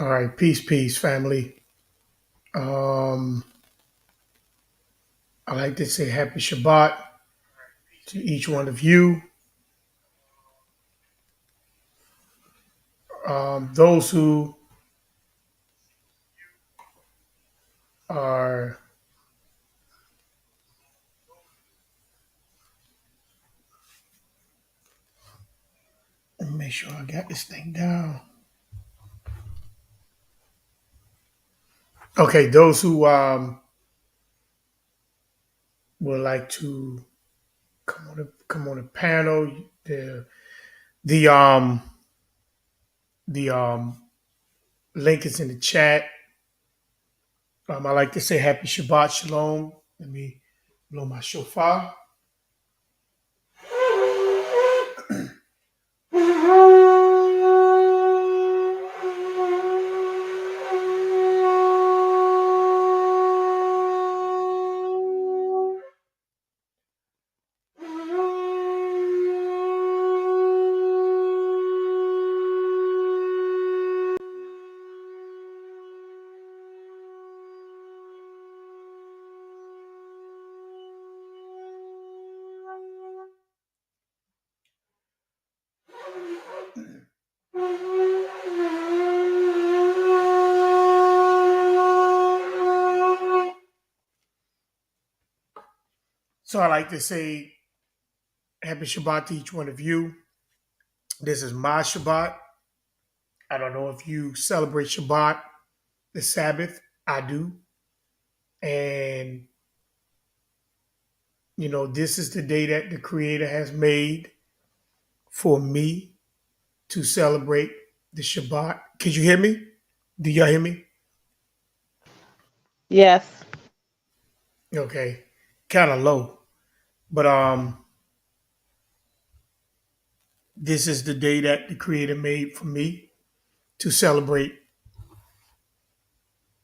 All right, peace, family. Um, I like to say happy Shabbat to each one of you. Those who are, let me make sure I got this thing down. Okay, those who would like to come on the panel, the um the link is in the chat. I like to say happy Shabbat Shalom. Let me blow my shofar. So I like to say happy Shabbat to each one of you. This is my Shabbat. I don't know if you celebrate Shabbat, the Sabbath. I do. And, this is the day that the Creator has made for me to celebrate the Shabbat. Could you hear me? Do y'all hear me? Yes. Okay. Kind of low. But this is the day that the Creator made for me to celebrate.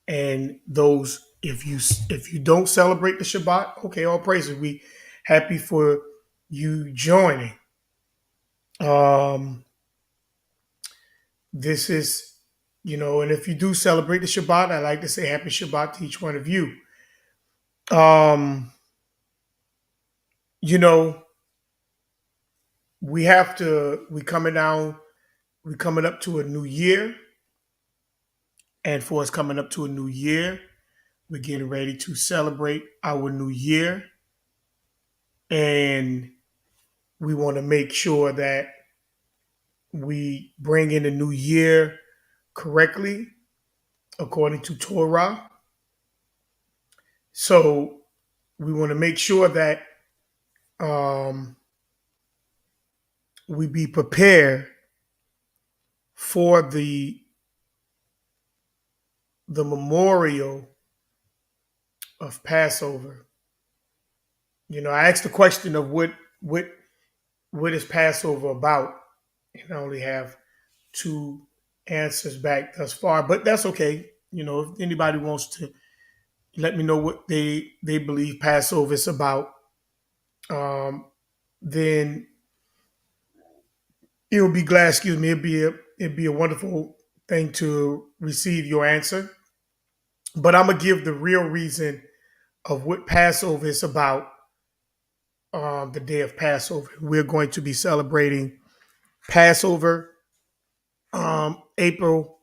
And those, if you don't celebrate the Shabbat, okay, all praises. We happy for you joining. Um, this is, and if you do celebrate the Shabbat, I like to say happy Shabbat to each one of you. Um, you know, we're coming up to a new year. And for us coming up to a new year, we're getting ready to celebrate our new year. And we want to make sure that we bring in the new year correctly according to Torah. So we want to make sure that um, we be prepared for the memorial of Passover. I asked the question of what is Passover about, and I only have two answers back thus far, but that's okay. If anybody wants to let me know what they believe Passover is about, then it would be glad, excuse me, it'd be a wonderful thing to receive your answer. But I'm gonna give the real reason of what Passover is about. The day of Passover, we're going to be celebrating Passover, April.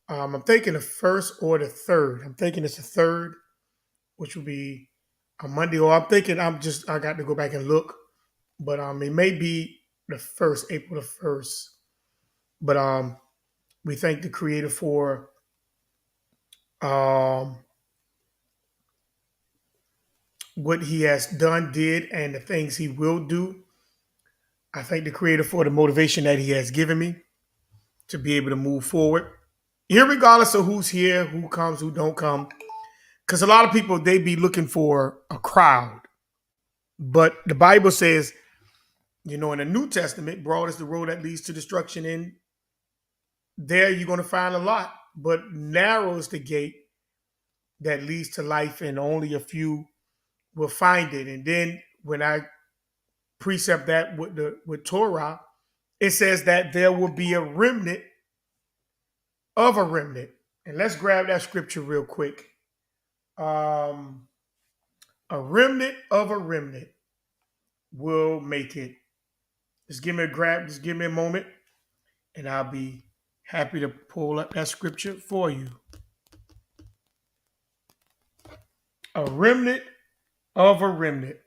I'm thinking the first or the third. I'm thinking it's the third, which will be a Monday. Or I'm thinking I got to go back and look, but it may be the first, April the 1st. But we thank the Creator for um what He has done, did, and the things He will do. I thank the Creator for the motivation that He has given me to be able to move forward, irregardless of who's here, who comes, who don't come. Because a lot of people, they be looking for a crowd. But the Bible says, in the New Testament, broad is the road that leads to destruction. And there you're going to find a lot. But narrow is the gate that leads to life, and only a few will find it. And then when I precept that with Torah, it says that there will be a remnant of a remnant. And let's grab that scripture real quick. A remnant of a remnant will make it. Just give me a moment, and I'll be happy to pull up that scripture for you. A remnant of a remnant.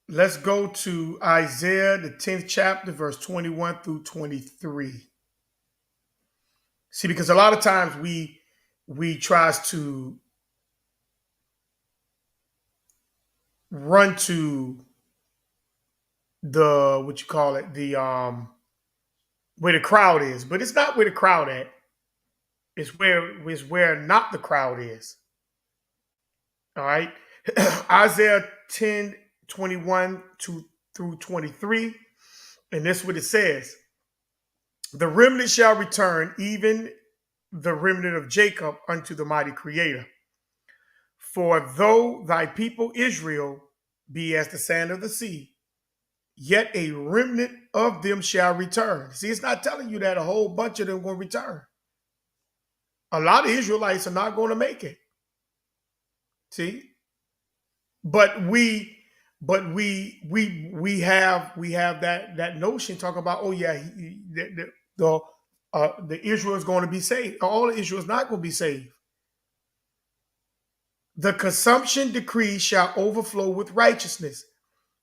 Let's go to Isaiah, the 10th chapter, verse 21 through 23. See, because a lot of times we tries to run to the where the crowd is, but it's not where the crowd at. It's where not the crowd is. All right. Isaiah 10:21 through 23. And this is what it says. The remnant shall return, even the remnant of Jacob, unto the mighty Creator. For though thy people Israel be as the sand of the sea, yet a remnant of them shall return. See, it's not telling you that a whole bunch of them will return. A lot of Israelites are not going to make it. See? But we have that notion talking about, oh yeah, the Israel is going to be saved. All of Israel is not going to be saved. The consumption decree shall overflow with righteousness,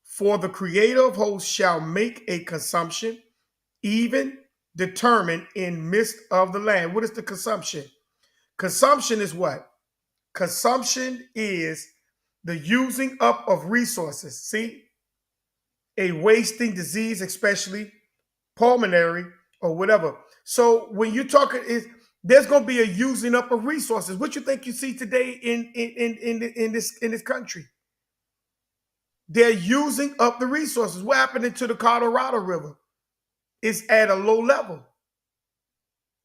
for the Creator of hosts shall make a consumption, even determined in midst of the land. What is the consumption? Consumption is what? Consumption is the using up of resources. See, a wasting disease, especially pulmonary or whatever. So when you're talking, there's going to be a using up of resources. What you think you see today in this country? They're using up the resources. What happened to the Colorado River? It's at a low level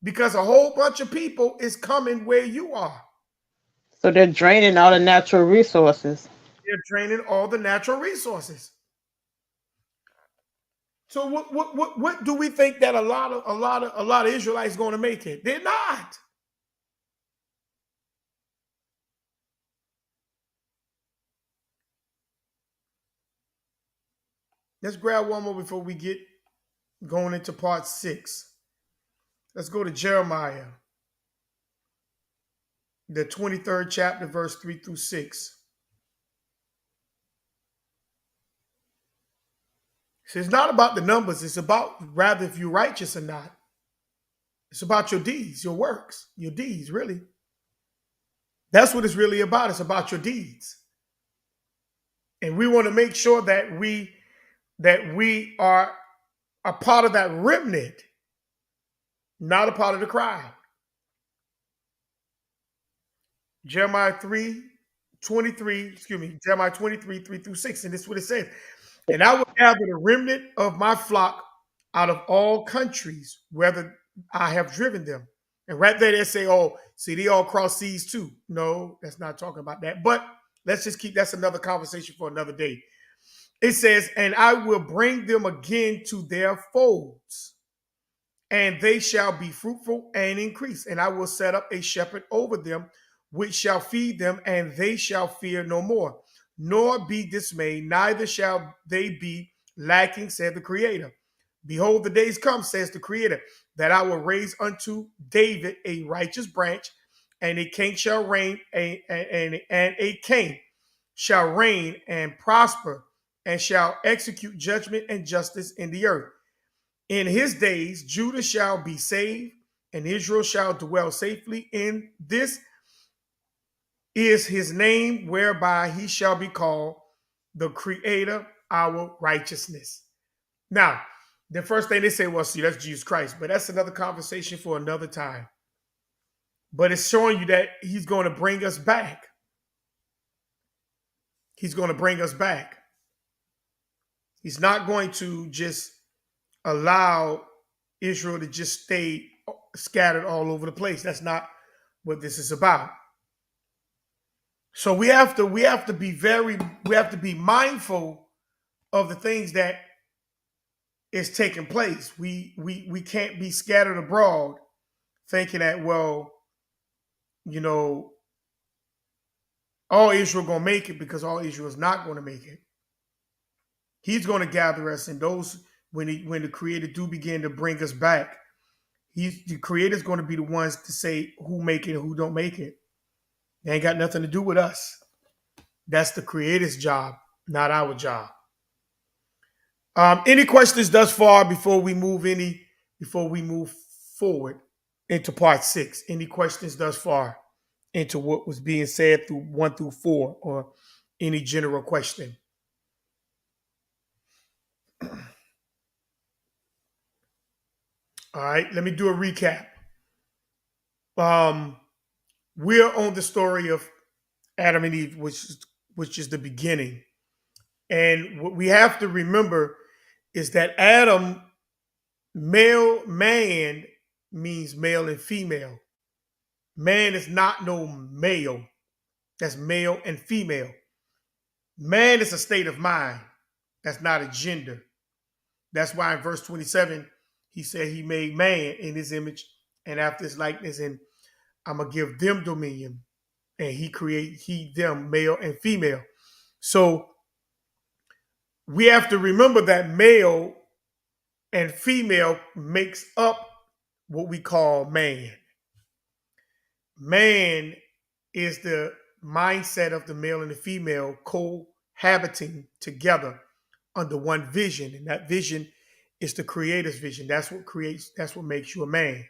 because a whole bunch of people is coming where you are. So they're draining all the natural resources. They're draining all the natural resources. So what do we think that a lot of Israelites going to make it? They're not. Let's grab one more before we get going into part 6. Let's go to Jeremiah, the 23rd chapter, verse 3 through 6. So it's not about the numbers. It's about rather if you're righteous or not. It's about your deeds, your works, your deeds, really. That's what it's really about. It's about your deeds. And we want to make sure that we are a part of that remnant, not a part of the crowd. Jeremiah 3, Jeremiah 23, 3 through 6. And this is what it says. And I will gather the remnant of my flock out of all countries, whether I have driven them. And right there, they say, oh, see, they all cross seas too. No, that's not talking about that. But let's just keep that's another conversation for another day. It says, and I will bring them again to their folds, and they shall be fruitful and increase. And I will set up a shepherd over them, which shall feed them, and they shall fear no more, nor be dismayed, neither shall they be lacking, said the Creator. Behold, the days come, says the Creator, that I will raise unto David a righteous branch, and a king shall reign, and a king shall reign and prosper, and shall execute judgment and justice in the earth. In his days, Judah shall be saved, and Israel shall dwell safely. In this is his name, whereby he shall be called the Creator, our righteousness. Now, the first thing they say, well, see, that's Jesus Christ, but that's another conversation for another time. But it's showing you that he's going to bring us back. He's going to bring us back. He's not going to just allow Israel to just stay scattered all over the place. That's not what this is about. So we have to be mindful of the things that is taking place. We can't be scattered abroad thinking that, well, you know, all Israel gonna make it, because all Israel is not going to make it. He's going to gather us, and those when the Creator do begin to bring us back, the Creator's going to be the ones to say who make it and who don't make it. They ain't got nothing to do with us. That's the Creator's job, not our job. Any questions thus far before we move forward into part 6? Any questions thus far into what was being said through 1 through 4, or any general question? All right, let me do a recap. We're on the story of Adam and Eve, which is the beginning. And what we have to remember is that Adam, man means male and female. Man is not no male. That's male and female. Man is a state of mind. That's not a gender. That's why in verse 27, he said he made man in his image and after his likeness, and I'm going to give them dominion. And he, them, male and female. So we have to remember that male and female makes up what we call man. Man is the mindset of the male and the female cohabiting together under one vision. And that vision is the Creator's vision. That's what makes you a man.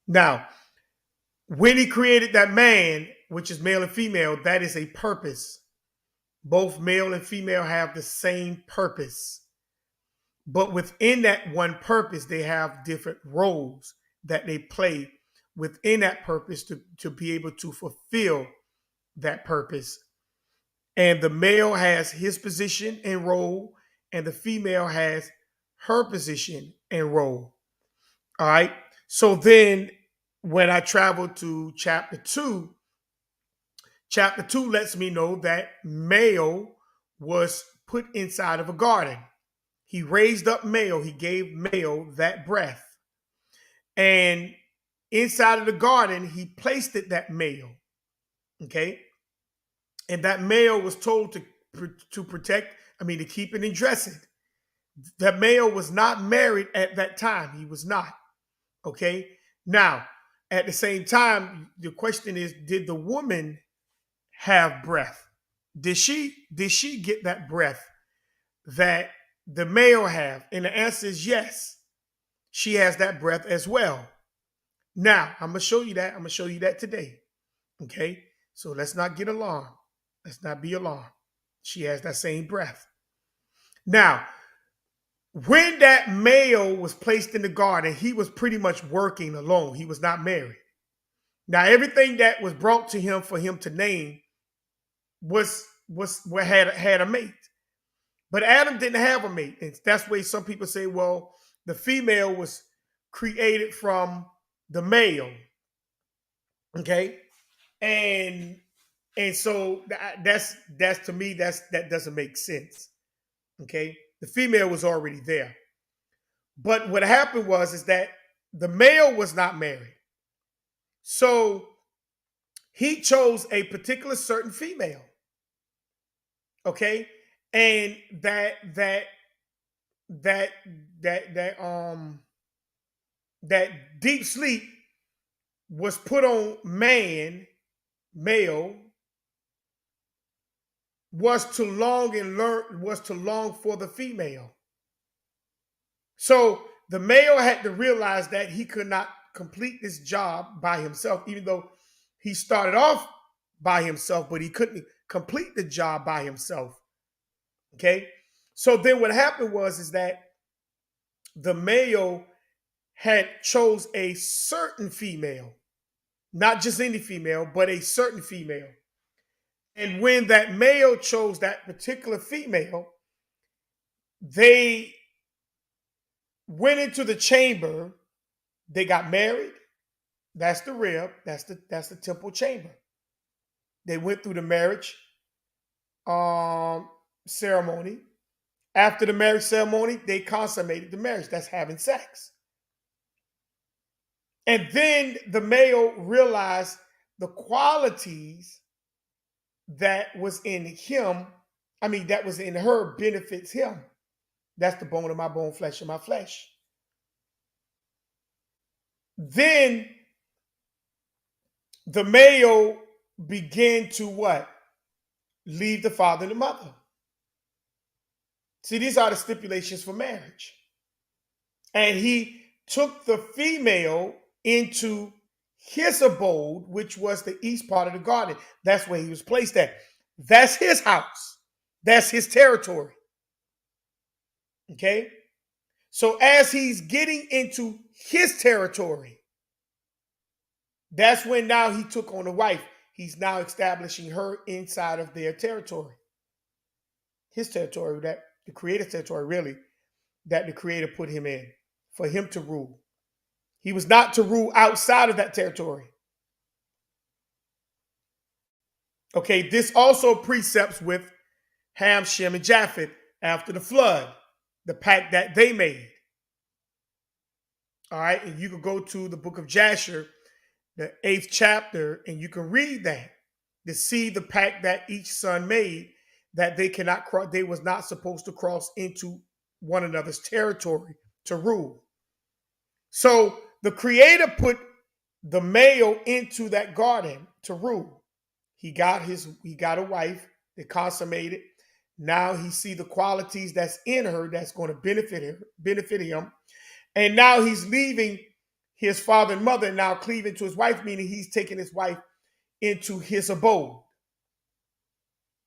Now, when he created that man, which is male and female, that is a purpose. Both male and female have the same purpose. But within that one purpose, they have different roles that they play within that purpose to be able to fulfill that purpose. And the male has his position and role, and the female has her position and role. All right. So then when I travel to chapter 2 lets me know that male was put inside of a garden. He raised up male. He gave male that breath. And inside of the garden, he placed that male. Okay. And that male was told to protect, to keep it and dress it. That male was not married at that time. He was not. Okay. Now, at the same time, the question is, did the woman have breath? Did she get that breath that the male have? And the answer is yes. She has that breath as well. Now, I'm going to show you that. I'm going to show you that today. Okay? So let's not get alarmed. Let's not be alarmed. She has that same breath. Now, when that male was placed in the garden, he was pretty much working alone. He was not married. Now, everything that was brought to him for him to name had a mate. But Adam didn't have a mate. And that's why some people say, well, the female was created from the male. Okay. And so that's to me, that doesn't make sense. Okay. The female was already there. But what happened is that the male was not married. So he chose a particular certain female. Okay. And that deep sleep was put on male, was to long for the female. So the male had to realize that he could not complete this job by himself, even though he started off by himself, but he couldn't complete the job by himself. Okay. So then what happened is that the male had chose a certain female, not just any female, but a certain female. And when that male chose that particular female, they went into the chamber. They got married. That's the rib. That's the temple chamber. They went through the marriage ceremony. After the marriage ceremony, they consummated the marriage. That's having sex. And then the male realized the qualities that was in him, that was in her, benefits him. That's the bone of my bone, flesh of my flesh. Then the male began to what? Leave the father and the mother. See, these are the stipulations for marriage. And he took the female into his abode, which was the east part of the garden. That's where he was placed at. That's his house. That's his territory. Okay? So as he's getting into his territory, that's when now he took on a wife. He's now establishing her inside of their territory. His territory, that the Creator's territory, really, that the Creator put him in for him to rule. He was not to rule outside of that territory. Okay, this also precepts with Ham, Shem, and Japheth after the flood, the pact that they made. All right, and you can go to the book of Jasher, the 8th chapter, and you can read that to see the pact that each son made, that they cannot cross, they was not supposed to cross into one another's territory to rule. So the Creator put the male into that garden to rule. He got a wife that consummated. Now he see the qualities that's in her that's going to benefit him. And now he's leaving his father and mother and now cleaving to his wife, meaning he's taking his wife into his abode.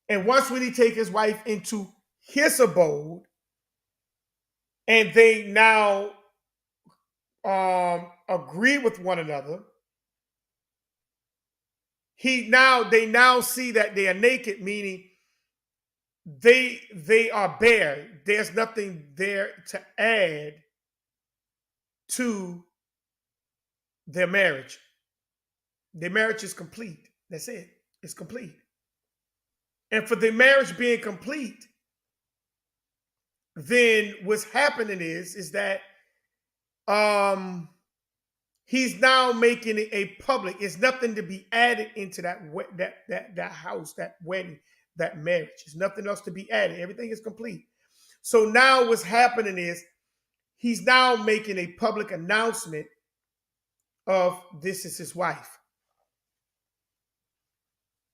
And once when he take his wife into his abode, and they now agree with one another, they now see that they are naked, meaning they are bare. There's nothing there to add to their marriage. Their marriage is complete. That's it. It's complete. And for the marriage being complete, then what's happening is that he's now making it a public. It's nothing to be added into that house, that wedding, that marriage. There's nothing else to be added. Everything is complete. So now what's happening is he's now making a public announcement of this is his wife.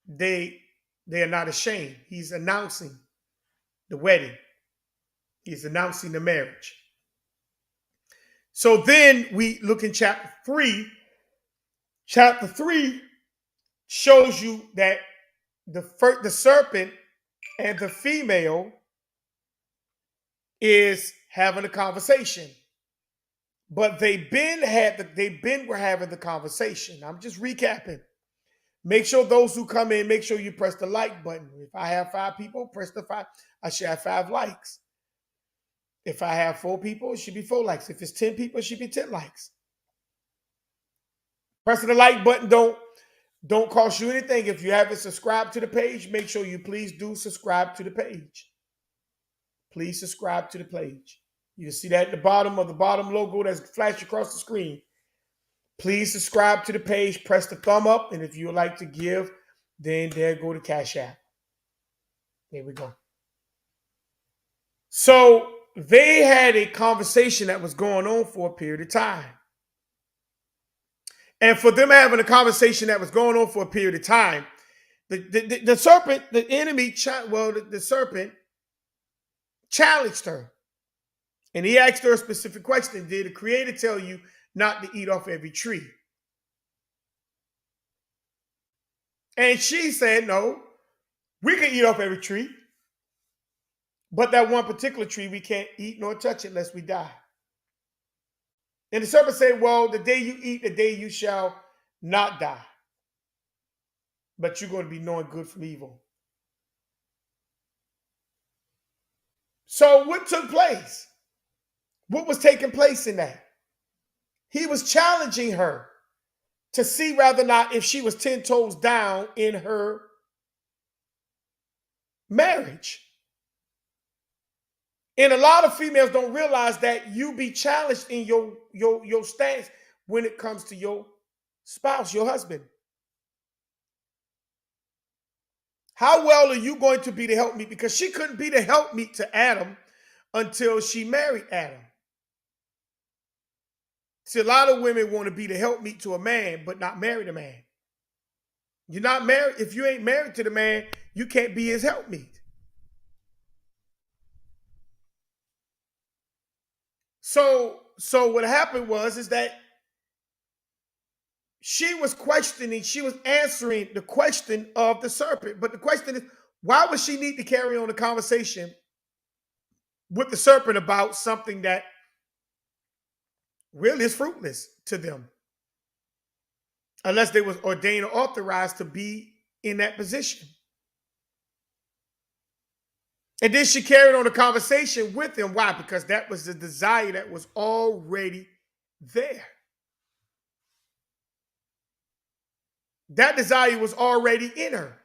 They are not ashamed. He's announcing the wedding. He's announcing the marriage. So then we look in chapter 3. Chapter 3 shows you that the serpent and the female is having a conversation. But were having the conversation. I'm just recapping. Make sure those who come in, make sure you press the like button. If I have 5 people, press the 5. I should have 5 likes. If I have 4 people, it should be 4 likes. If it's 10 people, it should be 10 likes. Pressing the like button don't cost you anything. If you haven't subscribed to the page, make sure you please do subscribe to the page. Please subscribe to the page. You see that at the bottom of the bottom logo that's flashed across the screen. Please subscribe to the page, press the thumb up, and if you would like to give, then there go to Cash App. There we go. So they had a conversation that was going on for a period of time. And for them having a conversation that was going on for a period of time, the serpent, the enemy, the serpent challenged her. And he asked her a specific question. Did the Creator tell you not to eat off every tree? And she said, no, we can eat off every tree. But that one particular tree, we can't eat nor touch it lest we die. And the serpent said, well, the day you eat, the day you shall not die. But you're going to be knowing good from evil. So what took place? What was taking place in that? He was challenging her to see whether or not if she was 10 toes down in her marriage. And a lot of females don't realize that you be challenged in your stance when it comes to your spouse, your husband. How well are you going to be the helpmeet? Because she couldn't be the helpmeet to Adam until she married Adam. See, a lot of women want to be the helpmeet to a man, but not marry the man. You're not married. If you ain't married to the man, you can't be his helpmeet. So what happened is that she was questioning, she was answering the question of the serpent. But the question is, why would she need to carry on a conversation with the serpent about something that really is fruitless to them? Unless they was ordained or authorized to be in that position. And then she carried on a conversation with him. Why? Because that was the desire that was already there. That desire was already in her.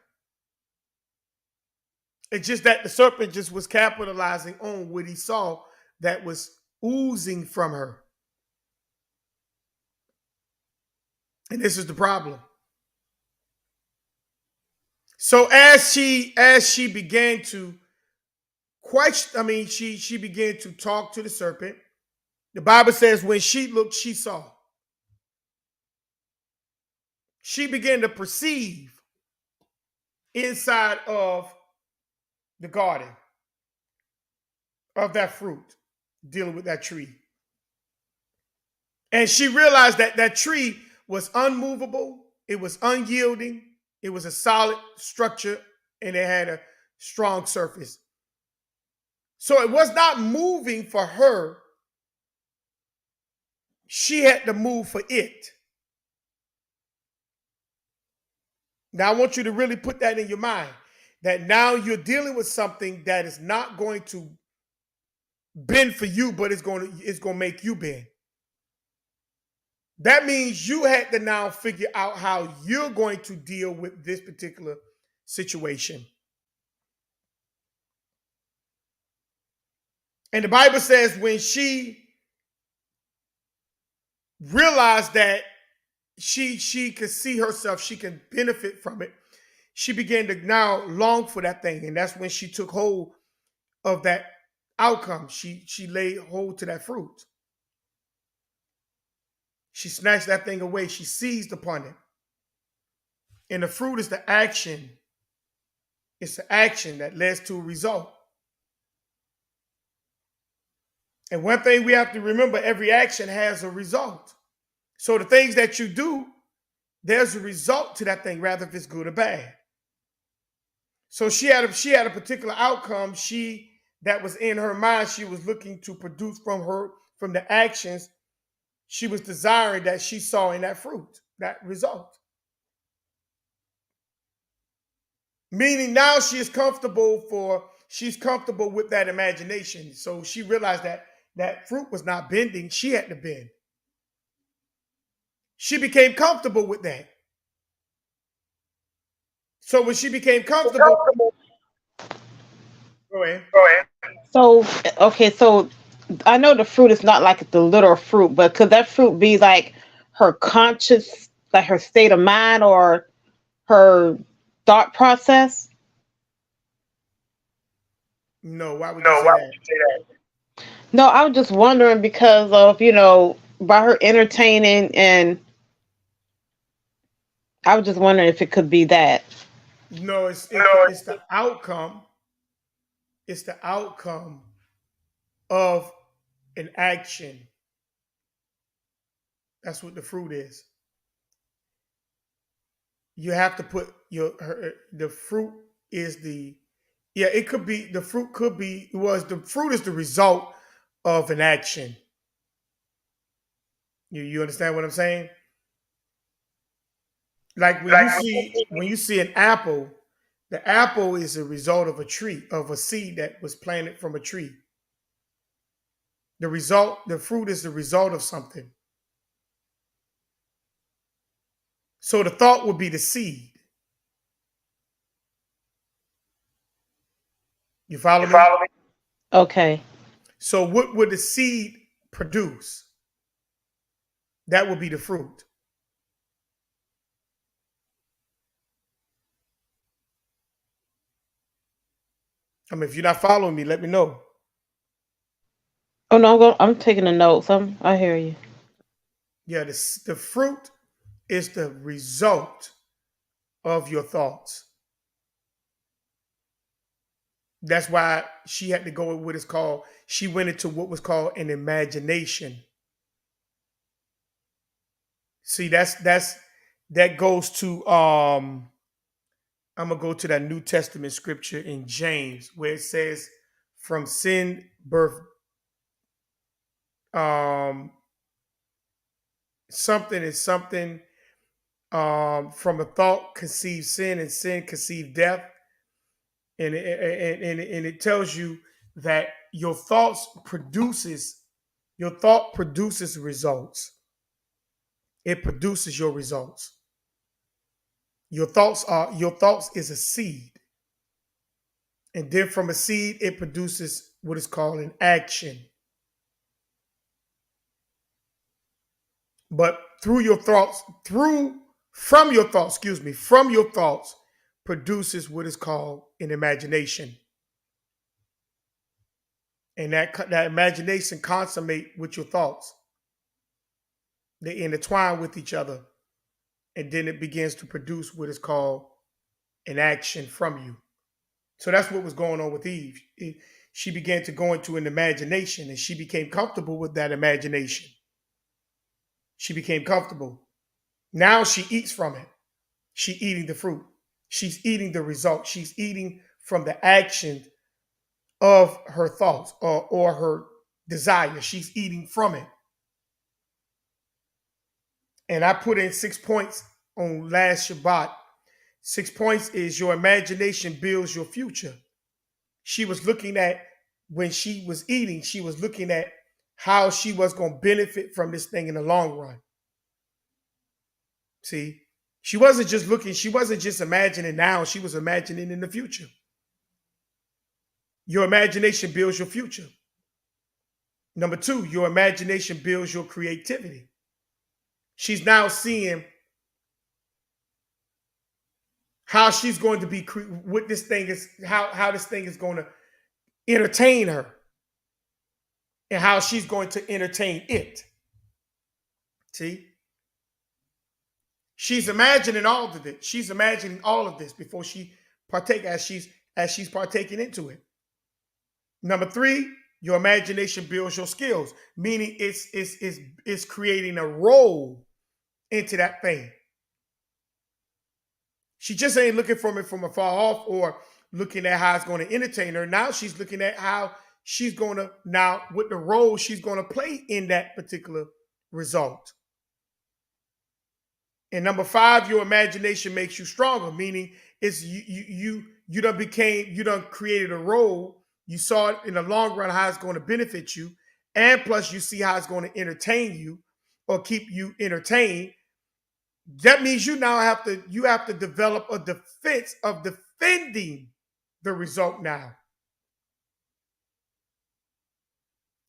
It's just that the serpent just was capitalizing on what he saw that was oozing from her. And this is the problem. So as she began to she began to talk to the serpent. The Bible says when she looked, she saw. She began to perceive inside of the garden of that fruit, dealing with that tree. And she realized that that tree was unmovable, it was unyielding, it was a solid structure, and it had a strong surface. So it was not moving for her. She had to move for it. Now, I want you to really put that in your mind, that now you're dealing with something that is not going to bend for you, but it's going to make you bend. That means you had to now figure out how you're going to deal with this particular situation. And the Bible says when she realized that she could see herself, she can benefit from it, she began to now long for that thing. And that's when she took hold of that outcome. She laid hold to that fruit. She snatched that thing away. She seized upon it. And the fruit is the action. It's the action that leads to a result. And one thing we have to remember, every action has a result. So the things that you do, there's a result to that thing, rather if it's good or bad. So she had a particular outcome that was in her mind. She was looking to produce from the actions she was desiring that she saw in that fruit, that result. Meaning now she's comfortable with that imagination. So she realized that that fruit was not bending. She had to bend. She became comfortable with that. So when she became comfortable, go ahead. So, okay, so I know the fruit is not like the literal fruit, but could that fruit be like her conscious, like her state of mind or her thought process? No, why would you say that? No, I was just wondering because of, by her entertaining, and I was just wondering if it could be that. No, it's the outcome. It's the outcome of an action. That's what the fruit is. You have to put the fruit is the yeah, it could be the fruit could be was the fruit is the result of an action. You understand what I'm saying? Like when you see an apple, the apple is a result of a tree, of a seed that was planted from a tree. The fruit is the result of something. So the thought would be the seed. You follow me? Okay. So what would the seed produce? That would be the fruit. I mean, if you're not following me, let me know. Oh no, I'm taking the notes. I hear you. Yeah, the fruit is the result of your thoughts. That's why she had to go with what is called, she went into what was called an imagination. See, that goes to I'm gonna go to that New Testament scripture in James where it says, from sin birth um something is something, from a thought conceived sin, and sin conceived death. And it tells you that your thought produces results. It produces your results. Your thoughts is a seed, and then from a seed it produces what is called an action. But from your thoughts produces what is called an imagination. And that imagination consummate with your thoughts. They intertwine with each other, and then it begins to produce what is called an action from you. So that's what was going on with Eve. She began to go into an imagination, and she became comfortable with that imagination. She became comfortable. Now she eats from it. She's eating the fruit. She's eating the result. She's eating from the action of her thoughts or her desire. She's eating from it. And I put in 6 points on last Shabbat. 6 points is your imagination builds your future. She was looking at, when she was eating, she was looking at how she was going to benefit from this thing in the long run. See, she wasn't just imagining now, she was imagining in the future. Your imagination builds your future. Number two, your imagination builds your creativity. She's now seeing how she's going to be, what this thing is, how this thing is going to entertain her, and how she's going to entertain it. See? She's imagining all of it. She's imagining all of this before she partake, as she's partaking into it. Number three, your imagination builds your skills, meaning it's creating a role into that thing. She just ain't looking from it from afar off or looking at how it's going to entertain her. Now she's looking at how she's going to, now what the role she's going to play in that particular result. And number five, your imagination makes you stronger, meaning It's you done became, you done created a role. You saw it in the long run how it's going to benefit you, and plus you see how it's going to entertain you or keep you entertained. That means you have to develop a defense of defending the result now.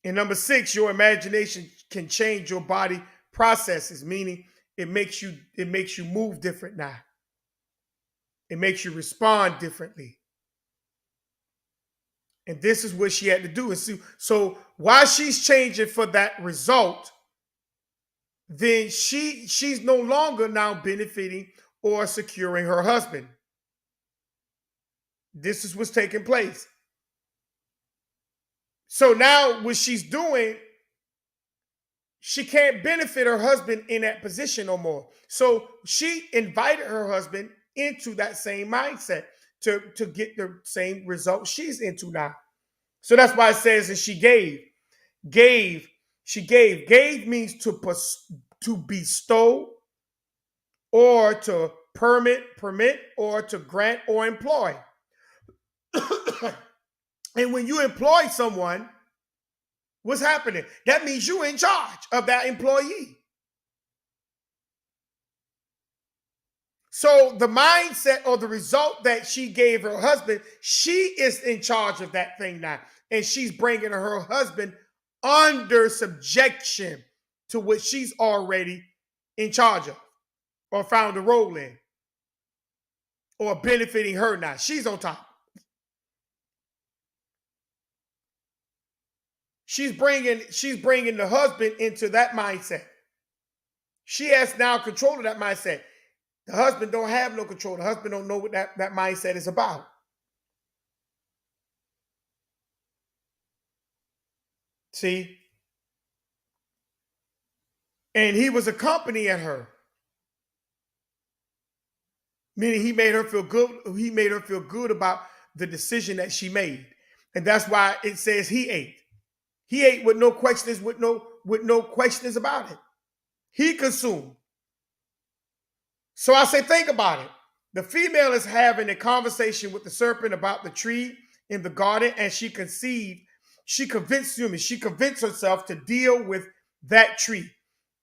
And number 6, your imagination can change your body processes, meaning it makes you move different now. It makes you respond differently. And this is what she had to do. And so while she's changing for that result, then she's no longer now benefiting or securing her husband. This is what's taking place. So now what she's doing, she can't benefit her husband in that position no more. So she invited her husband into that same mindset to get the same result she's into now. So that's why it says that she gave. Gave means to bestow, or to permit, or to grant or employ. And when you employ someone, what's happening? That means you're in charge of that employee. So the mindset or the result that she gave her husband, she is in charge of that thing now. And she's bringing her husband under subjection to what she's already in charge of or found a role in or benefiting her now. She's on top. She's bringing the husband into that mindset. She has now control of that mindset. The husband don't have no control. The husband don't know what that mindset is about. See? And he was accompanying her. Meaning he made her feel good. He made her feel good about the decision that she made. And that's why it says he ate. He ate with no questions, with no questions about it. He consumed. So I say, think about it. The female is having a conversation with the serpent about the tree in the garden, and she convinced herself to deal with that tree,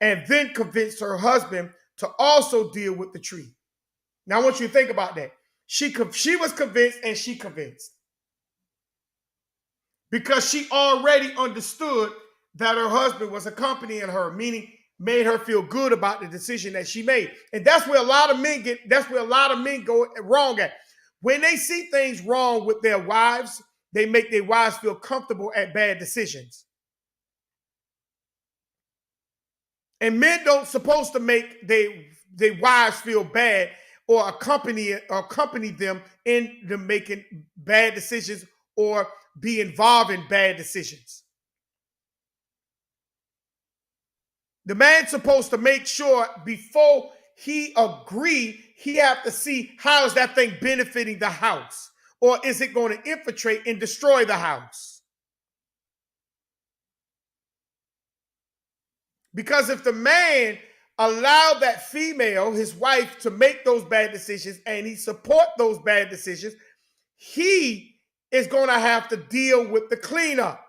and then convinced her husband to also deal with the tree. Now I want you to think about that. She was convinced, and she convinced. Because she already understood that her husband was accompanying her, meaning made her feel good about the decision that she made. And that's where a lot of men go wrong at. When they see things wrong with their wives, they make their wives feel comfortable at bad decisions. And men don't supposed to make their wives feel bad or accompany them in them making bad decisions or be involved in bad decisions. The man's supposed to make sure before he agree, he have to see how is that thing benefiting the house, or is it going to infiltrate and destroy the house? Because if the man allowed that female, his wife, to make those bad decisions and he support those bad decisions, he is going to have to deal with the cleanup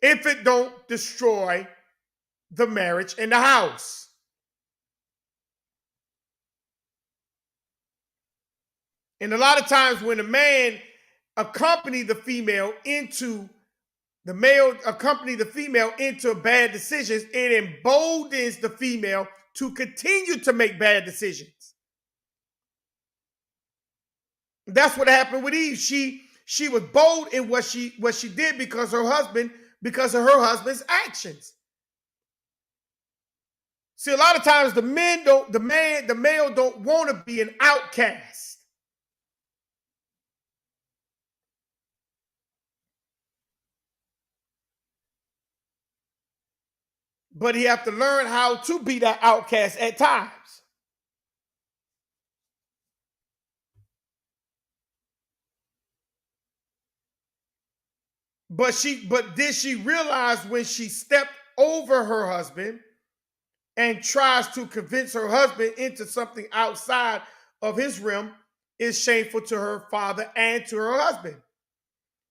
if it don't destroy the marriage and the house. And a lot of times when a man accompany the female into bad decisions, it emboldens the female to continue to make bad decisions. That's what happened with Eve. She was bold in what she did because of her husband's actions. See, a lot of times the male don't want to be an outcast. But he have to learn how to be that outcast at times. But did she realize when she stepped over her husband and tries to convince her husband into something outside of his realm is shameful to her father and to her husband.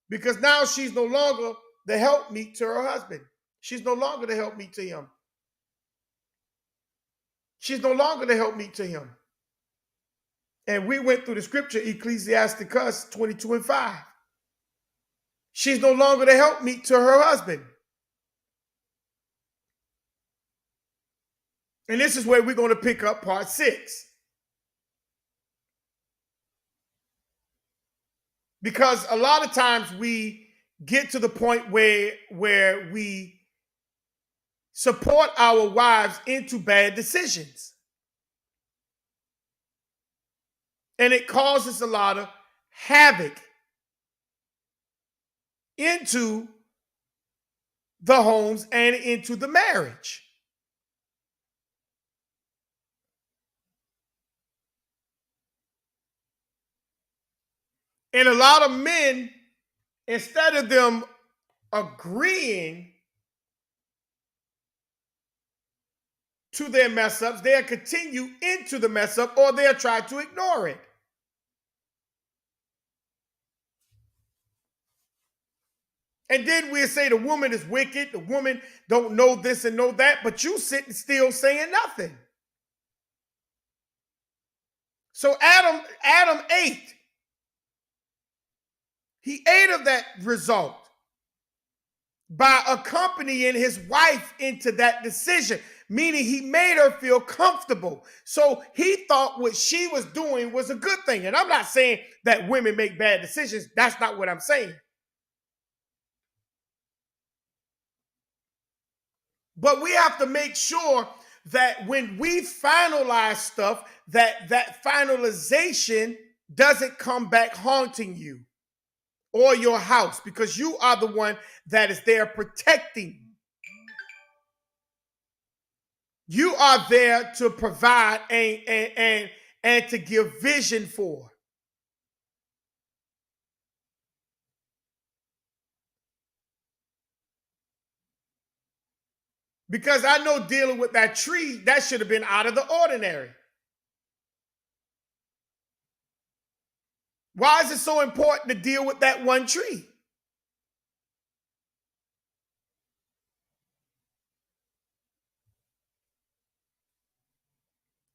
Because now she's no longer the helpmeet to her husband. She's no longer the helpmeet to him. She's no longer the helpmeet to him. And we went through the scripture, Ecclesiasticus 22:5. She's no longer the helpmeet to her husband. And this is where we're going to pick up part 6. Because a lot of times we get to the point where we support our wives into bad decisions. And it causes a lot of havoc into the homes and into the marriage. And a lot of men, instead of them agreeing to their mess ups, they'll continue into the mess up, or they'll try to ignore it. And then we'll say the woman is wicked, the woman don't know this and know that, but you sitting still saying nothing. So Adam ate. He ate of that result by accompanying his wife into that decision, meaning he made her feel comfortable. So he thought what she was doing was a good thing. And I'm not saying that women make bad decisions. That's not what I'm saying. But we have to make sure that when we finalize stuff, that finalization doesn't come back haunting you or your house, because you are the one that is there protecting. You are there to provide and to give vision for. Because I know dealing with that tree, that should have been out of the ordinary. Why is it so important to deal with that one tree?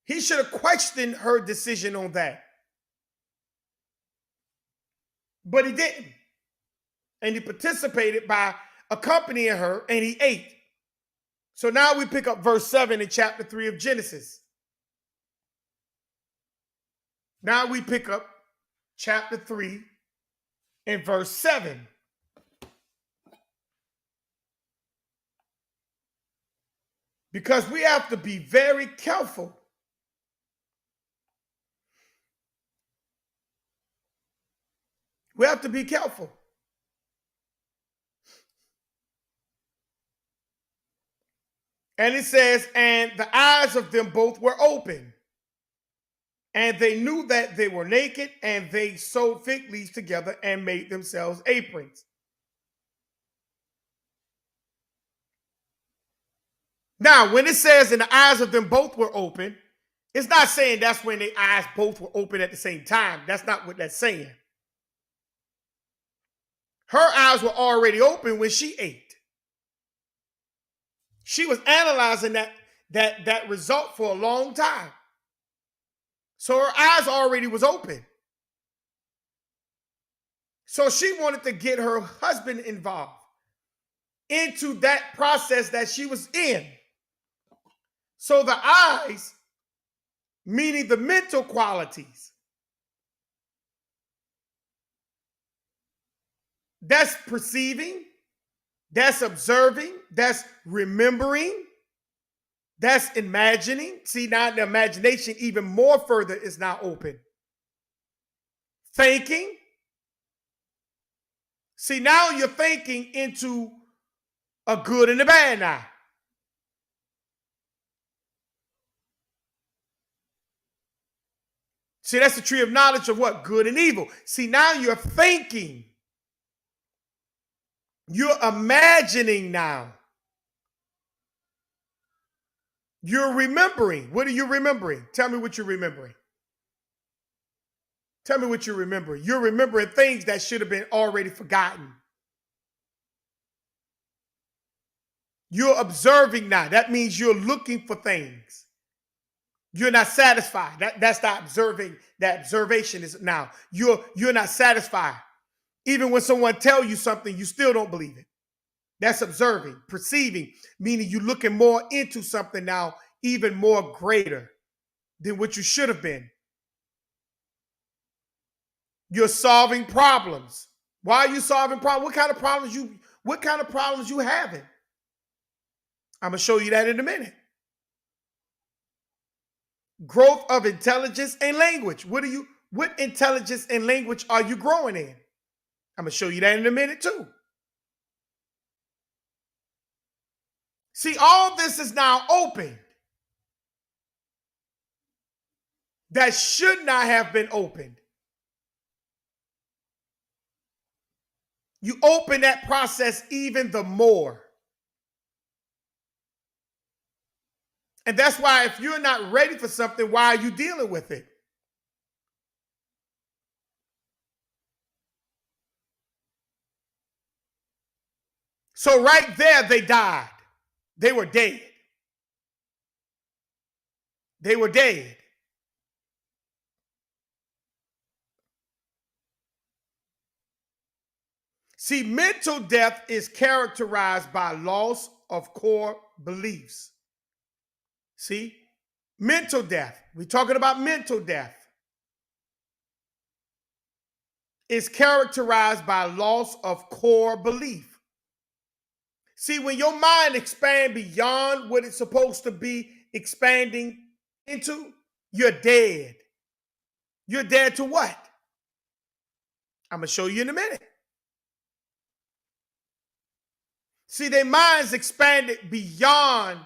He should have questioned her decision on that. But he didn't. And he participated by accompanying her, and he ate. So now we pick up verse 7 in chapter 3 of Genesis. Now we pick up chapter 3 and verse 7. Because we have to be very careful. We have to be careful. And it says, and the eyes of them both were open, and they knew that they were naked, and they sewed fig leaves together and made themselves aprons. Now, when it says, and the eyes of them both were open, it's not saying that's when their eyes both were open at the same time. That's not what that's saying. Her eyes were already open when she ate. She was analyzing that result for a long time. So her eyes already was open. So she wanted to get her husband involved into that process that she was in. So the eyes, meaning the mental qualities, that's perceiving, that's observing, that's remembering, that's imagining. See, now the imagination even more further is now open. Thinking. See, now you're thinking into a good and a bad now. See, that's the tree of knowledge of what? Good and evil. See, now you're thinking. You're imagining now. You're remembering. What are you remembering? Tell me what you're remembering. Tell me what you remember. You're remembering things that should have been already forgotten. You're observing now. That means you're looking for things. You're not satisfied. That's the observing. That observation is now. You're not satisfied. Even when someone tells you something, you still don't believe it. That's observing, perceiving, meaning you're looking more into something now, even more greater than what you should have been. You're solving problems. Why are you solving problems? What kind of problems you having? I'm gonna show you that in a minute. Growth of intelligence and language. What intelligence and language are you growing in? I'm gonna show you that in a minute too. See, all this is now open. That should not have been opened. You open that process even the more. And that's why if you're not ready for something, why are you dealing with it? So right there, they died. They were dead. They were dead. See, mental death is characterized by loss of core beliefs. See, mental death, we're talking about mental death, is characterized by loss of core belief. See, when your mind expands beyond what it's supposed to be expanding into, you're dead. You're dead to what? I'm going to show you in a minute. See, their minds expanded beyond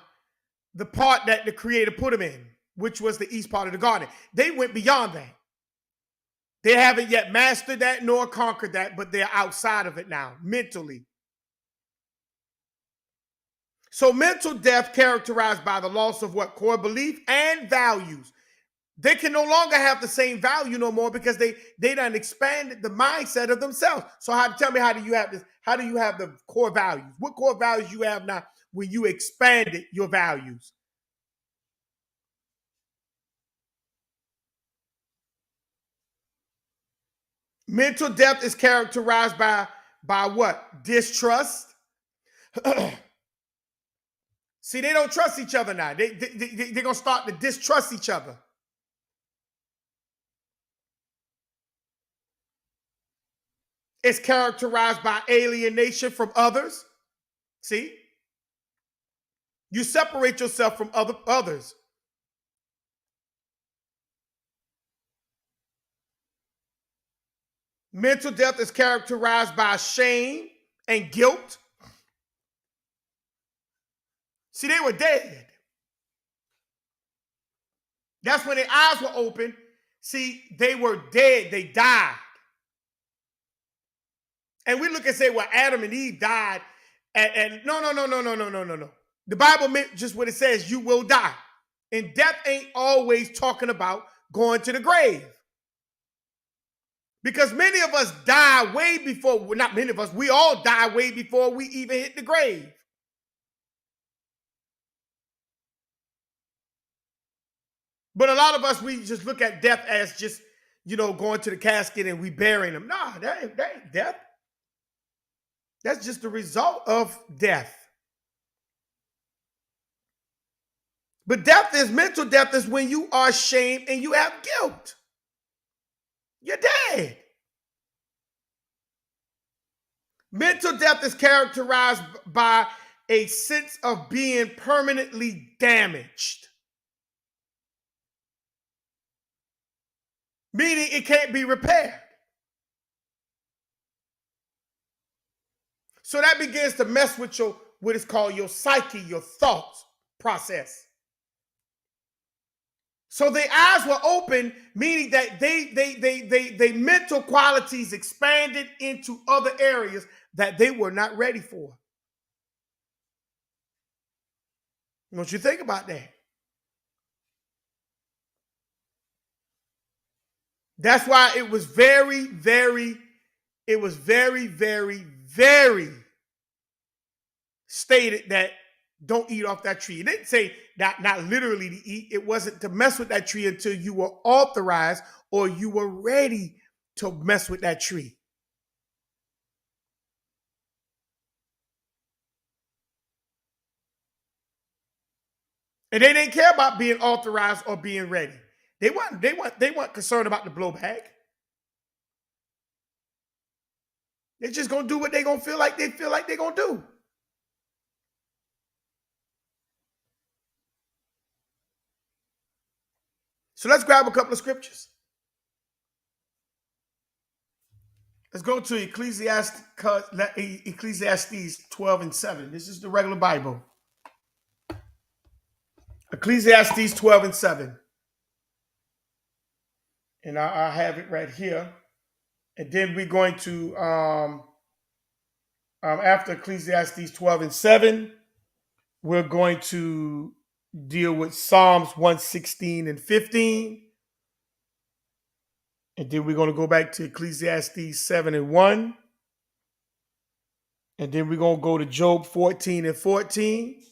the part that the Creator put them in, which was the east part of the garden. They went beyond that. They haven't yet mastered that nor conquered that, but they're outside of it now, mentally. So mental death characterized by the loss of what? Core belief and values. They can no longer have the same value no more because they done expanded the mindset of themselves. So tell me, how do you have this? How do you have the core values? What core values you have now when you expanded your values? Mental death is characterized by what? Distrust. See, they don't trust each other now. They're going to start to distrust each other. It's characterized by alienation from others. See? You separate yourself from others. Mental death is characterized by shame and guilt. See, they were dead. That's when their eyes were open. See, they were dead. They died. And we look and say, well, Adam and Eve died. And no. The Bible meant just what it says, you will die. And death ain't always talking about going to the grave. Because many of us die way before, well, not many of us, we all die way before we even hit the grave. But a lot of us, we just look at death as just, going to the casket and we burying them. Nah, that ain't death. That's just the result of death. But mental death is when you are ashamed and you have guilt. You're dead. Mental death is characterized by a sense of being permanently damaged. Meaning it can't be repaired. So that begins to mess with what is called your psyche, your thoughts process. So their eyes were open, meaning that they mental qualities expanded into other areas that they were not ready for. Don't you think about that? That's why it was very, very, very stated that don't eat off that tree. It didn't say not literally to eat. It wasn't to mess with that tree until you were authorized or you were ready to mess with that tree. And they didn't care about being authorized or being ready. They weren't concerned about the blowback. They're just gonna do what they're gonna feel like they're gonna do. So let's grab a couple of scriptures. Let's go to Ecclesiastes 12:7. This is the regular Bible. Ecclesiastes 12:7. And I have it right here. And then we're going to, after Ecclesiastes 12:7, we're going to deal with Psalms 116 and 15. And then we're going to go back to Ecclesiastes 7:1. And then we're going to go to Job 14 and 14.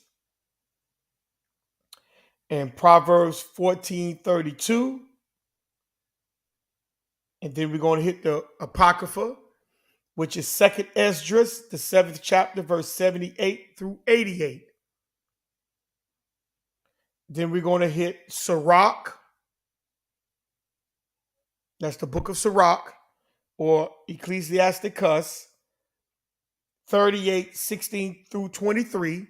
And Proverbs 14:32. And then we're going to hit the Apocrypha, which is 2nd Esdras, the 7th chapter, verse 78 through 88. Then we're going to hit Sirach. That's the book of Sirach, or Ecclesiasticus, 38:16 through 23.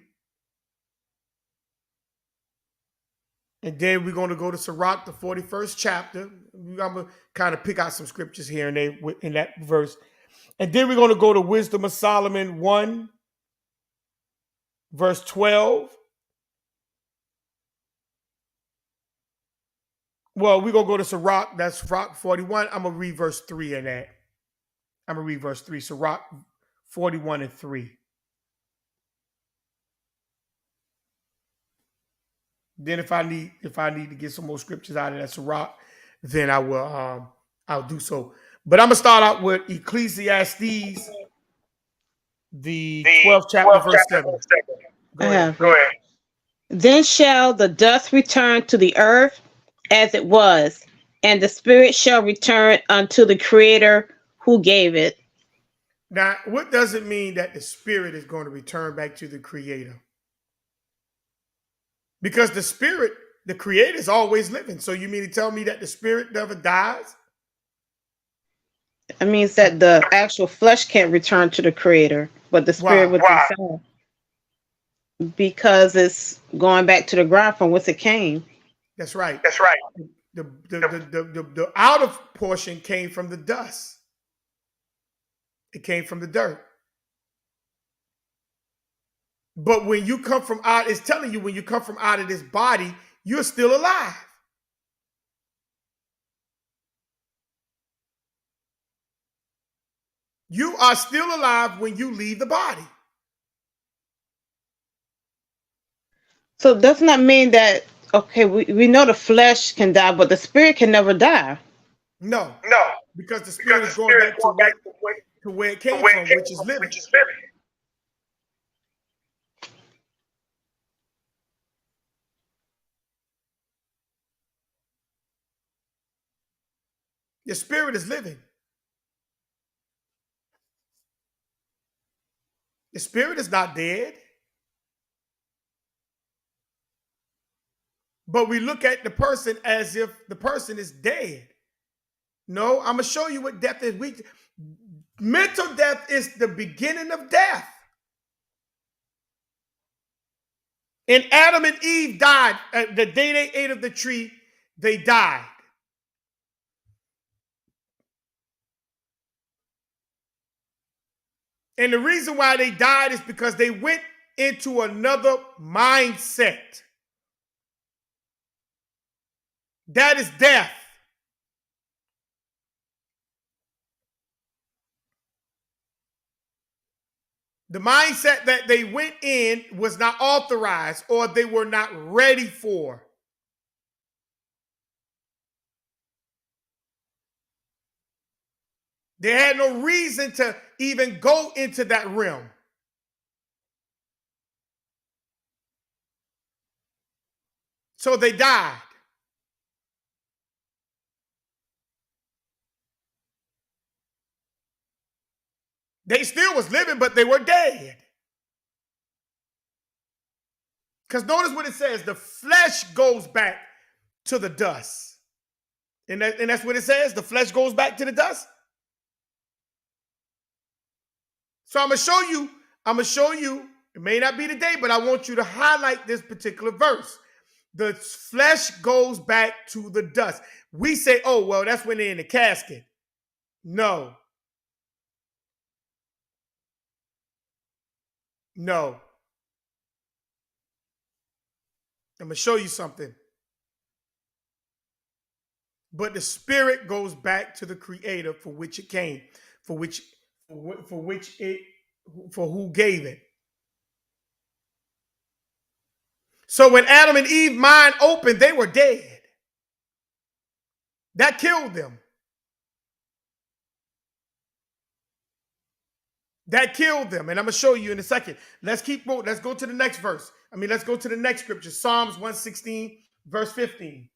And then we're going to go to Sirach, the 41st chapter. I'm going to kind of pick out some scriptures here and there in that verse. And then we're going to go to Wisdom of Solomon 1, verse 12. Well, we're going to go to Sirach. That's Sirach 41. I'm going to read verse 3 in that. I'm going to read verse 3. Sirach 41 and 3. Then if I need to get some more scriptures out of that Sirach, then I will I'll do so. But I'm gonna start out with Ecclesiastes, the 12th chapter, verse 7. Go ahead. Then shall the dust return to the earth as it was, and the spirit shall return unto the Creator who gave it. Now, what does it mean that the spirit is going to return back to the Creator? Because the spirit, the Creator, is always living. So you mean to tell me that the spirit never dies? It means that the actual flesh can't return to the Creator, but the spirit within itself, because it's going back to the ground from which it came. That's right. That's right. The outer portion came from the dust. It came from the dirt. But when you come from out, it's telling you when you come from out of this body, you're still alive. You are still alive when you leave the body. So doesn't that mean that, okay, we know the flesh can die, but the spirit can never die? No. Because the spirit is going back to where it came from, which is living. Your spirit is living. The spirit is not dead. But we look at the person as if the person is dead. No, I'm going to show you what death is. Mental death is the beginning of death. And Adam and Eve died. The day they ate of the tree, they died. And the reason why they died is because they went into another mindset. That is death. The mindset that they went in was not authorized, or they were not ready for. They had no reason to even go into that realm. So they died. They still was living, but they were dead. Because notice what it says, the flesh goes back to the dust. And that's what it says, the flesh goes back to the dust. So I'm going to show you, it may not be today, but I want you to highlight this particular verse. The flesh goes back to the dust. We say, oh, well, that's when they're in the casket. No. No. I'm going to show you something. But the spirit goes back to the creator for which it came, for who gave it. So when Adam and Eve mind opened, they were dead. That killed them. That killed them. And I'm going to show you in a second. Let's keep moving. Let's go to the next verse. Let's go to the next scripture. Psalms 116, verse 15.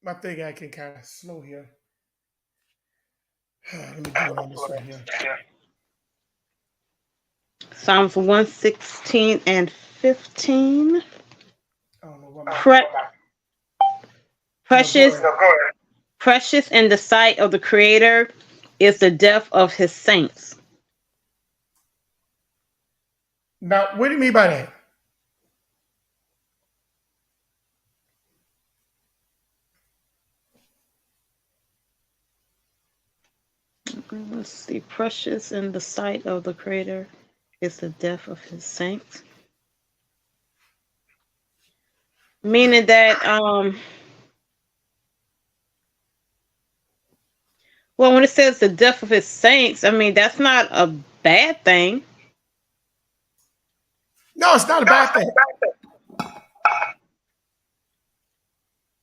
I think I can kind of slow here. Let me do it on this right here. Psalms 116 and 15. I don't know what Precious in the sight of the Creator is the death of his saints. Now, what do you mean by that? Let's see. Precious in the sight of the Creator is the death of his saints. Meaning that, well, when it says the death of his saints, that's not a bad thing. No, it's not a bad thing.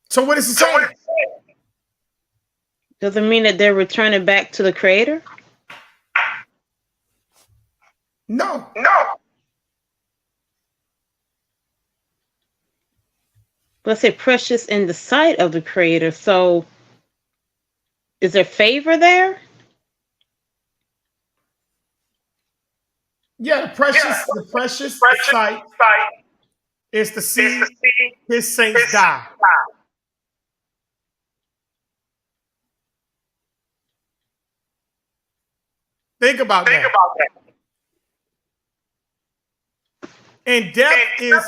So what is it saying? Does it mean that they're returning back to the Creator? No. Let's say precious in the sight of the Creator. So is there favor there? Yeah, the precious sight is to see his saints die. Think about that. And death is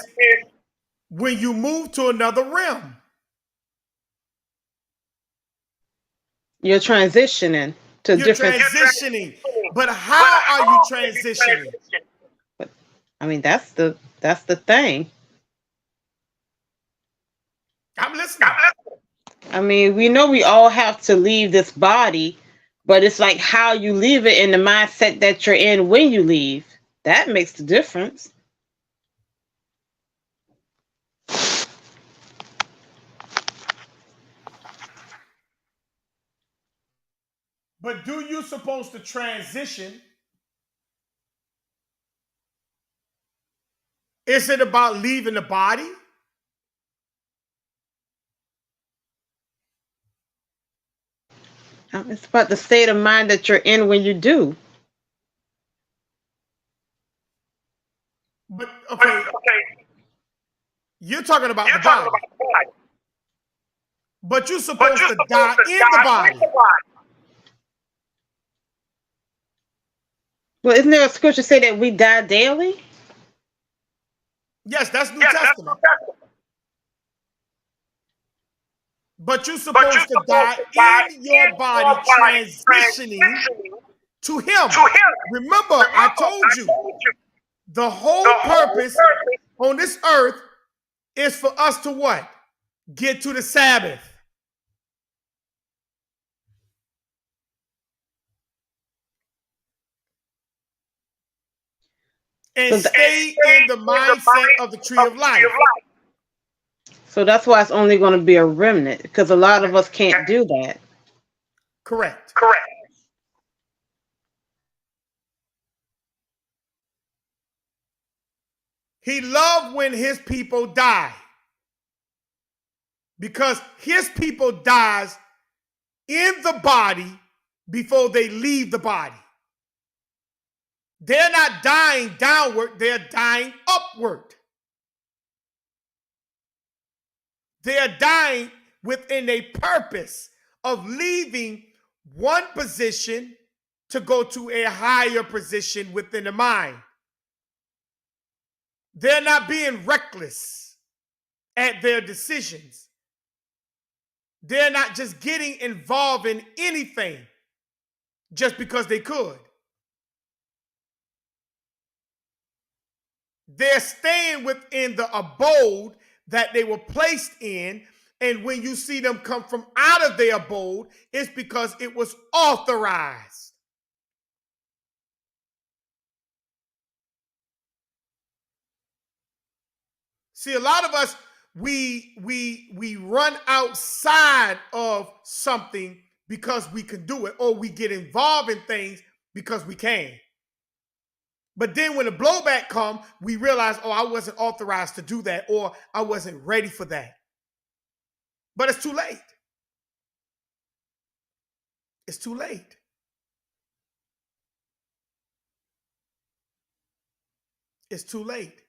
when you move to another realm. You're transitioning to different. Transitioning. But how are you transitioning? That's the thing. I'm listening. We know we all have to leave this body, but it's like how you leave it and the mindset that you're in when you leave. That makes the difference. But do you supposed to transition? Is it about leaving the body? It's about the state of mind that you're in when you do. But okay. You're talking about the body. But you're supposed to die in the body. Well, isn't there a scripture say that we die daily? Yes, that's New Testament. But you're supposed to die in your body, transitioning to him. Remember, I told you, the whole purpose on this earth is for us to what? Get to the Sabbath. and stay in the mindset of the tree of life. So that's why it's only going to be a remnant, because a lot of us can't do that. Correct. He loved when his people die, because his people dies in the body before they leave the body. They're not dying downward, they're dying upward. They're dying within a purpose of leaving one position to go to a higher position within the mind. They're not being reckless at their decisions. They're not just getting involved in anything just because they could. They're staying within the abode that they were placed in. And when you see them come from out of their abode, it's because it was authorized. See, a lot of us, we run outside of something because we can do it, or we get involved in things because we can. But then when the blowback comes, we realize, oh, I wasn't authorized to do that, or I wasn't ready for that. But it's too late. It's too late. It's too late.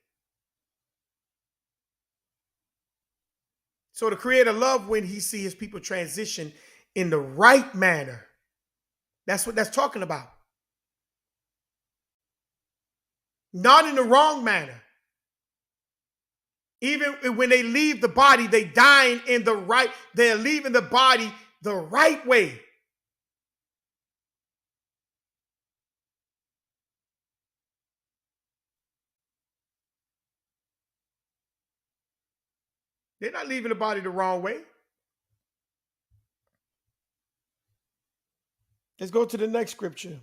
So the Creator loved when he sees his people transition in the right manner. That's what that's talking about. Not in the wrong manner. Even when they leave the body, they dying in the right, they're leaving the body the right way. They're not leaving the body the wrong way. Let's go to the next scripture.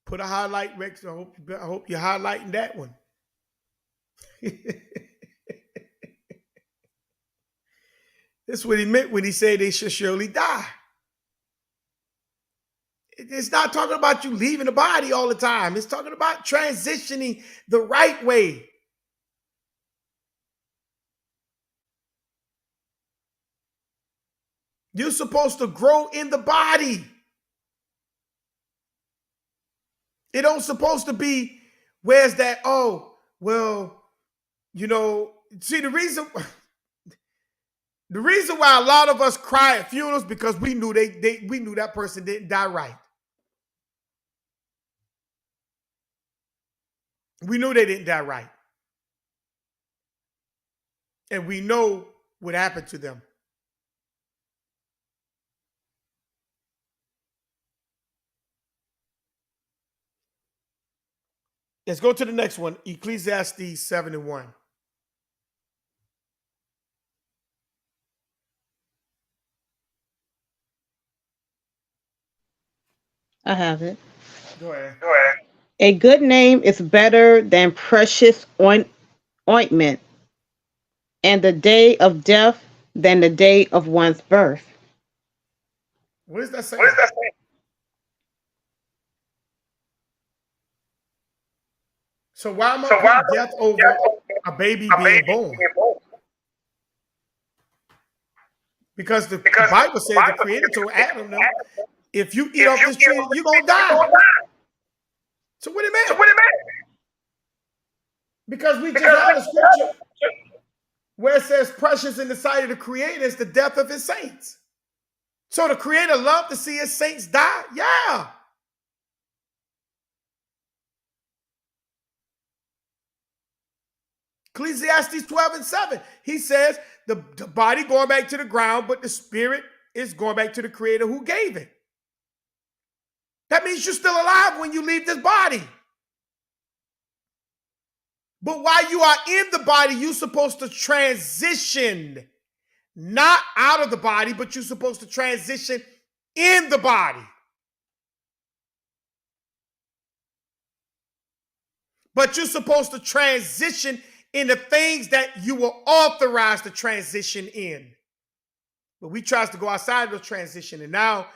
Put a highlight, Rex. I hope you're highlighting that one. This is what he meant when he said they should surely die. It's not talking about you leaving the body all the time. It's talking about transitioning the right way. You're supposed to grow in the body. It don't supposed to be, where's that? Oh, well, you know, see the reason why a lot of us cry at funerals, because we knew we knew that person didn't die right. We knew they didn't die right. And we know what happened to them. Let's go to the next one, Ecclesiastes 7:1. I have it. Go ahead. A good name is better than precious ointment, and the day of death than the day of one's birth. What is that saying? So why am I putting death over a baby being born? Because the Bible says the Creator told Adam, if you eat off this tree, you're going to die. So what it meant? Because we just had a scripture where it says precious in the sight of the Creator is the death of his saints. So the Creator loved to see his saints die? Yeah. Ecclesiastes 12:7. He says the body going back to the ground, but the spirit is going back to the Creator who gave it. That means you're still alive when you leave this body. But while you are in the body, you're supposed to transition, not out of the body, but you're supposed to transition in the body. But you're supposed to transition in the things that you were authorized to transition in. But we tries to go outside of the transition. And now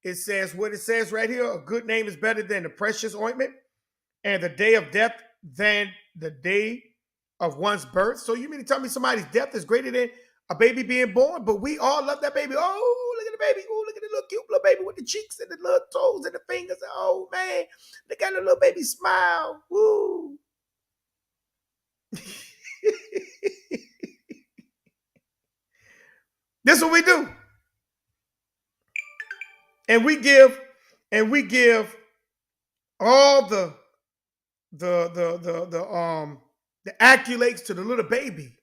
it says what it says right here. A good name is better than the precious ointment, and the day of death than the day of one's birth. So you mean to tell me somebody's death is greater than a baby being born? But we all love that baby. Oh, look at the baby. Oh, look at the little cute little baby with the cheeks and the little toes and the fingers. Oh, man. Look at the little baby smile. Woo. This is what we do. And we give all the accolades to the little baby.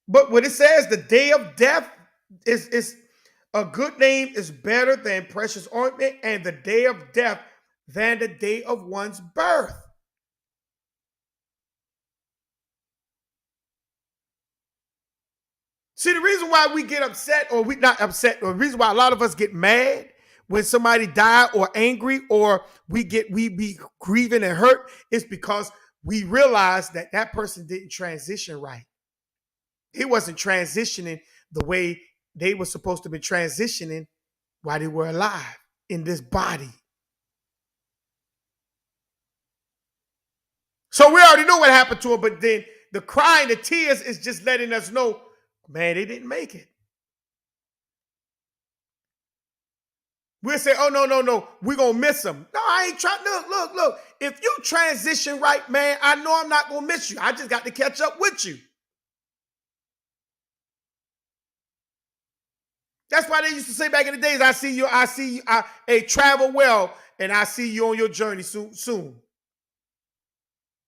But when it says the day of death is a good name is better than precious ointment, and the day of death than the day of one's birth. See, the reason why we get upset, or we not upset, or the reason why a lot of us get mad when somebody die or angry, or we be grieving and hurt, is because we realize that that person didn't transition right. He wasn't transitioning the way they were supposed to be transitioning while they were alive in this body. So we already know what happened to him, but then the crying, the tears is just letting us know, man, they didn't make it. We'll say, oh, no, we're going to miss them. No, I ain't trying. Look. If you transition right, man, I know I'm not going to miss you. I just got to catch up with you. That's why they used to say back in the days, I see you, hey, travel well, and I see you on your journey soon.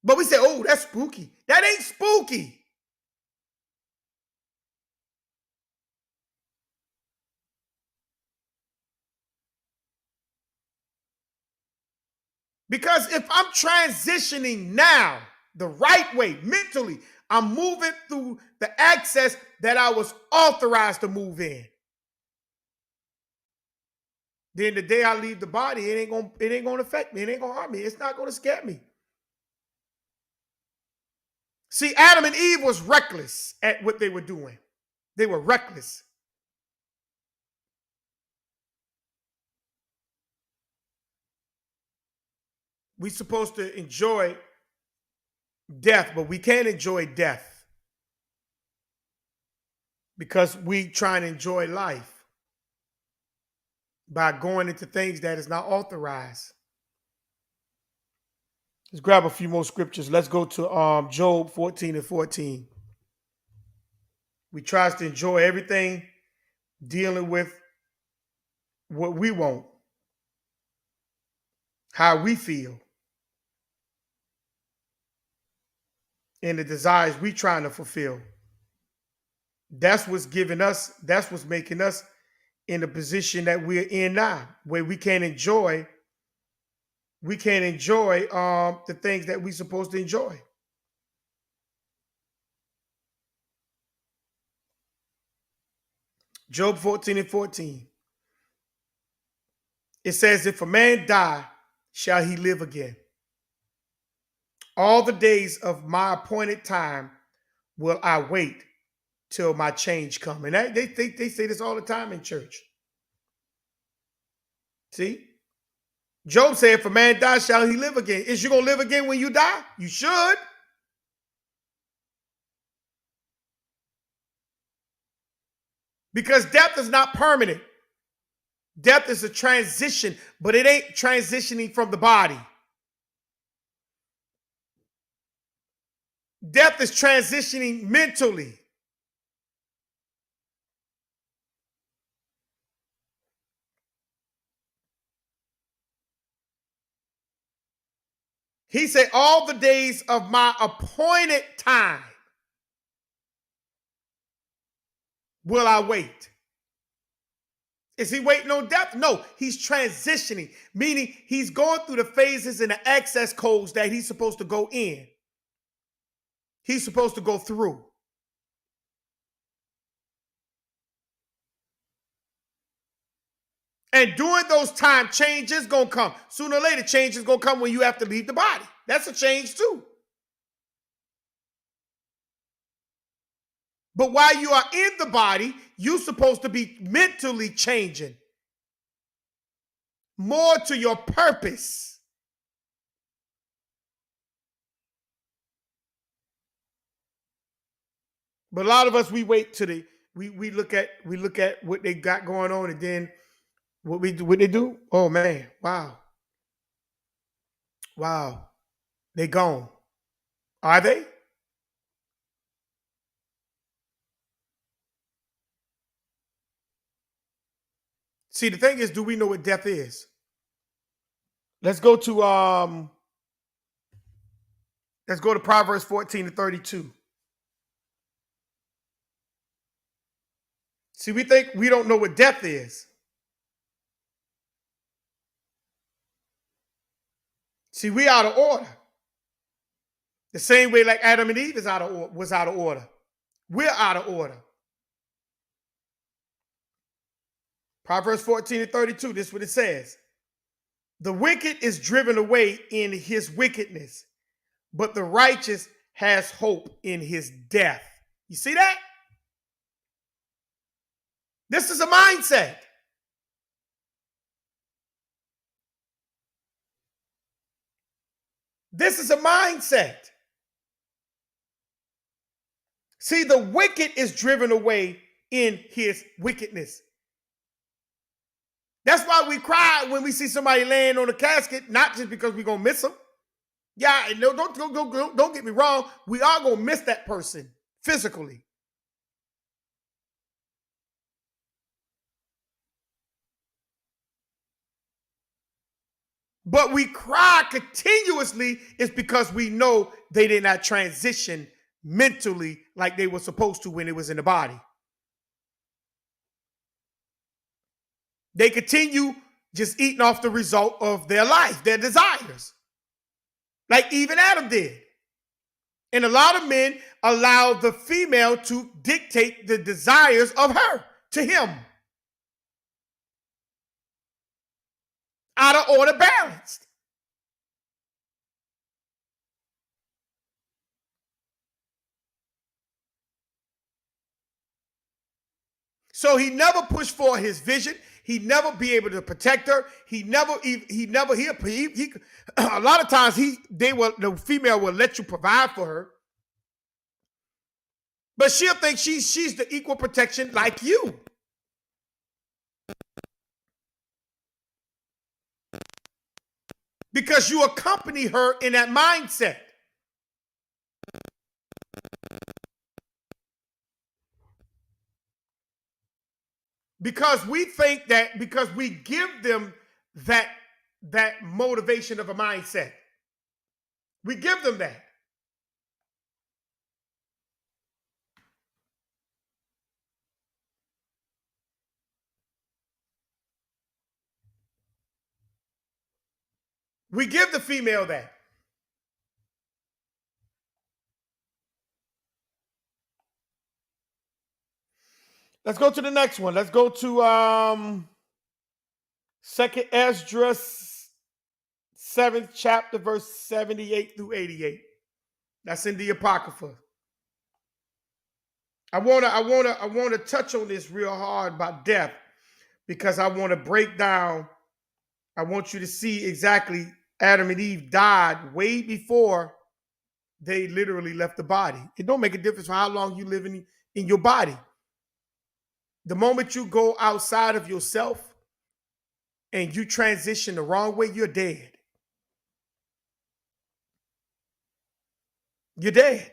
But we say, oh, that's spooky. That ain't spooky. Because if I'm transitioning now the right way, mentally, I'm moving through the access that I was authorized to move in. Then the day I leave the body, it ain't gonna affect me. It ain't gonna harm me. It's not gonna scare me. See, Adam and Eve was reckless at what they were doing. They were reckless. We're supposed to enjoy death, but we can't enjoy death because we try and enjoy life by going into things that is not authorized. Let's grab a few more scriptures. Let's go to Job 14:14. We try to enjoy everything dealing with what we want, how we feel, and the desires we trying to fulfill. That's what's giving us, that's what's making us in the position that we're in now, where we can't enjoy the things that we're supposed to enjoy. Job 14:14. It says, if a man die, shall he live again? All the days of my appointed time will I wait till my change come. And they say this all the time in church. See? Job said, if a man dies, shall he live again? Is you going to live again when you die? You should. Because death is not permanent. Death is a transition, but it ain't transitioning from the body. Death is transitioning mentally. He said, all the days of my appointed time will I wait. Is he waiting on death? No, he's transitioning, meaning he's going through the phases and the access codes that he's supposed to go in. He's supposed to go through. And during those times, change is going to come. Sooner or later, change is going to come when you have to leave the body. That's a change too. But while you are in the body, you're supposed to be mentally changing more to your purpose. But a lot of us, we wait till we look at what they got going on, and then what they do. Oh man, wow, they gone. Are they? See, the thing is, do we know what death is? Let's go to Proverbs 14:32. See, we think we don't know what death is. See, we out of order. The same way like Adam and Eve was out of order. We're out of order. Proverbs 14:32, this is what it says. The wicked is driven away in his wickedness, but the righteous has hope in his death. You see that? This is a mindset. This is a mindset. See, the wicked is driven away in his wickedness. That's why we cry when we see somebody laying on a casket, not just because we're going to miss them. Yeah, no, don't get me wrong. We are going to miss that person physically. But we cry continuously is because we know they did not transition mentally like they were supposed to when it was in the body. They continue just eating off the result of their life, their desires. Like even Adam did. And a lot of men allow the female to dictate the desires of her to him. Out of order, balanced. So he never pushed for his vision. He never be able to protect her. He a lot of times the female will let you provide for her. But she'll think she's the equal protection like you. Because you accompany her in that mindset. Because we think that because we give them that motivation of a mindset. We give them that. We give the female that. Let's go to the next one. Let's go to 2nd Esdras 7th chapter, verse 78 through 88. That's in the Apocrypha. I wanna touch on this real hard about death because I want to break down. I want you to see exactly Adam and Eve died way before they literally left the body. It don't make a difference for how long you live in your body. The moment you go outside of yourself and you transition the wrong way, you're dead. You're dead.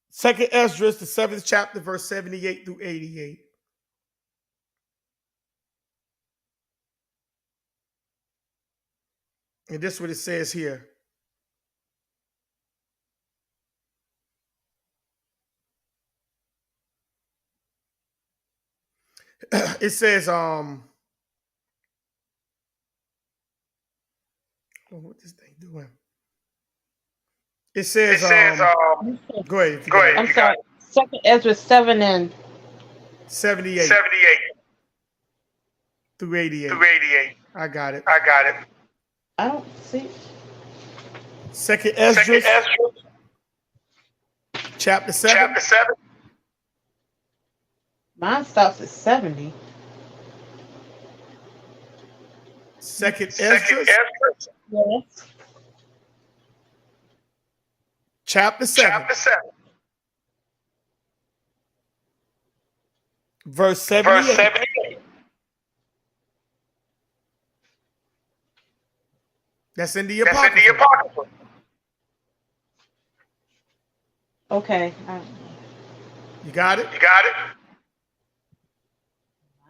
Second Esdras, the 7th chapter, verse 78 through 88. And this is what it says here. It says, what this thing doing? It says, go ahead. I'm sorry. Second Ezra 7 and 78 through 88. I got it. I don't see. Second Ezra, chapter 7. Mine stops at 70. Second Ezra, Yes. chapter 7, verse 78. That's in the Apocrypha. Okay. You got it?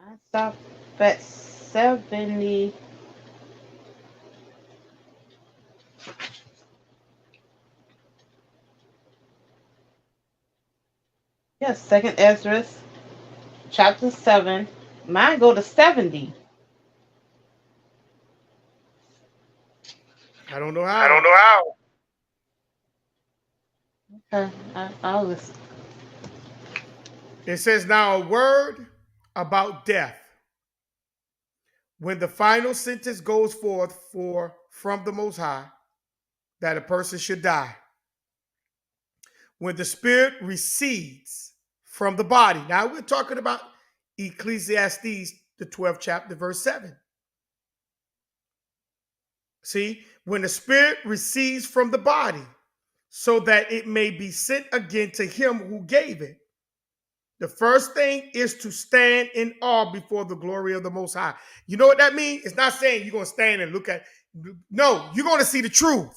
Mine stops at 70. Yes, Second Ezra, chapter 7. Mine go to 70. I don't know how. Okay, I'll listen. It says, now a word about death. When the final sentence goes forth from the Most High, that a person should die. When the spirit recedes from the body. Now we're talking about Ecclesiastes, the 12th chapter, verse 7. See, when the spirit recedes from the body, so that it may be sent again to him who gave it. The first thing is to stand in awe before the glory of the Most High. You know what that means? It's not saying you're going to stand and look at. No, you're going to see the truth.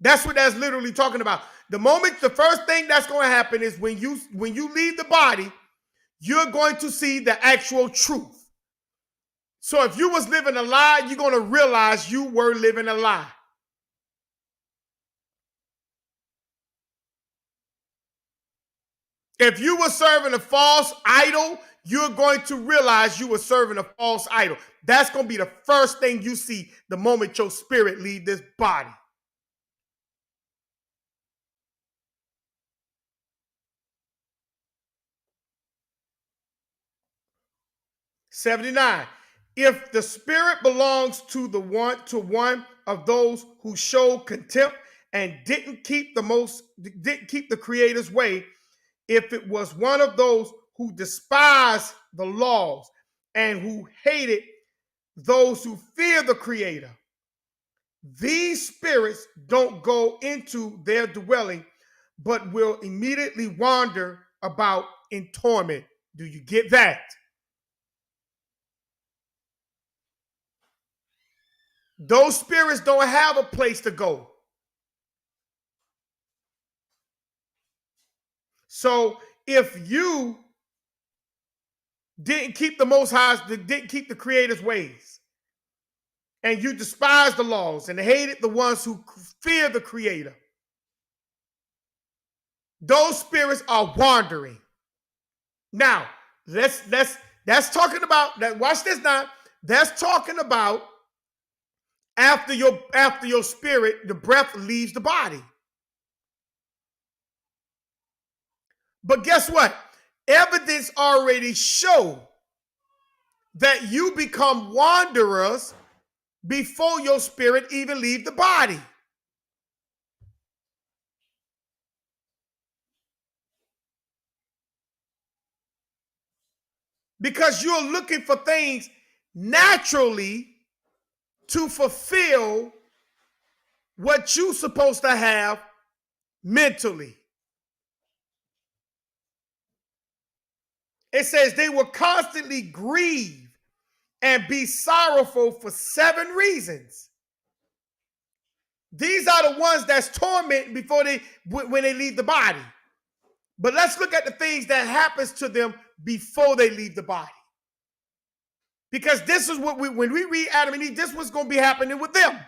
That's what that's literally talking about. The first thing that's going to happen is when you leave the body, you're going to see the actual truth. So if you was living a lie, you're going to realize you were living a lie. If you were serving a false idol, you're going to realize you were serving a false idol. That's going to be the first thing you see the moment your spirit leave this body. (79) If the spirit belongs to one of those who showed contempt and didn't keep the Creator's way, if it was one of those who despised the laws and who hated those who fear the Creator, these spirits don't go into their dwelling, but will immediately wander about in torment. Do you get that? Those spirits don't have a place to go. So if you didn't keep the Most High, didn't keep the Creator's ways, and you despised the laws and hated the ones who fear the Creator, those spirits are wandering. Now, that's talking about that. Watch this now. That's talking about after your spirit, the breath leaves the body. But guess what? Evidence already show that you become wanderers before your spirit even leave the body. Because you're looking for things naturally to fulfill what you're supposed to have mentally. It says they will constantly grieve and be sorrowful for 7 reasons. These are the ones that's tormenting when they leave the body. But let's look at the things that happens to them before they leave the body. Because this is what when we read Adam and Eve, this was going to be happening with them.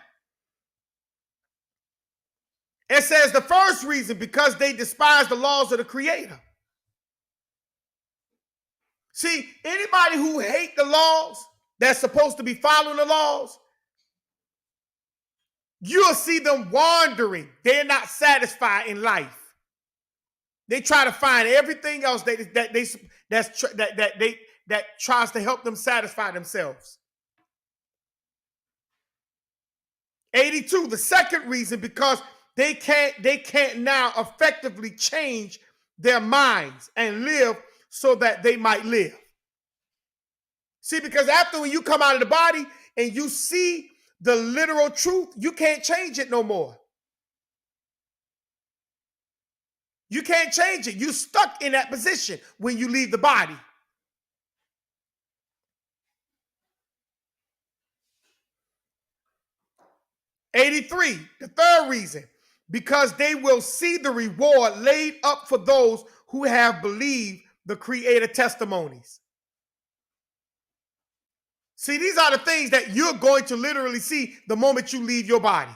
It says the first reason, because they despise the laws of the Creator. See, anybody who hate the laws that's supposed to be following the laws, you'll see them wandering. They're not satisfied in life. They try to find everything else that tries to help them satisfy themselves. 82, the second reason, because they can't now effectively change their minds and live so that they might live. See, because after when you come out of the body and you see the literal truth, you can't change it no more. You can't change it. You're stuck in that position when you leave the body. '83, the third reason, because they will see the reward laid up for those who have believed the Creator testimonies. See, these are the things that you're going to literally see the moment you leave your body.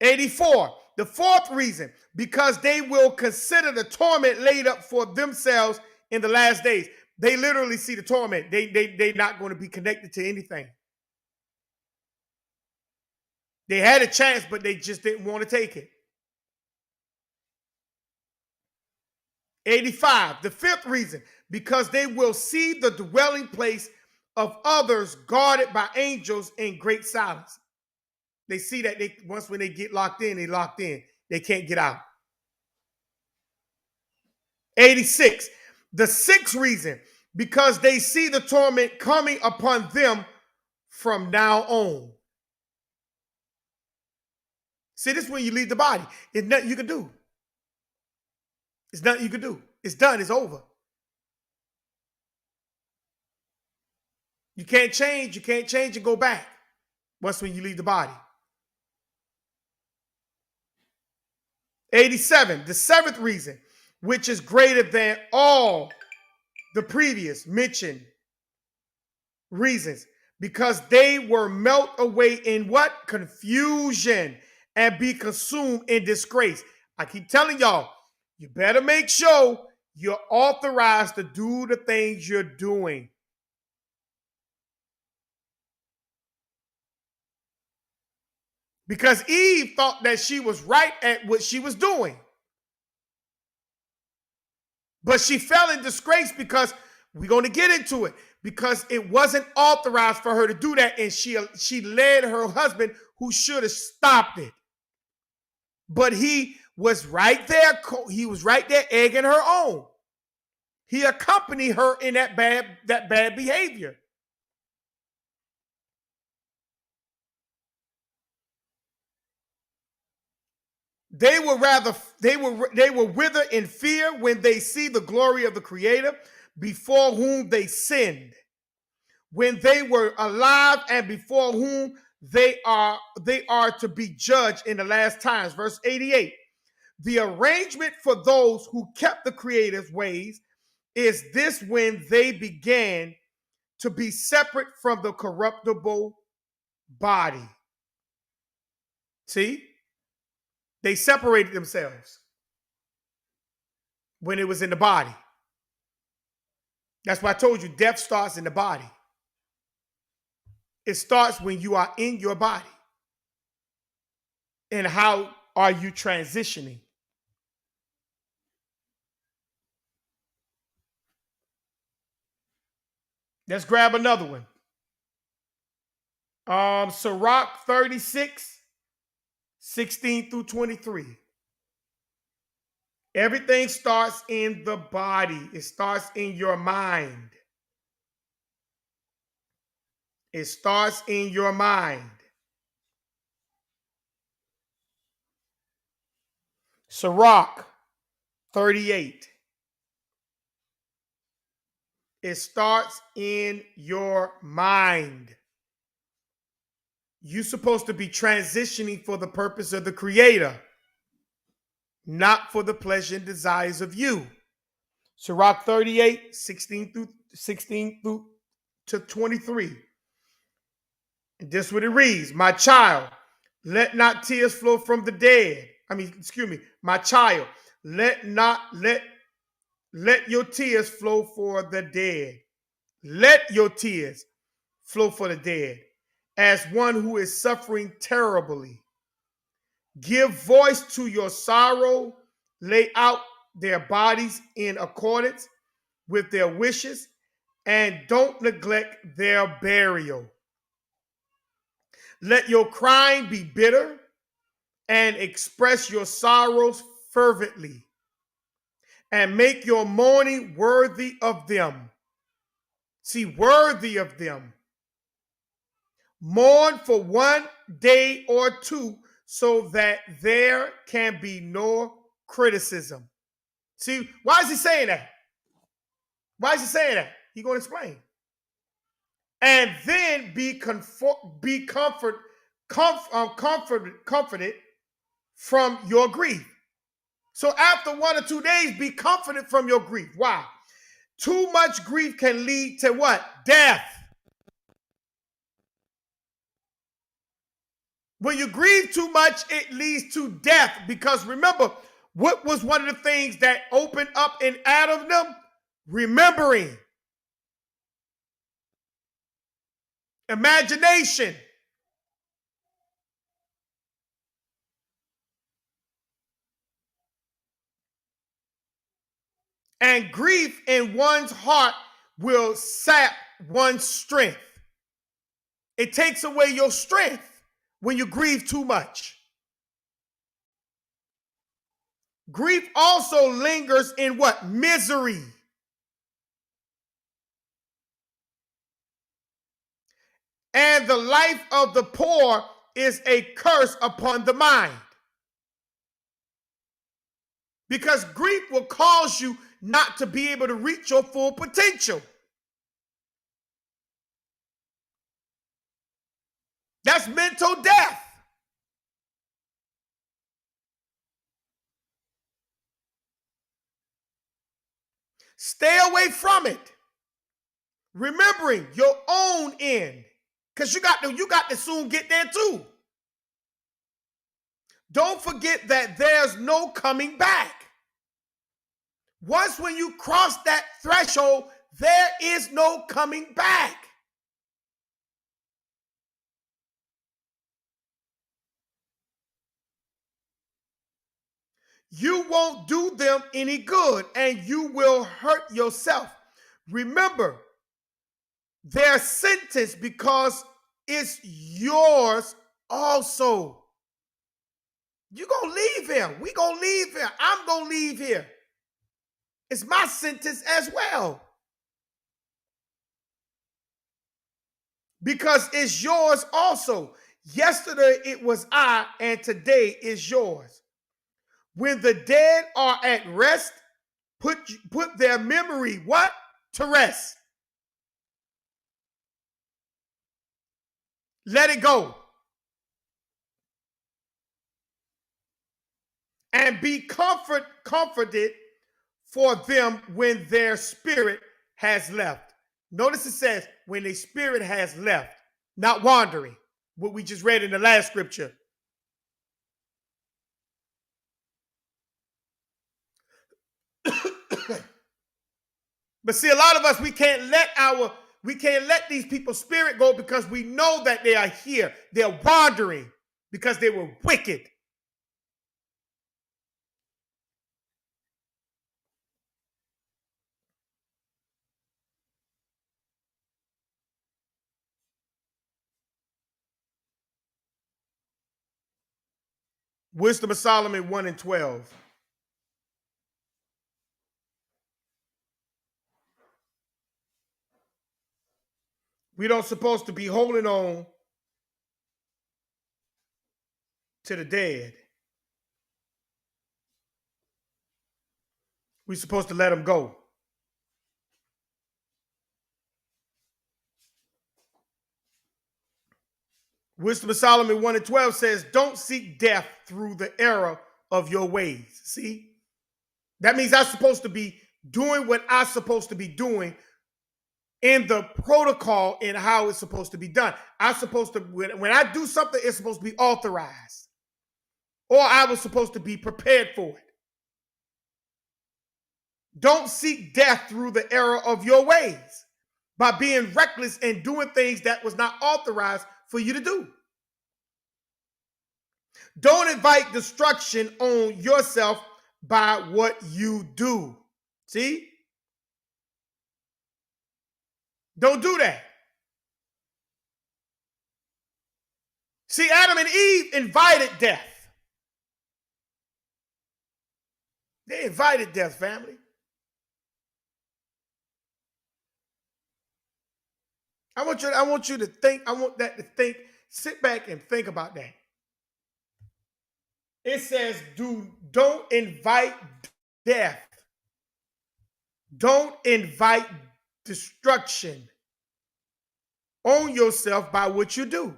84, the fourth reason, because they will consider the torment laid up for themselves in the last days. They literally see the torment. They're not going to be connected to anything. They had a chance, but they just didn't want to take it. 85, the fifth reason, because they will see the dwelling place of others guarded by angels in great silence. They see that once when they get locked in, they locked in. They can't get out. 86, the sixth reason, because they see the torment coming upon them from now on. See, this is when you leave the body. There's nothing you can do. It's nothing you can do. It's done. It's over. You can't change. You can't change and go back. Once when you leave the body. 87, the seventh reason, which is greater than all the previous mentioned reasons, because they were melt away in what? Confusion and be consumed in disgrace. I keep telling y'all, you better make sure you're authorized to do the things you're doing. Because Eve thought that she was right at what she was doing. But she fell in disgrace because we're going to get into it. Because it wasn't authorized for her to do that. And she led her husband, who should have stopped it. But he was right there. He was right there egging her on. He accompanied her in that bad behavior. They will wither in fear when they see the glory of the Creator, before whom they sinned, when they were alive and before whom they are to be judged in the last times. Verse 88. The arrangement for those who kept the Creator's ways is this: when they began to be separate from the corruptible body. See? They separated themselves when it was in the body. That's why I told you death starts in the body. It starts when you are in your body. And how are you transitioning? Let's grab another one. Sirach 36, 16 through 23. Everything starts in the body. It starts in your mind. It starts in your mind. Sirach 38. It starts in your mind. You're supposed to be transitioning for the purpose of the Creator, not for the pleasure and desires of you. Sirach 38, 16 through to 23. And this is what it reads. My child, let not tears flow from the dead. My child, let your tears flow for the dead. Let your tears flow for the dead, as one who is suffering terribly. Give voice to your sorrow. Lay out their bodies in accordance with their wishes, and don't neglect their burial. Let your crying be bitter and express your sorrows fervently, and make your mourning worthy of them. See, worthy of them. Mourn for 1 day or 2 so that there can be no criticism. See, why is he saying that? Why is he saying that? He's going to explain. And then be comforted from your grief. So after 1 or 2 days, be comforted from your grief. Why? Too much grief can lead to what? Death. When you grieve too much, it leads to death. Because remember, what was one of the things that opened up in Adam? Remembering. Imagination. And grief in one's heart will sap one's strength. It takes away your strength when you grieve too much. Grief also lingers in what? Misery. And the life of the poor is a curse upon the mind. Because grief will cause you not to be able to reach your full potential. That's mental death. Stay away from it. Remembering your own end. Because you got to soon get there too. Don't forget that there's no coming back. Once when you cross that threshold, there is no coming back. You won't do them any good, and you will hurt yourself. Remember, they're sentenced because it's yours also. You're going to leave here. We're going to leave here. I'm going to leave here. It's my sentence as well. Because it's yours also. Yesterday it was I, and today is yours. When the dead are at rest, put their memory what? To rest. Let it go. And be comforted for them when their spirit has left. Notice it says when their spirit has left, not wandering. What we just read in the last scripture. But see, a lot of us, we can't let these people's spirit go because we know that they are here. They're wandering because they were wicked. Wisdom of Solomon 1 and 12. We don't supposed to be holding on to the dead. We're supposed to let them go. Wisdom of Solomon 1 and 12 says, don't seek death through the error of your ways. See? That means I'm supposed to be doing what I'm supposed to be doing in the protocol in how it's supposed to be done. I'm supposed to, when I do something, it's supposed to be authorized. Or I was supposed to be prepared for it. Don't seek death through the error of your ways by being reckless and doing things that was not authorized for you to do. Don't invite destruction on yourself by what you do. See? Don't do that. See, Adam and Eve invited death. They invited death, family. I want you to think, I want that to think, sit back and think about that. It says, don't invite death. Don't invite destruction on yourself by what you do.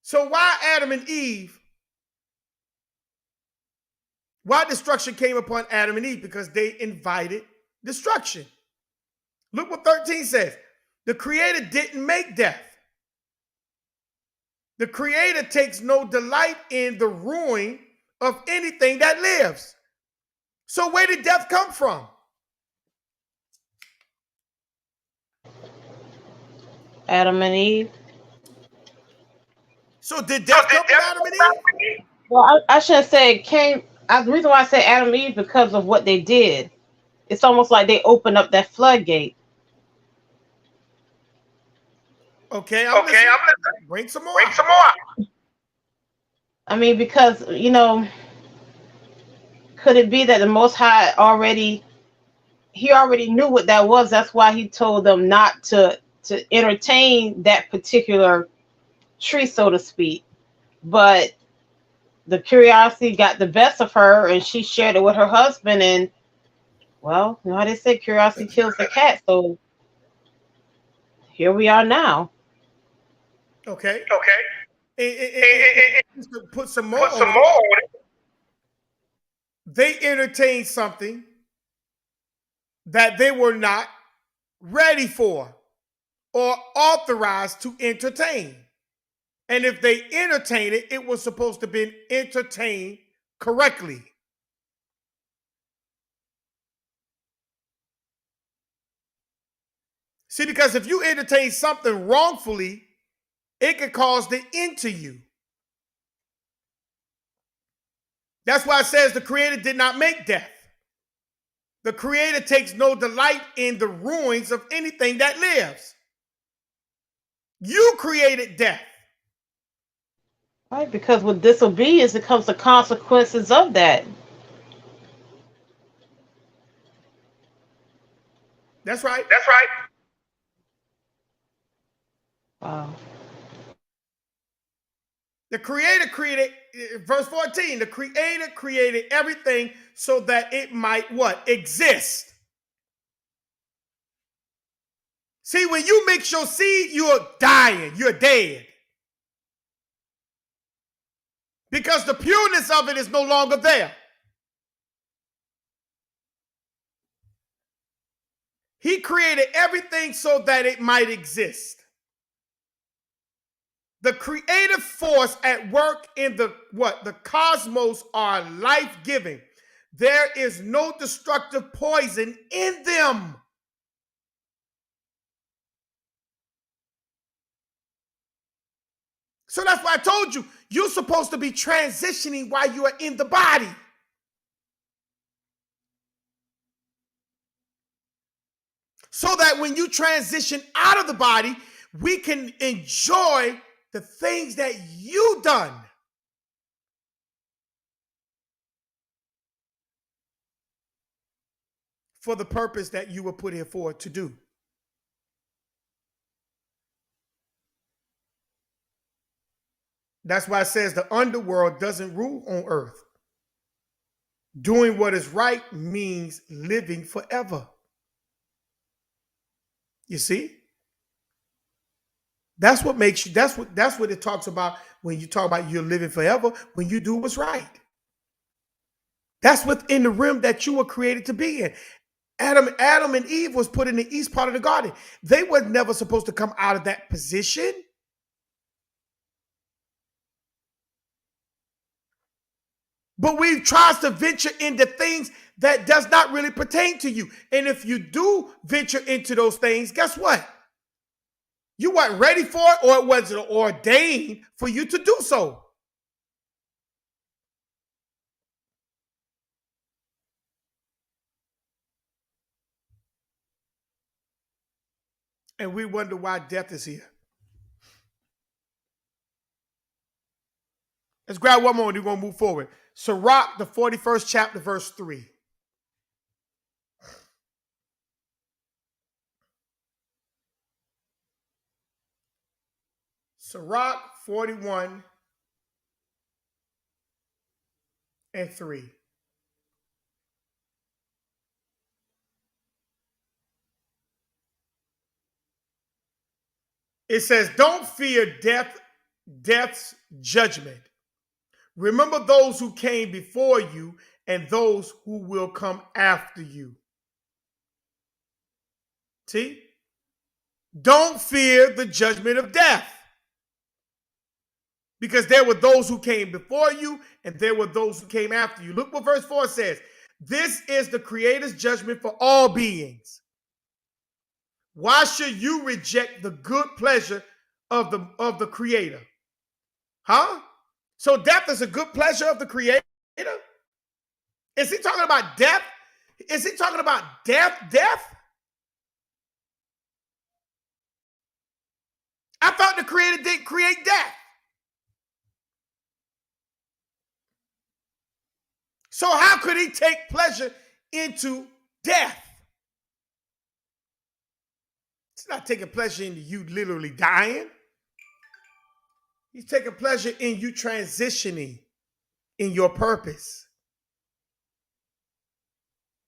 So why Adam and Eve? Why destruction came upon Adam and Eve? Because they invited destruction. Look what 13 says. The Creator didn't make death. The Creator takes no delight in the ruin of anything that lives. So where did death come from? Adam and Eve. So did death come from Adam and Eve? Well, I shouldn't say it came. The reason why I say Adam and Eve because of what they did. It's almost like they opened up that floodgate. Okay, I'm listening. Bring some more. I mean, because, could it be that the Most High he already knew what that was? That's why he told them not to entertain that particular tree, so to speak. But the curiosity got the best of her, and she shared it with her husband. And, well, you know how they say curiosity kills the cat. So here we are now. Okay. And put some more on it. They entertained something that they were not ready for or authorized to entertain. And if they entertained it, it was supposed to be entertained correctly. See, because if you entertain something wrongfully, it could cause the end to you. That's why it says the Creator did not make death. The Creator takes no delight in the ruins of anything that lives. You created death. Right, because with disobedience, it comes the consequences of that. That's right. Wow. The Creator created, verse 14, the Creator created everything so that it might what? Exist. See, when you mix your seed, you're dying, you're dead. Because the pureness of it is no longer there. He created everything so that it might exist. The creative force at work in the cosmos are life-giving. There is no destructive poison in them. So that's why I told you, you're supposed to be transitioning while you are in the body. So that when you transition out of the body, we can enjoy the things that you done. For the purpose that you were put here for to do. That's why it says the underworld doesn't rule on earth. Doing what is right means living forever. You see? That's what makes you, that's what it talks about when you talk about you're living forever, when you do what's right. That's within the realm that you were created to be in. Adam and Eve was put in the east part of the garden. They were never supposed to come out of that position. But we tries to venture into things that does not really pertain to you. And if you do venture into those things, guess what? You weren't ready for it, or it wasn't ordained for you to do so. And we wonder why death is here. Let's grab one more and we're going to move forward. Sirach, the 41st chapter, verse 3. Sirach 41 and 3. It says, don't fear death's judgment. Remember those who came before you and those who will come after you. See? Don't fear the judgment of death. Because there were those who came before you and there were those who came after you. Look what verse 4 says. This is the Creator's judgment for all beings. Why should you reject the good pleasure of the Creator? Huh? So death is a good pleasure of the Creator? Is he talking about death? Is he talking about death? I thought the Creator didn't create death. So how could he take pleasure into death? He's not taking pleasure in you literally dying. He's taking pleasure in you transitioning in your purpose.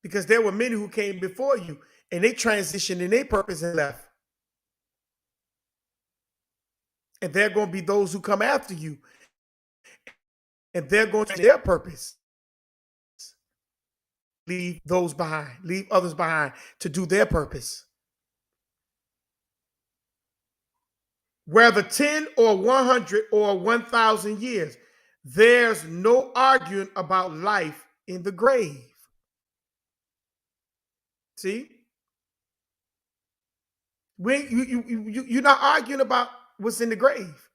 Because there were many who came before you and they transitioned in their purpose and left. And there are going to be those who come after you and they're going to their purpose. Leave those behind, leave others behind to do their purpose. Whether 10 or 100 or 1,000 years, there's no arguing about life in the grave. See? You're not arguing about what's in the grave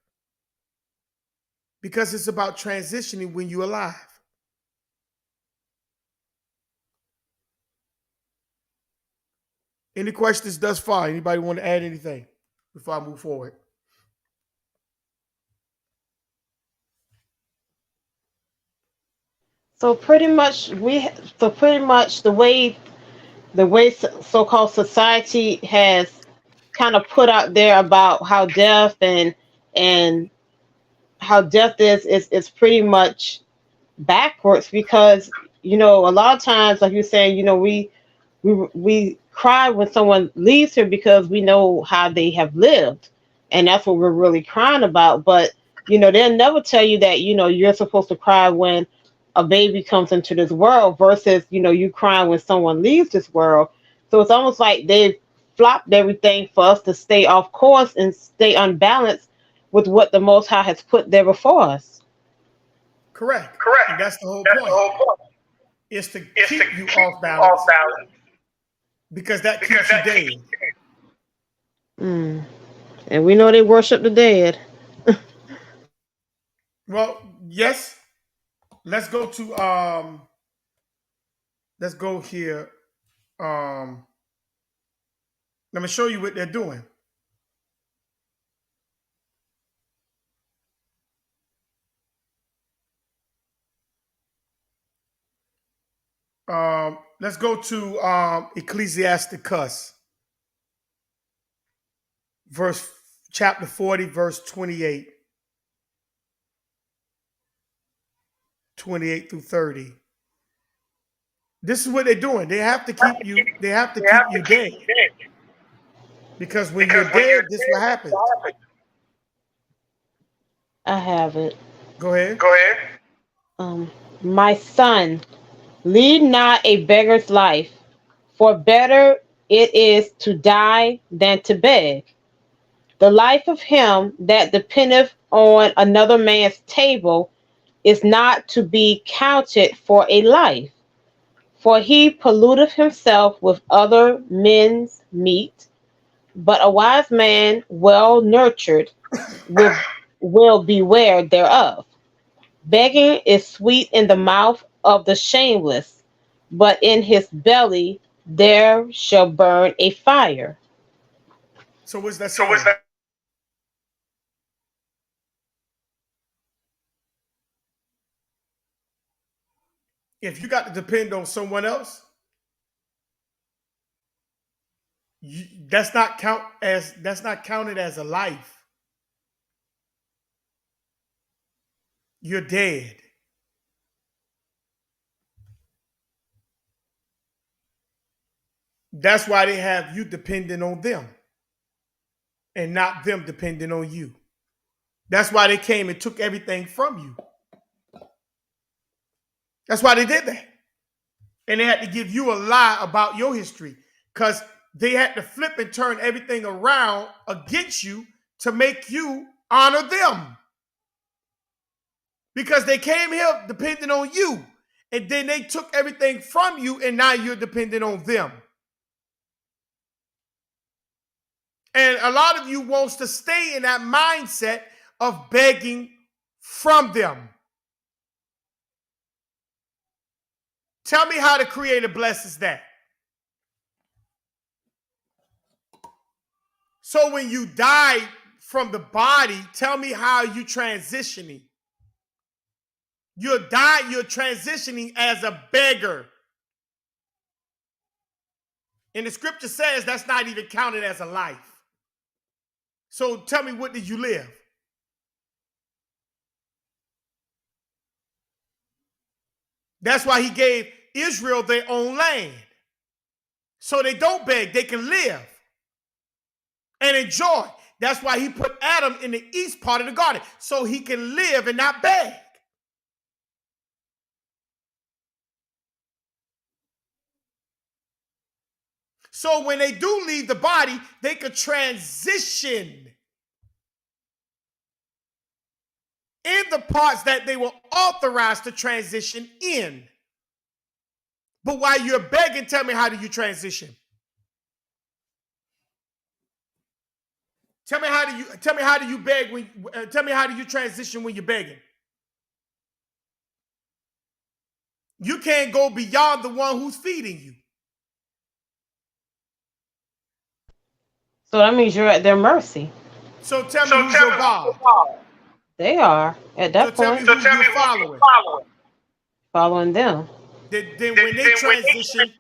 because it's about transitioning when you're alive. Any questions thus far? Anybody want to add anything before I move forward? So pretty much the way so-called society has kind of put out there about how death and how death is pretty much backwards because a lot of times, like you're saying, we cry when someone leaves here because we know how they have lived, and that's what we're really crying about. But they'll never tell you that you're supposed to cry when a baby comes into this world versus you crying when someone leaves this world. So it's almost like they've flopped everything for us to stay off course and stay unbalanced with what the Most High has put there before us. Correct. And that's the whole point. Is to keep you off balance because that keeps you dead. And we know they worship the dead. Well, yes. Let's go to let's go here. Let me show you what they're doing. Let's go to Ecclesiasticus, chapter 40, verse 28 through 30. This is what they're doing. They have to keep you dead. Because when you're dead, this is what happens. I have it. Go ahead. My son, lead not a beggar's life, for better it is to die than to beg. The life of him that dependeth on another man's table is not to be counted for a life, for he polluteth himself with other men's meat. But a wise man, well nurtured, will beware thereof. Begging is sweet in the mouth of the shameless, but in his belly there shall burn a fire. So what's that saying? If you got to depend on someone else, that's not counted as a life. You're dead. That's why they have you depending on them and not them depending on you. That's why they came and took everything from you. That's why they did that. And they had to give you a lie about your history because they had to flip and turn everything around against you to make you honor them. Because they came here depending on you. And then they took everything from you and now you're dependent on them. And a lot of you wants to stay in that mindset of begging from them. Tell me how the Creator blesses that. So when you die from the body, tell me how you transitioning. You're transitioning as a beggar. And the scripture says that's not even counted as a life. So tell me, what did you live? That's why he gave Israel their own land. So they don't beg, they can live and enjoy. That's why he put Adam in the east part of the garden, so he can live and not beg. So when they do leave the body, they could transition in the parts that they were authorized to transition in. But while you're begging, tell me, how do you transition? Tell me how do you beg when tell me, how do you transition when you're begging? You can't go beyond the one who's feeding you. So that means you're at their mercy. So tell me, who's your God? They are at that So point. tell me who you're following. Following them. Then when they transition,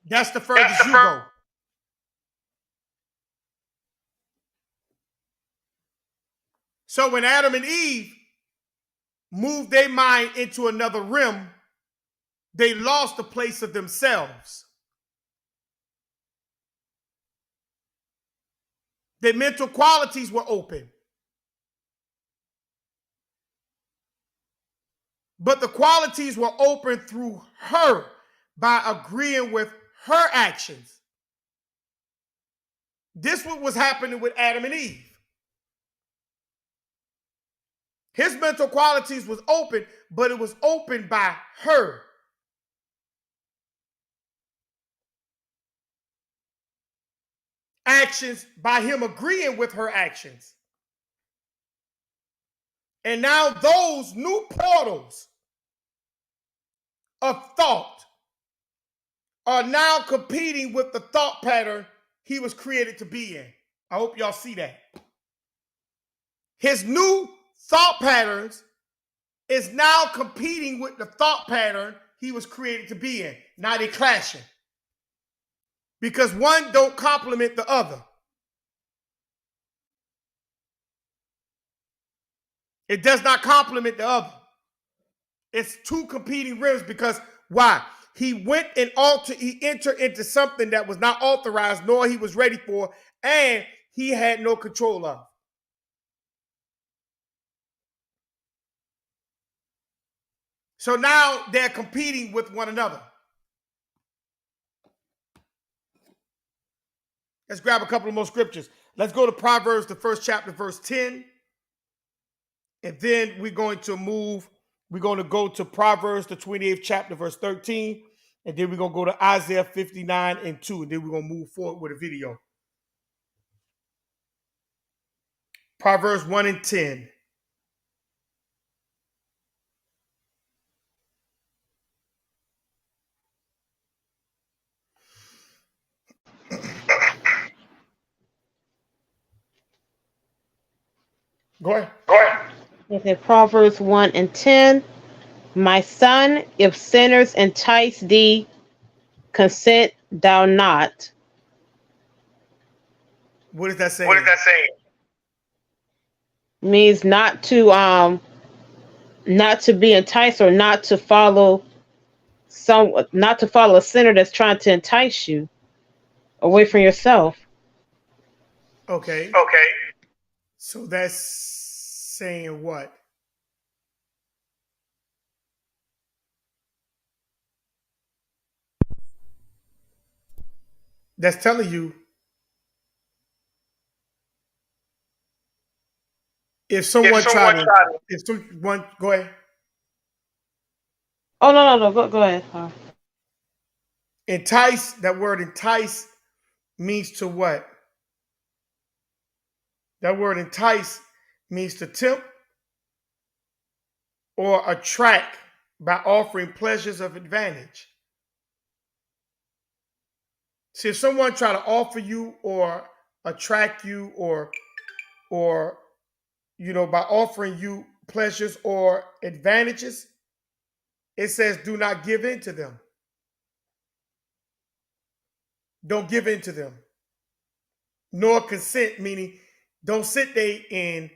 that's the furthest you go. So when Adam and Eve moved their mind into another realm, they lost the place of themselves. Their mental qualities were open. But the qualities were open through her by agreeing with her actions. This was what was happening with Adam and Eve. His mental qualities was open, but it was opened by her. Actions by him agreeing with her actions. And now those new portals of thought are now competing with the thought pattern he was created to be in. I hope y'all see that. His new thought patterns is now competing with the thought pattern he was created to be in. Now they're clashing. Because one don't complement the other. It does not complement the other. It's two competing realms because why? He went and he entered into something that was not authorized, nor he was ready for, and he had no control of. So now they're competing with one another. Let's grab a couple of more scriptures. Let's go to Proverbs, the first chapter, verse 10. And then we're going to go to Proverbs, the 28th chapter, verse 13. And then we're going to go to Isaiah 59 and 2. And then we're going to move forward with a video. Proverbs 1 and 10. Go ahead. Okay, Proverbs 1 and 10. My son, if sinners entice thee, consent thou not. What is that What is saying? that saying? Means not to be enticed, or not to follow a sinner that's trying to entice you away from yourself. Okay. Okay. So that's saying what? That's telling you if someone tried to, if someone, go ahead. Oh, no. Go ahead. Entice, that word entice means to what? That word entice means to tempt or attract by offering pleasures of advantage. See, if someone try to offer you or attract you or by offering you pleasures or advantages, it says do not give in to them. Don't give in to them. Nor consent, meaning don't sit there and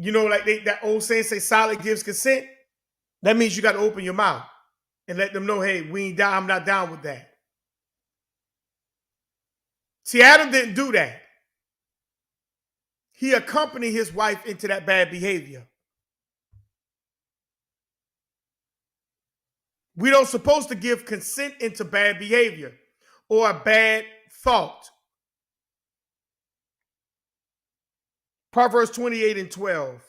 like that old saying say silent gives consent. That means you got to open your mouth and let them know, hey, we ain't down. I'm not down with that. See, Adam didn't do that. He accompanied his wife into that bad behavior. We don't supposed to give consent into bad behavior or a bad thought. Proverbs 28 and 12.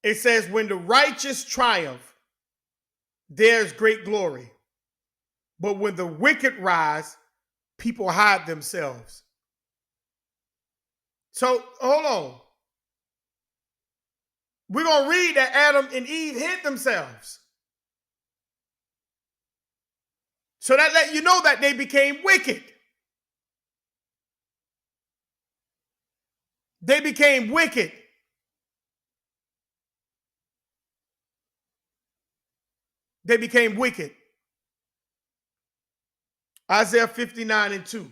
It says, when the righteous triumph, there's great glory. But when the wicked rise, people hide themselves. So hold on. We're going to read that Adam and Eve hid themselves. So that let you know that they became wicked. They became wicked. They became wicked. Isaiah 59 and 2.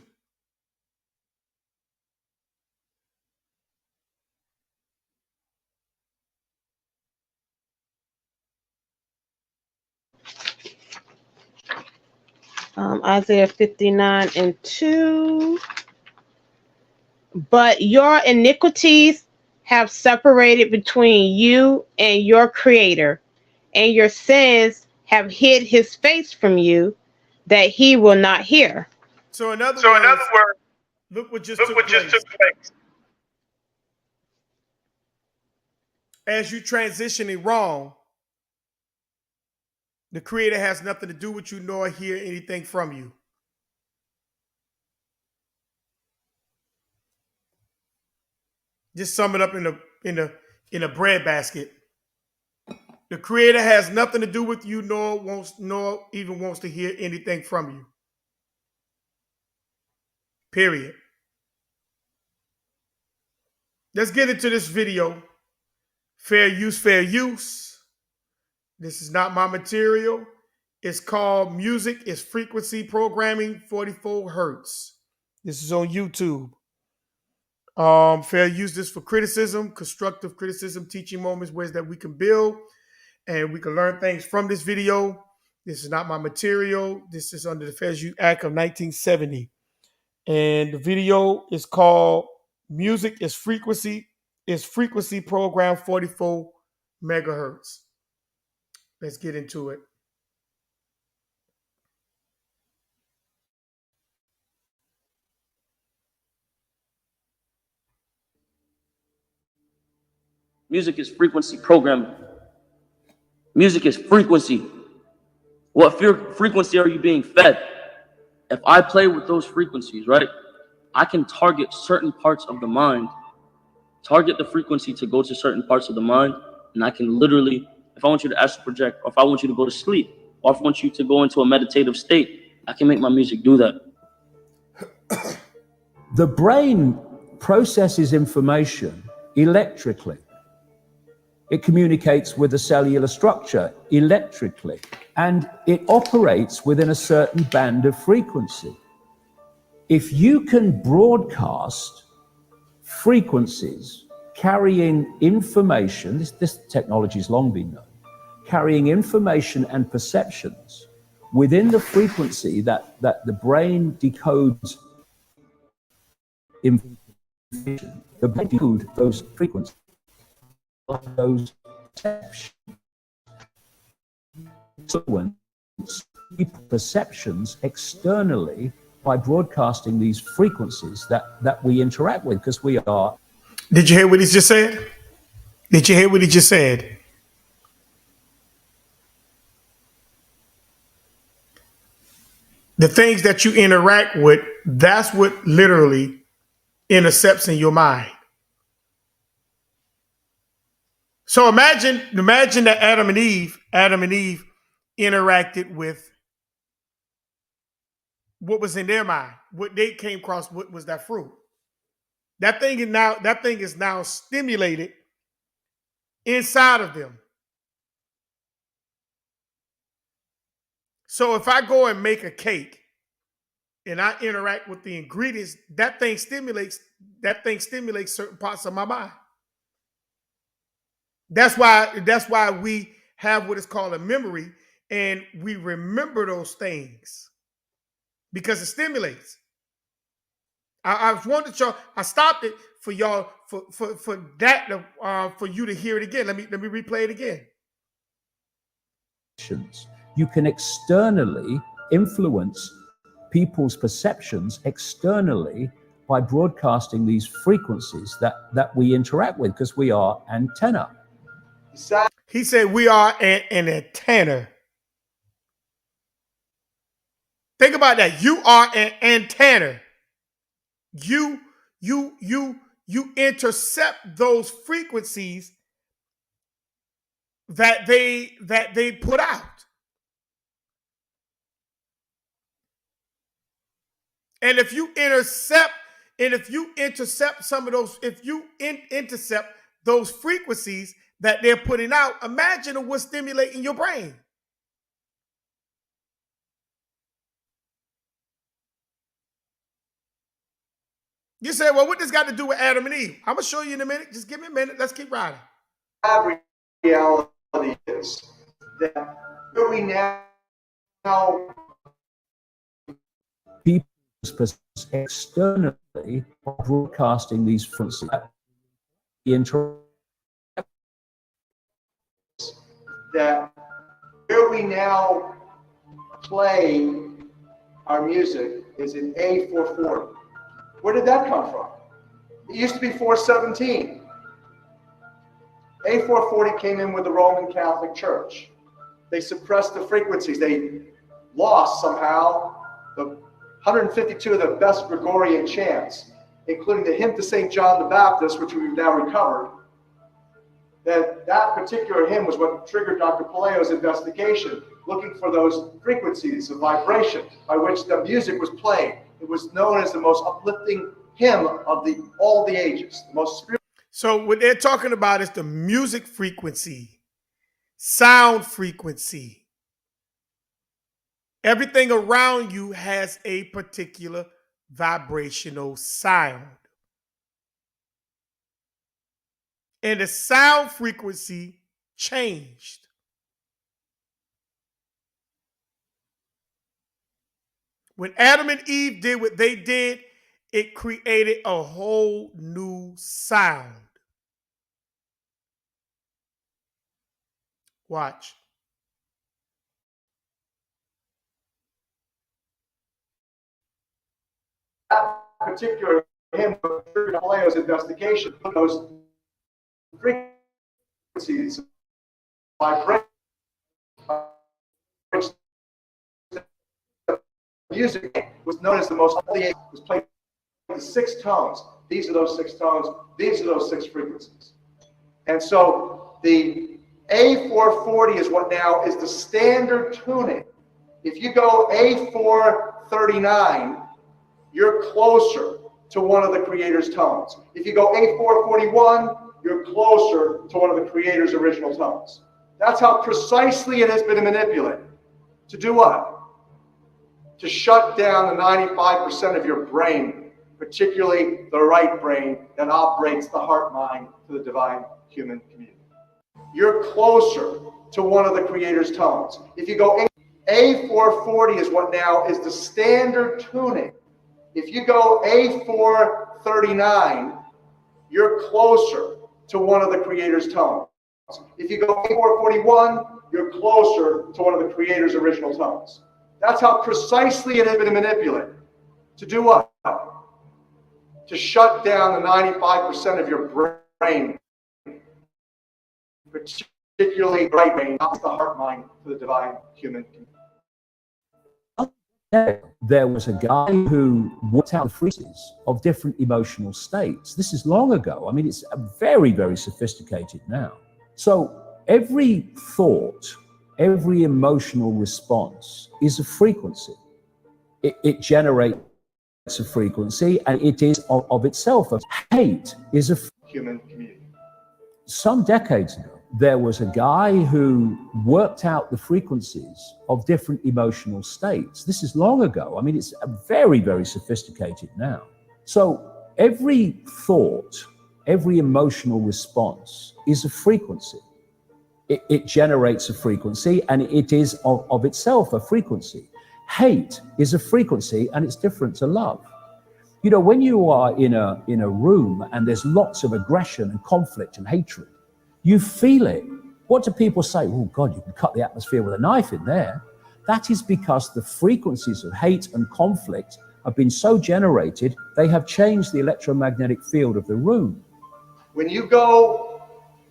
Isaiah 59 and 2. But your iniquities have separated between you and your creator, and your sins have hid his face from you, that he will not hear. So in other words, look what just took place. As you transitioning wrong, the creator has nothing to do with you nor hear anything from you. Just sum it up in a bread basket. The creator has nothing to do with you nor even wants to hear anything from you. Period. Let's get into this video. Fair use, fair use. This is not my material. It's called Music is Frequency Programming 44 Hertz. This is on YouTube. Fair use this for criticism, constructive criticism, teaching moments, ways that we can build and we can learn things from this video. This is not my material. This is under the Fair Use Act of 1970. And the video is called Music is Frequency Program 44 Megahertz. Let's get into it. Music is frequency programming. Music is frequency. What frequency are you being fed? If I play with those frequencies, right, I can target certain parts of the mind, target the frequency to go to certain parts of the mind, and I can literally if I want you to astral project, or if I want you to go to sleep, or if I want you to go into a meditative state, I can make my music do that. The brain processes information electrically. It communicates with the cellular structure electrically, and it operates within a certain band of frequency. If you can broadcast frequencies carrying information, this technology has long been known, carrying information and perceptions within the frequency that the brain decodes information, the brain decodes those frequencies, those perceptions externally by broadcasting these frequencies that we interact with, because we are. Did you hear what he just said? Did you hear what he just said? The things that you interact with, that's what literally intercepts in your mind. So imagine that Adam and Eve interacted with what was in their mind, what they came across, what was that fruit. That thing is now stimulated inside of them. So if I go and make a cake and I interact with the ingredients, that thing stimulates certain parts of my mind. That's why we have what is called a memory, and we remember those things because it stimulates. I wanted y'all. I stopped it for y'all for that for you to hear it again. Let me replay it again. You can externally influence people's perceptions externally by broadcasting these frequencies that we interact with, because we are antenna. He said we are an antenna. Think about that. You are an antenna. You intercept those frequencies that they put out. And if you intercept some of those, if you intercept those frequencies that they're putting out, imagine what's stimulating your brain. You say, well, what this got to do with Adam and Eve? I'm going to show you in a minute. Just give me a minute. Let's keep riding. Reality is that we now People externally broadcasting these frequencies. That where we now play our music is in A440. Where did that come from? It used to be 417. A440 came in with the Roman Catholic Church. They suppressed the frequencies. They lost somehow the 152 of the best Gregorian chants, including the hymn to St. John the Baptist, which we've now recovered. That particular hymn was what triggered Dr. Palaio's investigation, looking for those frequencies of vibration by which the music was playing. It was known as the most uplifting hymn of all the ages, the most spiritual. So what they're talking about is the music frequency, sound frequency. Everything around you has a particular vibrational sound. And the sound frequency changed. When Adam and Eve did what they did, it created a whole new sound. Watch. That particular hymn of Palaio's investigation, those frequencies vibration, which the music was known as the most it was played in 6 tones. These are those 6 tones. These are those 6 frequencies. And so the A440 is what now is the standard tuning. If you go A439, you're closer to one of the creator's tones. If you go A441, you're closer to one of the creator's original tones. That's how precisely it has been manipulated. To do what? To shut down the 95% of your brain, particularly the right brain that operates the heart-mind to the divine human community. You're closer to one of the creator's tones. If you go A440 is what now is the standard tuning. If you go A439, you're closer to one of the creator's tones. If you go A441, you're closer to one of the creator's original tones. That's how precisely it has been manipulated. To do what? To shut down the 95% of your brain, particularly the right brain, not the heart mind to the divine human community. There was a guy who worked out the frequencies of different emotional states. This is long ago. I mean, it's very, very sophisticated now. So every thought, every emotional response is a frequency. It generates a frequency, and it is of itself. Hate is a human community. Some decades ago, there was a guy who worked out the frequencies of different emotional states. This is long ago. I mean, it's very, very sophisticated now. So every thought, every emotional response is a frequency. It generates a frequency, and it is of itself a frequency. Hate is a frequency, and it's different to love. You know, when you are in a room and there's lots of aggression and conflict and hatred, you feel it. What do people say? Oh God, you can cut the atmosphere with a knife in there. That is because the frequencies of hate and conflict have been so generated, they have changed the electromagnetic field of the room. When you go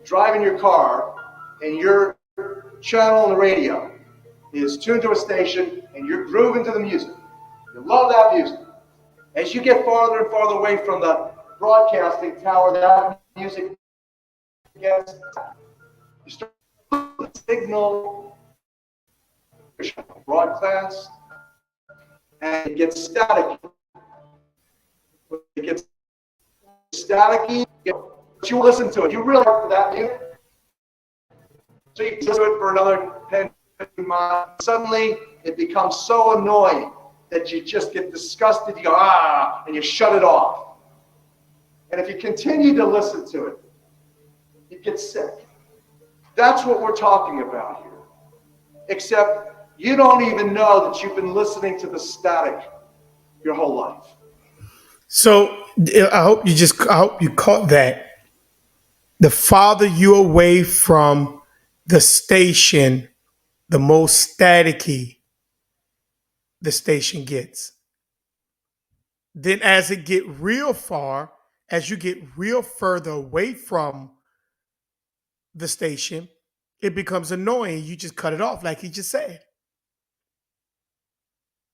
driving your car and your channel on the radio is tuned to a station and you're grooving to the music, you love that music. As you get farther and farther away from the broadcasting tower, that music gets, you start the signal broadcast, and it gets static. It gets staticky. You listen to it. You really like that music. So you listen to it for another 10, 15 miles. Suddenly, it becomes so annoying that you just get disgusted. You go, ah, and you shut it off. And if you continue to listen to it, you get sick. That's what we're talking about here. Except you don't even know that you've been listening to the static your whole life. So I hope you caught that. The farther you're away from the station, the most staticky the station gets. Then as it get real far, as you get real further away from the station, it becomes annoying. You just cut it off like he just said.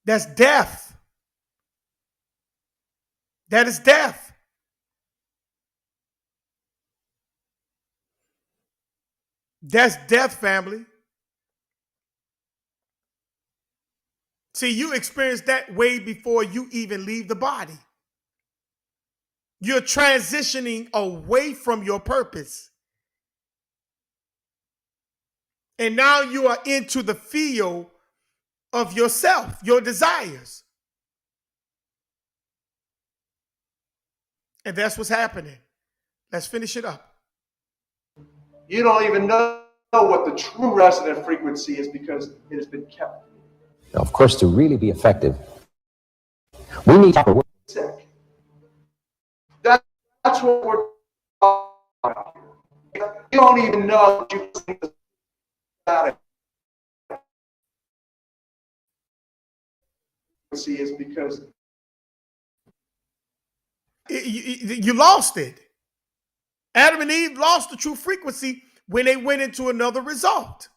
That's death. That is death. That's death, family. See, you experience that way before you even leave the body. You're transitioning away from your purpose. And now you are into the field of yourself, your desires. And that's what's happening. Let's finish it up. You don't even know what the true resonant frequency is because it has been kept. Now, of course, to really be effective, we need proper work. Sick. That's what we're talking about. You don't even know that you're listening to static. Is because you lost it. Adam and Eve lost the true frequency when they went into another result.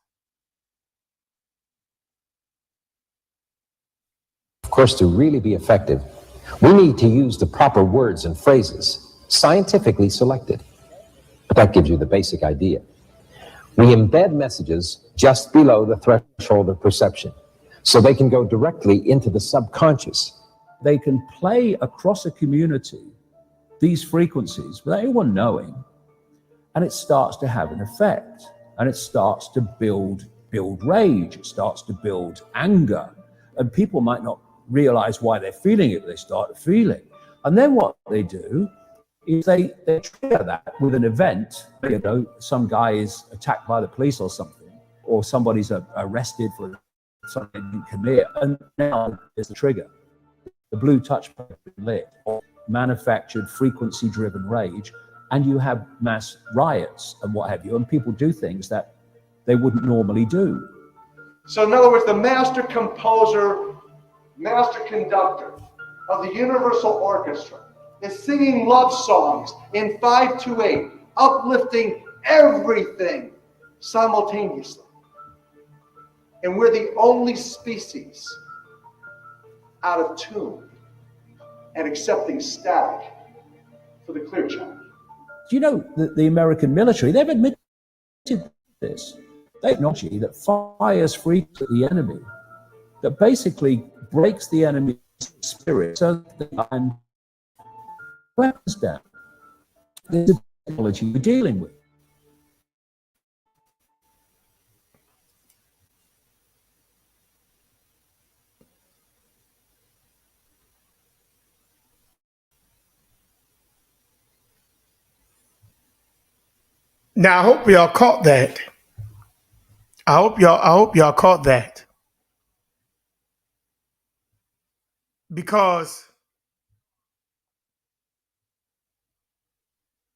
Of course, to really be effective, we need to use the proper words and phrases, scientifically selected. But that gives you the basic idea. We embed messages just below the threshold of perception, so they can go directly into the subconscious. They can play across a community these frequencies without anyone knowing, and it starts to have an effect, and it starts to build rage, it starts to build anger, and people might not realize why they're feeling it, but they start to feel it. And then what they do is they trigger that with an event. You know, some guy is attacked by the police or something, or somebody's arrested for something they didn't commit, and now there's the trigger. The blue touch point lit, manufactured frequency-driven rage, and you have mass riots and what have you, and people do things that they wouldn't normally do. So in other words, the master composer, master conductor of the Universal Orchestra is singing love songs in 5/8, uplifting everything simultaneously. And we're the only species out of tune and accepting static for the clear channel. Do you know that the American military, they've admitted this. They acknowledge that fires frequency at the enemy, that basically breaks the enemy's spirit so that they can weapons down. There's a technology we're dealing with. Now I hope y'all caught that. I hope y'all caught that. Because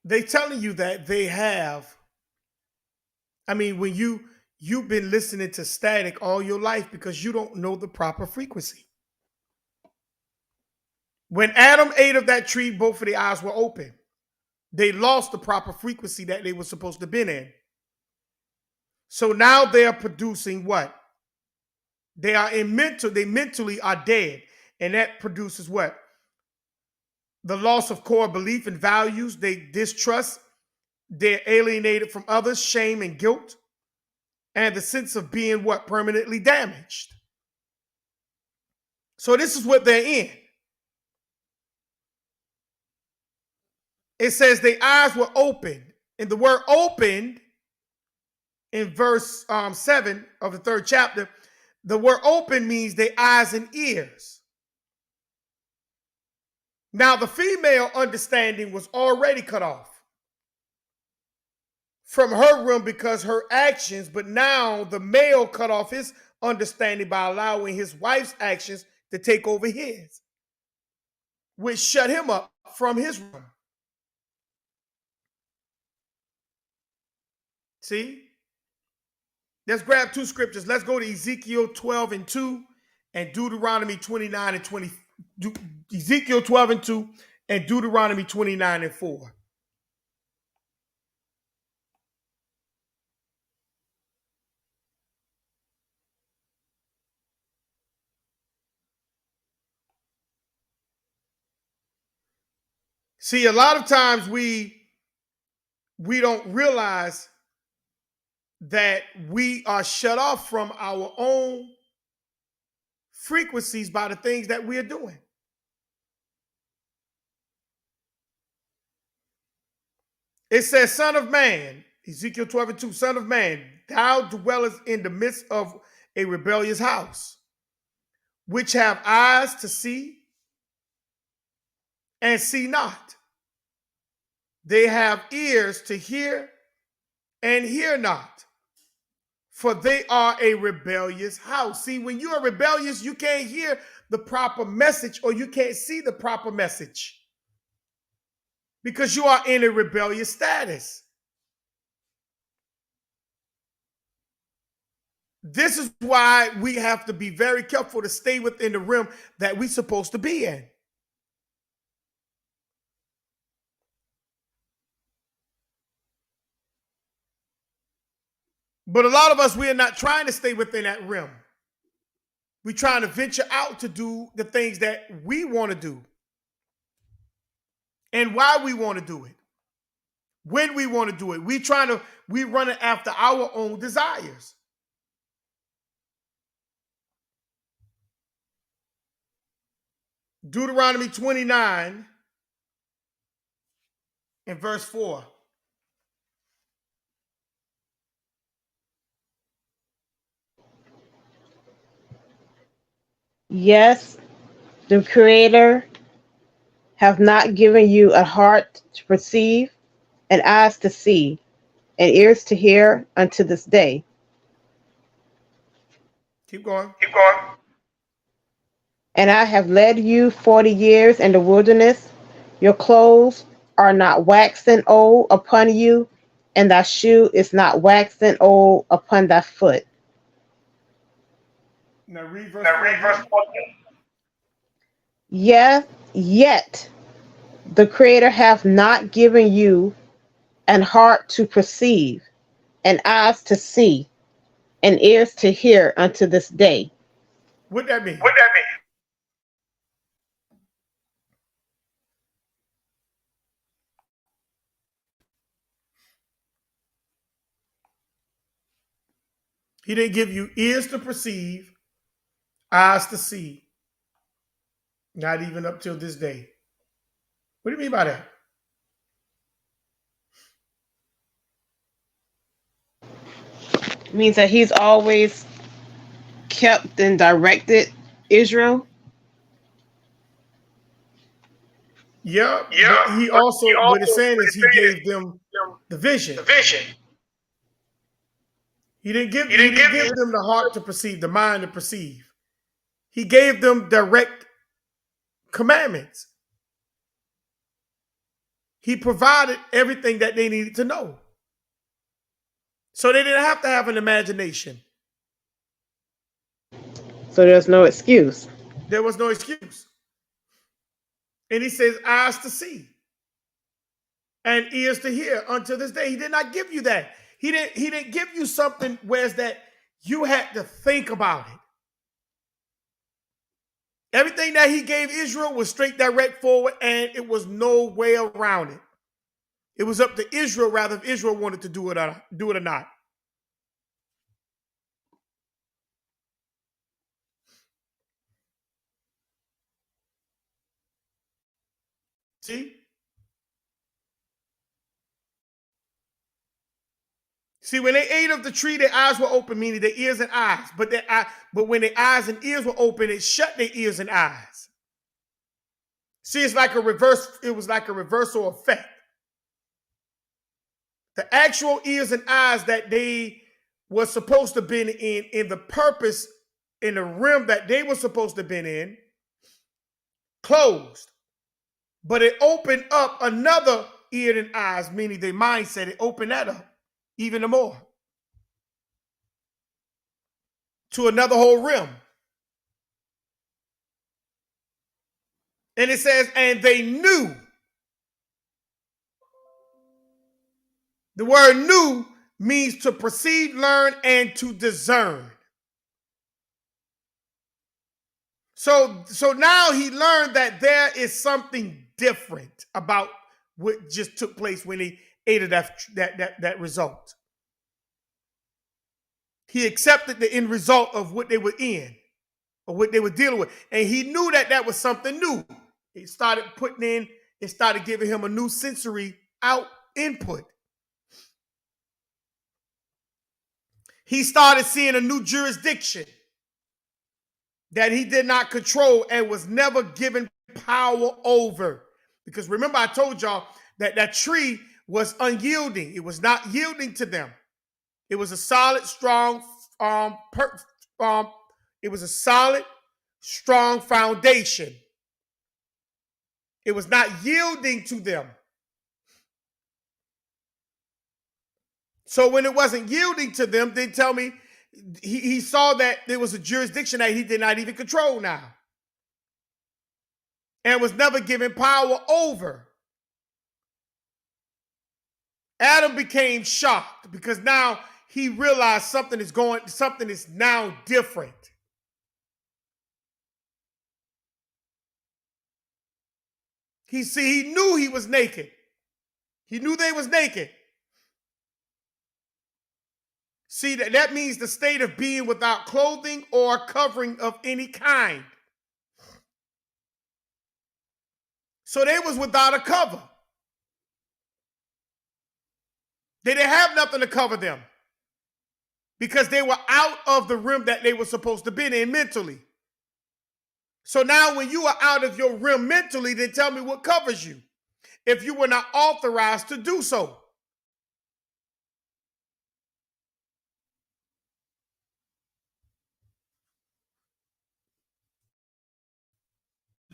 they telling you that they have, I mean, when you've been listening to static all your life because you don't know the proper frequency. When Adam ate of that tree, both of the eyes were open. They lost the proper frequency that they were supposed to be in. So now they are producing what? They mentally are dead. And that produces what? The loss of core belief and values. They distrust. They're alienated from others, shame and guilt. And the sense of being what? Permanently damaged. So this is what they're in. It says their eyes were opened. And the word opened in verse 7 of the 3rd chapter, the word open means their eyes and ears. Now the female understanding was already cut off from her realm because her actions, but now the male cut off his understanding by allowing his wife's actions to take over his, which shut him up from his realm. See? Let's grab 2 scriptures. Let's go to Ezekiel 12:2 and Deuteronomy 29:20. Ezekiel 12:2 and Deuteronomy 29:4. See, a lot of times we don't realize that we are shut off from our own frequencies by the things that we are doing. It says, Son of man, Ezekiel 12:2, Son of man, thou dwellest in the midst of a rebellious house, which have eyes to see and see not. They have ears to hear and hear not, for they are a rebellious house. See, when you are rebellious, you can't hear the proper message or you can't see the proper message because you are in a rebellious status. This is why we have to be very careful to stay within the realm that we're supposed to be in. But a lot of us, we are not trying to stay within that realm. We're trying to venture out to do the things that we want to do and why we want to do it. when we want to do it. We run it after our own desires. Deuteronomy 29 and verse 4. Yes, the Creator have not given you a heart to perceive, and eyes to see, and ears to hear unto this day. Keep going. And I have led you 40 years in the wilderness. Your clothes are not waxen old upon you, and thy shoe is not waxen old upon thy foot. Now read verse 4. Yes, yet the Creator hath not given you an heart to perceive, and eyes to see, and ears to hear unto this day. What that mean? He didn't give you ears to perceive, eyes to see, not even up till this day. What do you mean by that? It means that he's always kept and directed Israel. Yeah. But he also, what it's saying is he gave them the vision. He didn't give them the heart to perceive, the mind to perceive. He gave them direct commandments. He provided everything that they needed to know. So they didn't have to have an imagination. So there's no excuse. There was no excuse. And he says, eyes to see and ears to hear until this day. He did not give you that. He didn't give you something whereas that you had to think about it. Everything that he gave Israel was straight, direct, forward, and it was no way around it. It was up to Israel, rather, if Israel wanted to do it or not. See, when they ate of the tree, their eyes were open, meaning their ears and eyes. But when their eyes and ears were open, it shut their ears and eyes. See, it's like a reverse. It was like a reversal effect. The actual ears and eyes that they were supposed to have been in the purpose, in the realm that they were supposed to have been in, closed. But it opened up another ear and eyes, meaning their mindset. It opened that up even more to another whole realm. And it says, and they knew. The word knew means to perceive, learn, and to discern. So now he learned that there is something different about what just took place when he ate of that result. He accepted the end result of what they were in, or what they were dealing with. And he knew that that was something new. It started giving him a new sensory input. He started seeing a new jurisdiction that he did not control and was never given power over. Because remember, I told y'all that that tree was unyielding. It was not yielding to them. It was a solid, strong, foundation. It was not yielding to them. So when it wasn't yielding to them, then tell me, he saw that there was a jurisdiction that he did not even control now, and was never given power over. Adam became shocked because now he realized something is now different. He knew he was naked. He knew they was naked. See, that means the state of being without clothing or covering of any kind. So they was without a cover. They didn't have nothing to cover them because they were out of the rim that they were supposed to be in mentally. So now when you are out of your rim mentally, then tell me what covers you if you were not authorized to do so.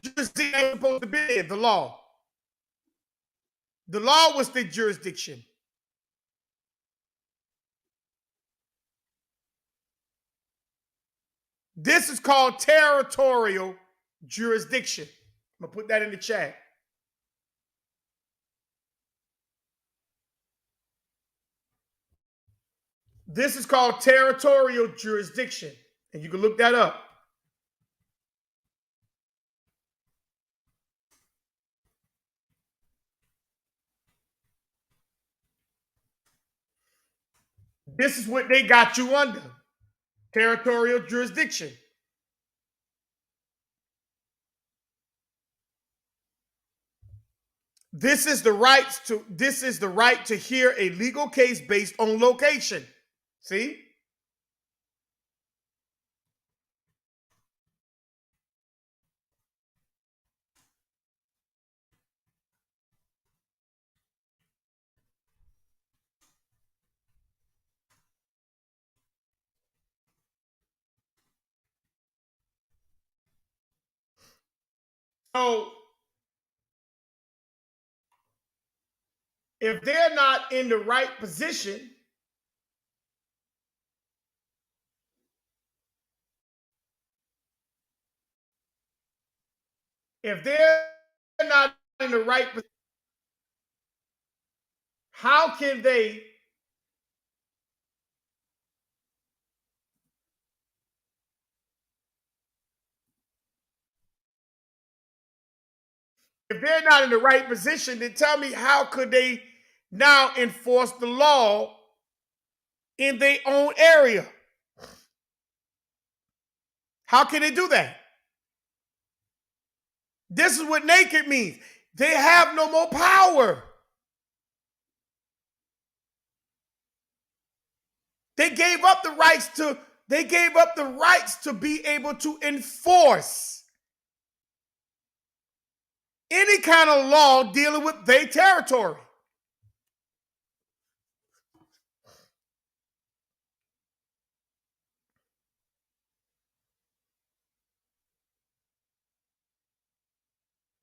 Jurisdiction ain't supposed to be in the law. The law was the jurisdiction. This is called territorial jurisdiction. I'm going to put that in the chat. This is called territorial jurisdiction. And you can look that up. This is what they got you under. Territorial jurisdiction. This is the right to hear a legal case based on location. See? So if they're not in the right position, how can they if they're not in the right position, then tell me how could they now enforce the law in their own area? How can they do that? This is what naked means. They have no more power. They gave up the rights to be able to enforce any kind of law dealing with their territory.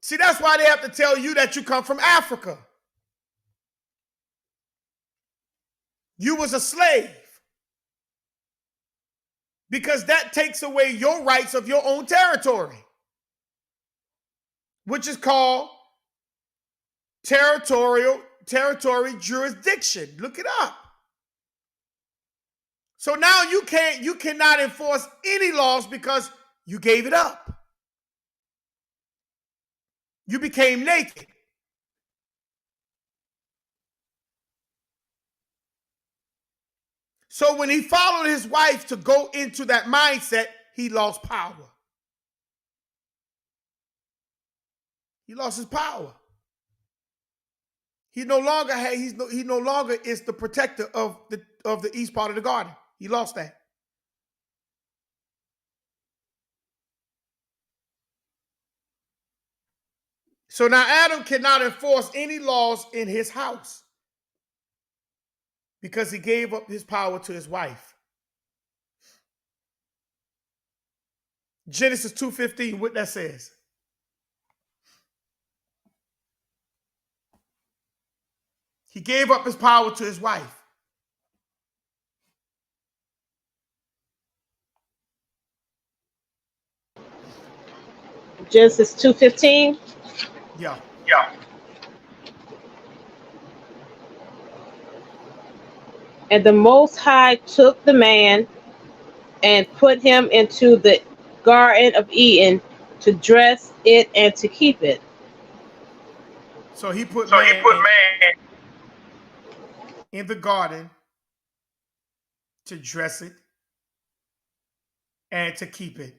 See, that's why they have to tell you that you come from Africa. You was a slave. Because that takes away your rights of your own territory, which is called territory jurisdiction. Look it up. So now you cannot enforce any laws because you gave it up. You became naked. So when he followed his wife to go into that mindset, he lost power. He lost his power. He no longer is the protector of the east part of the garden. He lost that. So now Adam cannot enforce any laws in his house because he gave up his power to his wife. Genesis 2:15, what that says. He gave up his power to his wife. Genesis 2:15. Yeah. And the Most High took the man and put him into the Garden of Eden to dress it and to keep it. So he put man in the garden to dress it and to keep it.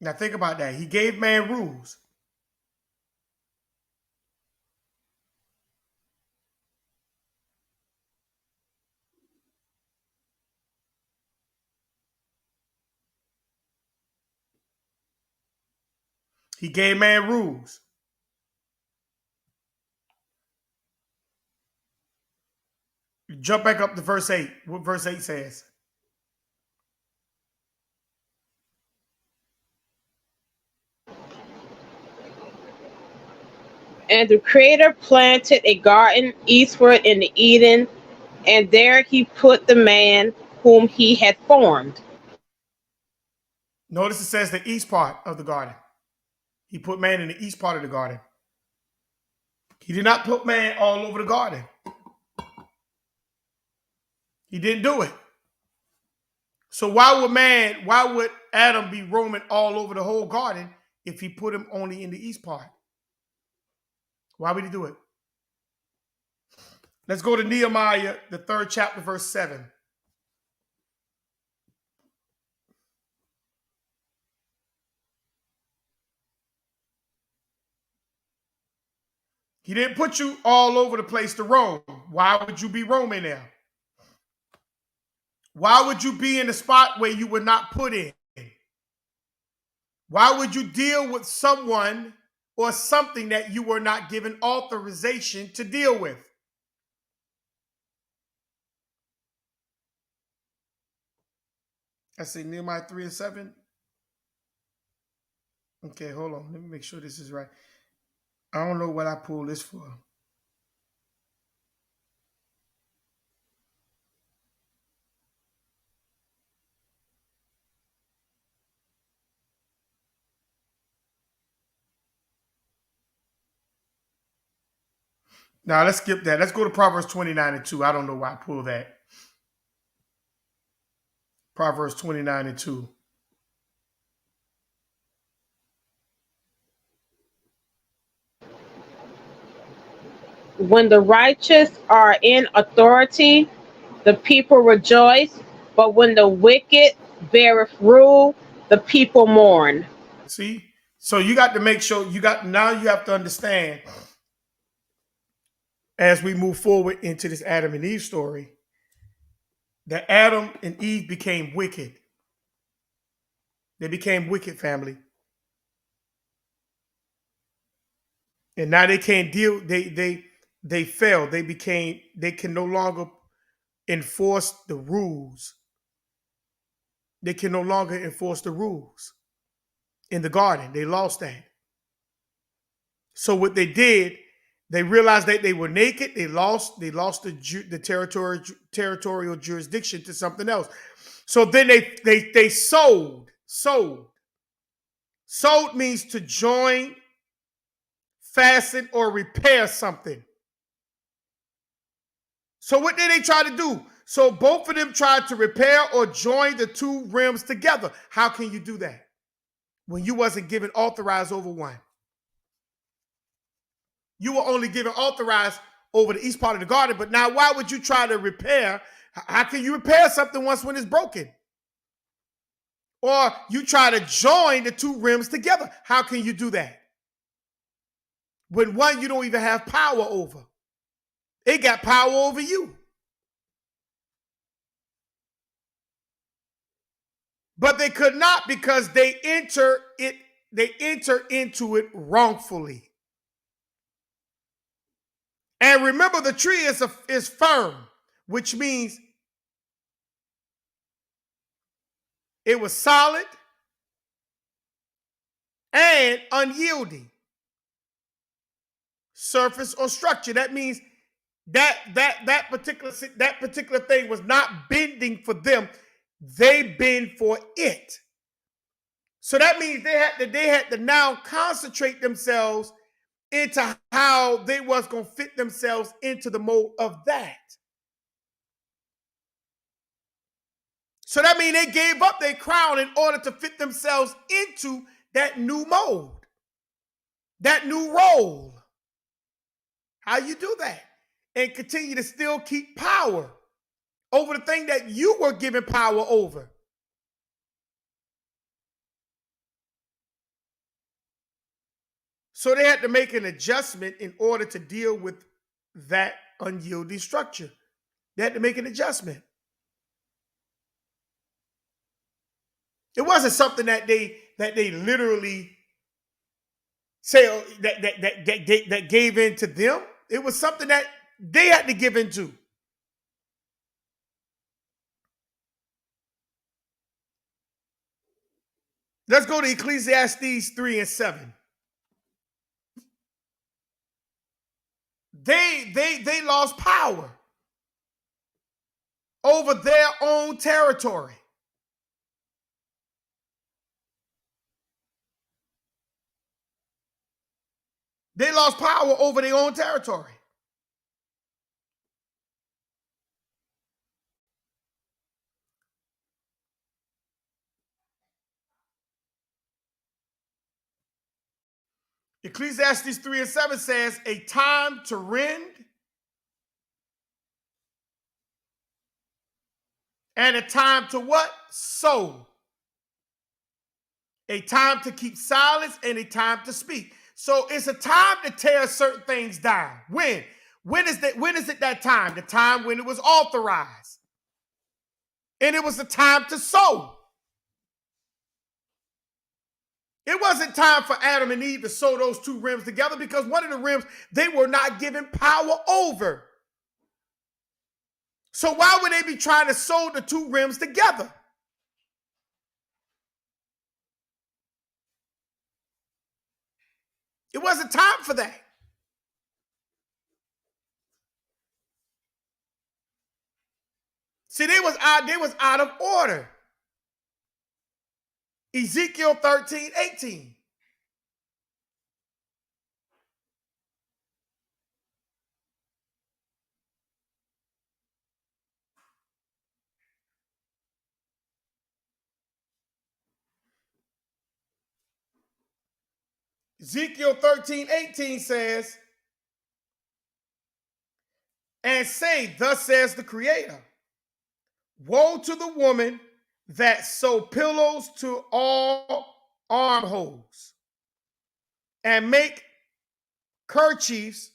Now think about that. He gave man rules. He gave man rules. Jump back up to verse 8. What verse 8 says? And the Creator planted a garden eastward in the Eden, and there he put the man whom he had formed. Notice it says the east part of the garden. He put man in the east part of the garden. He did not put man all over the garden. He didn't do it. So why would Adam be roaming all over the whole garden if he put him only in the east part? Why would he do it? Let's go to Nehemiah, the 3rd chapter, verse 7. He didn't put you all over the place to roam. Why would you be roaming there? Why would you be in a spot where you were not put in? Why would you deal with someone or something that you were not given authorization to deal with? I say Nehemiah 3 and 7. Okay, hold on. Let me make sure this is right. I don't know what I pulled this for. Now, let's skip that. Let's go to Proverbs 29 and 2. I don't know why I pulled that. Proverbs 29 and 2. When the righteous are in authority, the people rejoice, but when the wicked beareth rule, the people mourn. See? So you got to make sure now you have to understand as we move forward into this Adam and Eve story that Adam and Eve became wicked. They became wicked, family. And now they can't deal, they fell. They can no longer enforce the rules. They can no longer enforce the rules in the garden. They lost that. So what they did, they realized that they were naked. They lost the territorial jurisdiction to something else. So then they sold. Sold means to join, fasten, or repair something. So what did they try to do? So both of them tried to repair or join the two rims together. How can you do that when you wasn't given authorized over one? You were only given authorized over the east part of the garden, but now why would you try to repair? How can you repair something once when it's broken? Or you try to join the two rims together. How can you do that? When one you don't even have power over. It got power over you. But they could not because they enter into it wrongfully. And remember, the tree is firm, which means it was solid and unyielding. Surface or structure. That means that particular thing was not bending for them. They bend for it. So that means they had to now concentrate themselves into how they was going to fit themselves into the mold of that. So that means they gave up their crown in order to fit themselves into that new mold, that new role. How you do that? And continue to still keep power over the thing that you were given power over. So they had to make an adjustment in order to deal with that unyielding structure. They had to make an adjustment. It wasn't something that they literally say that gave in to them. It was something that they had to give into. Let's go to Ecclesiastes 3 and 7. They lost power over their own territory. They lost power over their own territory. Ecclesiastes 3 and 7 says, a time to rend and a time to what? Sow. A time to keep silence and a time to speak. So it's a time to tear certain things down. When? When is it that time? The time when it was authorized. And it was the time to sow. It wasn't time for Adam and Eve to sew those two rims together because one of the rims they were not given power over. So why would they be trying to sew the two rims together? It wasn't time for that. See, they was out of order. Ezekiel 13:18. Ezekiel 13:18 says, and say, thus says the Creator, woe to the woman that sew pillows to all armholes and make kerchiefs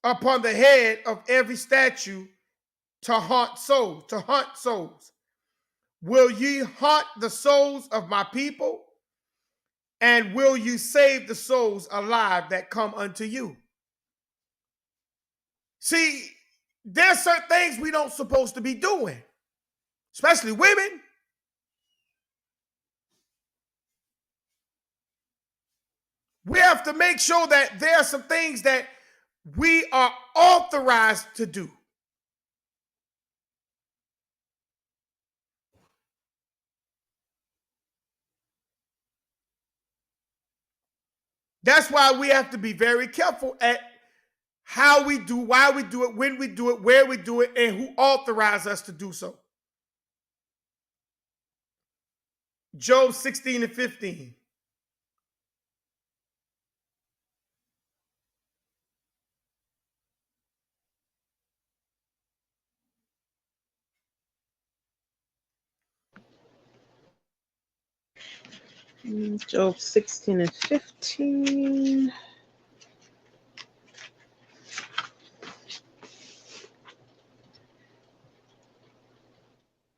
upon the head of every statue to haunt souls. Will ye haunt the souls of my people? And will you save the souls alive that come unto you? See, there's certain things we don't supposed to be doing, especially women. We have to make sure that there are some things that we are authorized to do. That's why we have to be very careful at how we do, why we do it, when we do it, where we do it, and who authorized us to do so. Job 16 and 15. Job 16 and 15.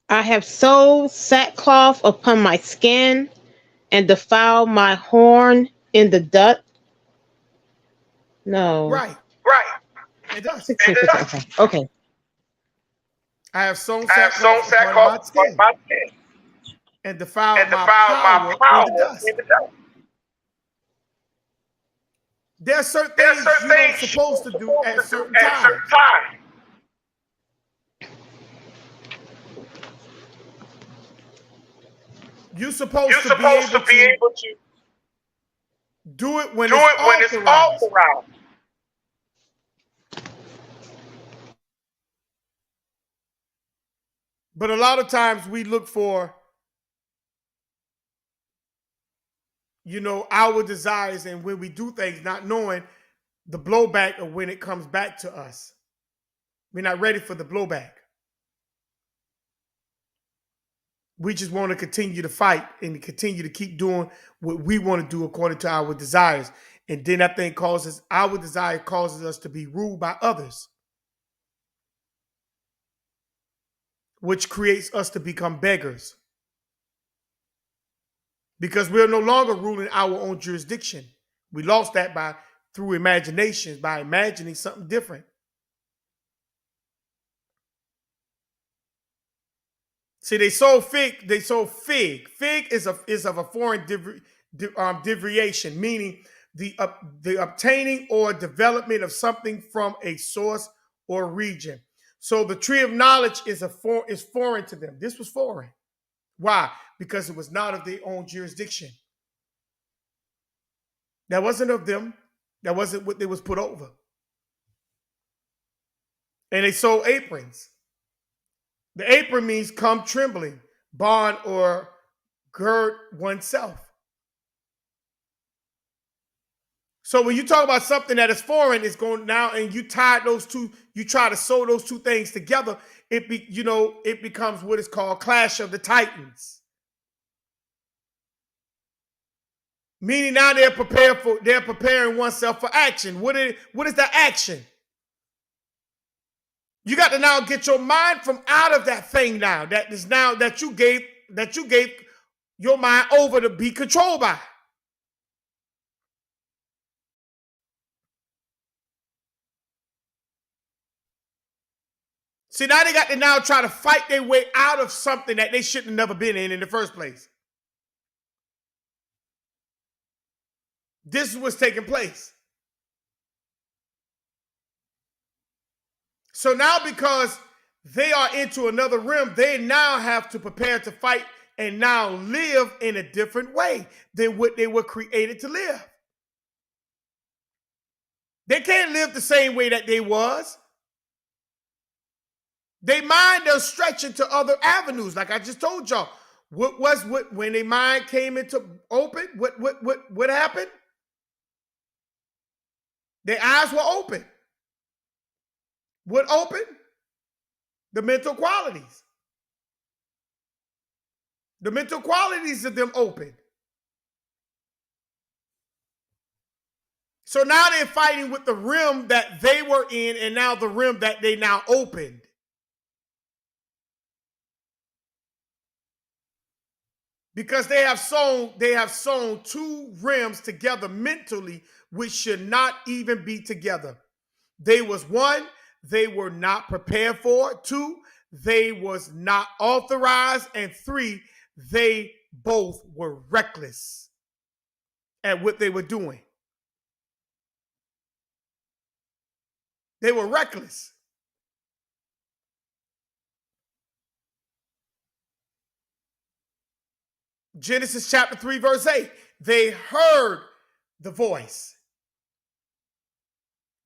I have sewed sackcloth upon my skin and defiled my horn in the dust. No. Right. It does. 16, 15. Okay. I have sown sackcloth upon my skin and defiled my power in the dust. There are certain things you're not supposed to do at certain times. You're supposed to be able to do it when it's authorized. But a lot of times we look for, our desires, and when we do things not knowing the blowback of when it comes back to us. We're not ready for the blowback. We just want to continue to fight and continue to keep doing what we want to do according to our desires. And then that thing causes, our desire causes us to be ruled by others, which creates us to become beggars. Because we're no longer ruling our own jurisdiction. We lost that through imaginations, by imagining something different. See, they sold fig. They sold fig. Fig is of a foreign derivation, meaning the obtaining or development of something from a source or region. So the tree of knowledge is foreign to them. This was foreign. Why? Because it was not of their own jurisdiction. That wasn't of them. That wasn't what they was put over. And they sold aprons. The apron means come trembling, bond or gird oneself. So when you talk about something that is foreign, it's going now, and you tie those two, you try to sew those two things together, it becomes what is called Clash of the Titans. Meaning now they're preparing oneself for action. What is that action? You got to now get your mind from out of that thing now that you gave your mind over to be controlled by. See, now they got to now try to fight their way out of something that they shouldn't have never been in the first place. This is what's taking place. So now, because they are into another realm, they now have to prepare to fight and now live in a different way than what they were created to live. They can't live the same way that they was. They mind they'll stretch into other avenues, like I just told y'all. When their mind came into open? What happened? Their eyes were open. What opened? The mental qualities. The mental qualities of them opened. So now they're fighting with the realm that they were in, and now the realm that they now opened. Because they have sewn two realms together mentally, which should not even be together. They was one, they were not prepared for. Two, they was not authorized. And three, they both were reckless at what they were doing. They were reckless. Genesis chapter 3, verse 8. They heard the voice.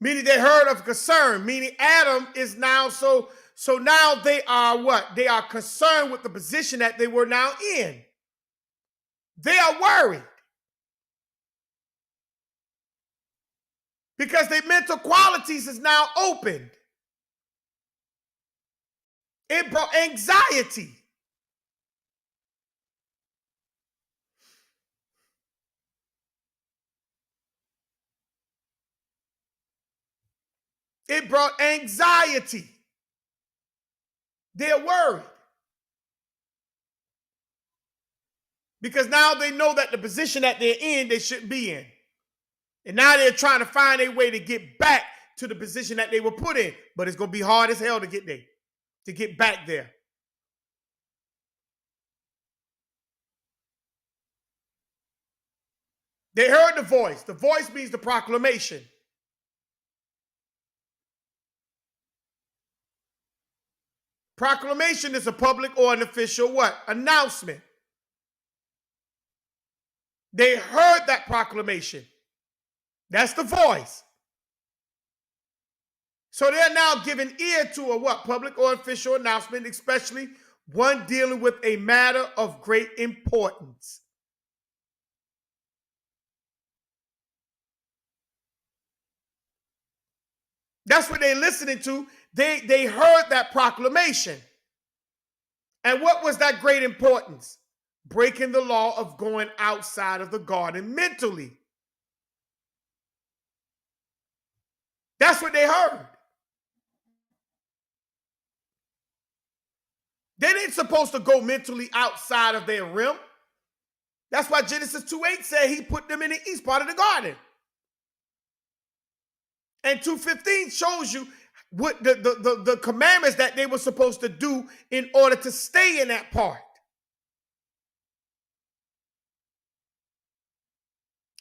Meaning they heard of concern. Meaning Adam is now so now they are what? They are concerned with the position that they were now in. They are worried. Because their mental qualities is now opened. It brought anxiety. It brought anxiety. They're worried. Because now they know that the position that they're in, they shouldn't be in. And now they're trying to find a way to get back to the position that they were put in. But it's going to be hard as hell to get there, to get back there. They heard the voice. The voice means the proclamation. Proclamation is a public or an official what? Announcement. They heard that proclamation. That's the voice. So they're now giving ear to a what? Public or official announcement, especially one dealing with a matter of great importance. That's what they're listening to. They heard that proclamation. And what was that great importance? Breaking the law of going outside of the garden mentally. That's what they heard. They didn't supposed to go mentally outside of their realm. That's why Genesis 2:8 said he put them in the east part of the garden. And 2:15 shows you what the commandments that they were supposed to do in order to stay in that part.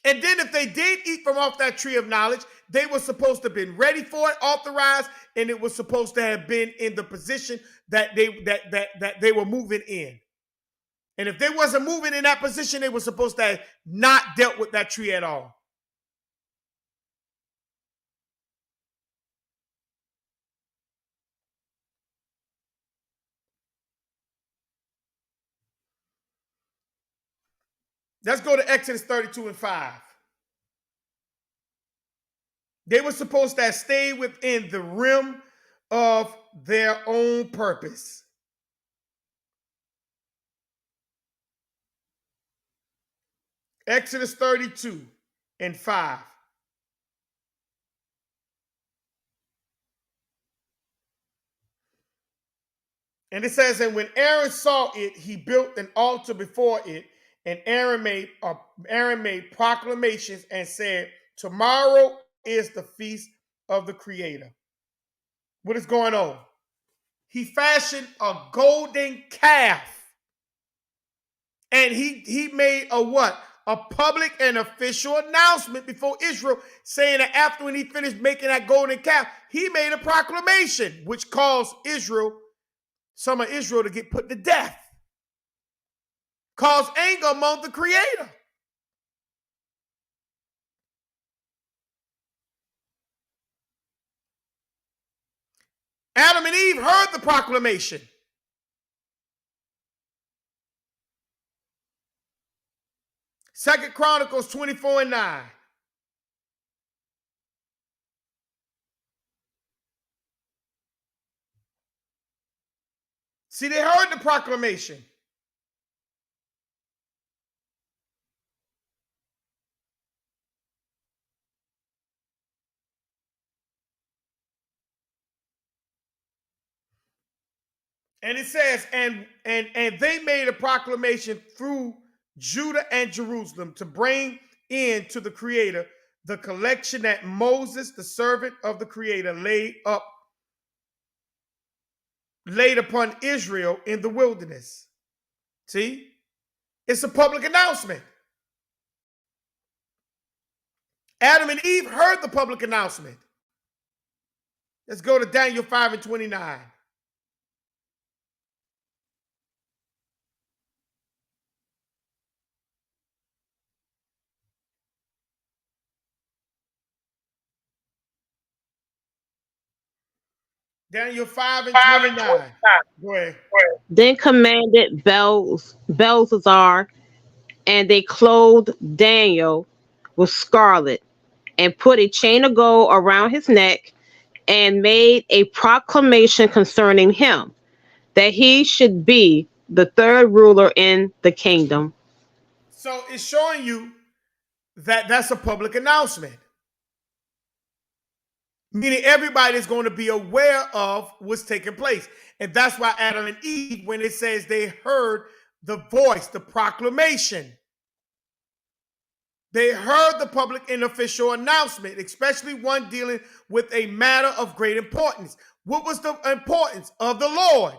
And then if they did eat from off that tree of knowledge, they were supposed to have been ready for it, authorized, and it was supposed to have been in the position that they were moving in. And if they wasn't moving in that position, they were supposed to have not dealt with that tree at all. Let's go to Exodus 32:5. They were supposed to stay within the rim of their own purpose. Exodus 32:5. And it says, and when Aaron saw it, he built an altar before it, and Aaron made proclamations and said, tomorrow is the feast of the Creator. What is going on? He fashioned a golden calf. And he made a what? A public and official announcement before Israel, saying that after when he finished making that golden calf, he made a proclamation which caused some of Israel to get put to death. Caused anger among the Creator. Adam and Eve heard the proclamation. Second Chronicles 24:9. See, they heard the proclamation. And it says, and they made a proclamation through Judah and Jerusalem to bring in to the Creator the collection that Moses, the servant of the Creator, laid upon Israel in the wilderness. See? It's a public announcement. Adam and Eve heard the public announcement. Let's go to Daniel 5:29. Daniel 5:29. Go ahead. Then commanded Belshazzar, and they clothed Daniel with scarlet, and put a chain of gold around his neck, and made a proclamation concerning him, that he should be the third ruler in the kingdom. So it's showing you that that's a public announcement. Meaning everybody is going to be aware of what's taking place. And that's why Adam and Eve, when it says they heard the voice, the proclamation, they heard the public and official announcement, especially one dealing with a matter of great importance. What was the importance of the Lord?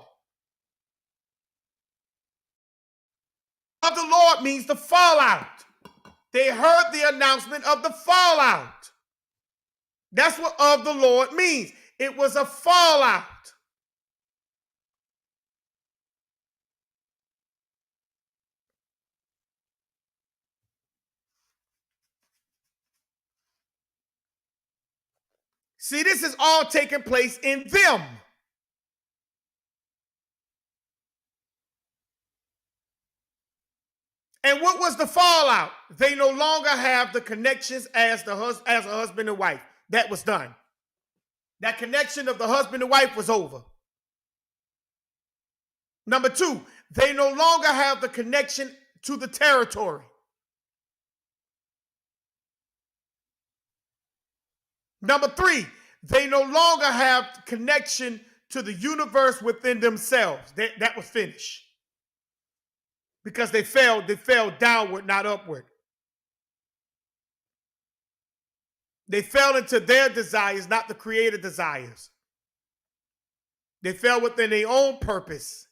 Of the Lord means the fallout. They heard the announcement of the fallout. That's what of the Lord means. It was a fallout. See, this is all taking place in them. And what was the fallout? They no longer have the connections as a husband and wife. That was done. That connection of the husband and wife was over. Number two, they no longer have the connection to the territory. Number three, they no longer have connection to the universe within themselves. That was finished. Because they fell downward, not upward. They fell into their desires, not the creator desires. They fell within their own purpose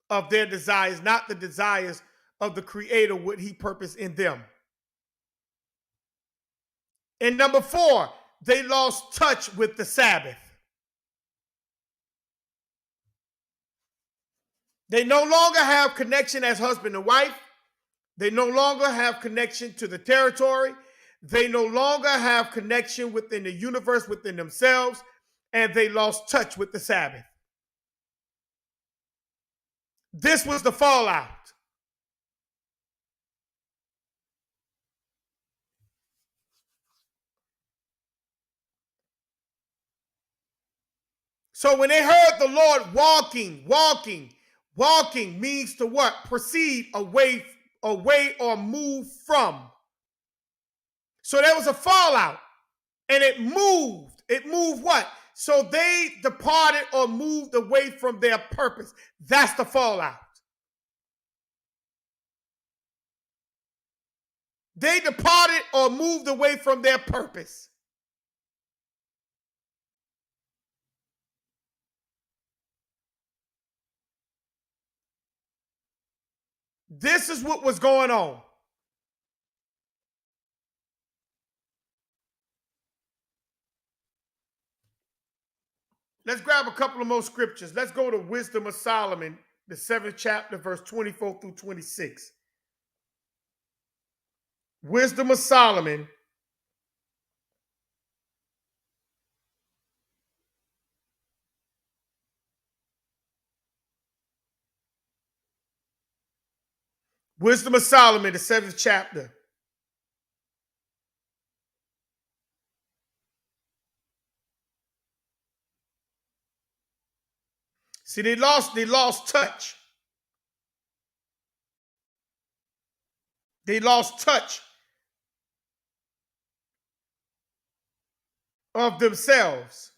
of their desires, not the desires of the creator, what he purposed in them. And number four, they lost touch with the Sabbath. They no longer have connection as husband and wife. They no longer have connection to the territory. They no longer have connection within the universe, within themselves, and they lost touch with the Sabbath. This was the fallout. So when they heard the Lord walking means to what? Proceed away or move from. So there was a fallout and it moved. It moved what? So they departed or moved away from their purpose. That's the fallout. They departed or moved away from their purpose. This is what was going on. Let's grab a couple of more scriptures. Let's go to Wisdom of Solomon, the 7th chapter, verse 24 through 26. Wisdom of Solomon, Wisdom of Solomon, the 7th chapter. See, they lost touch. They lost touch of themselves.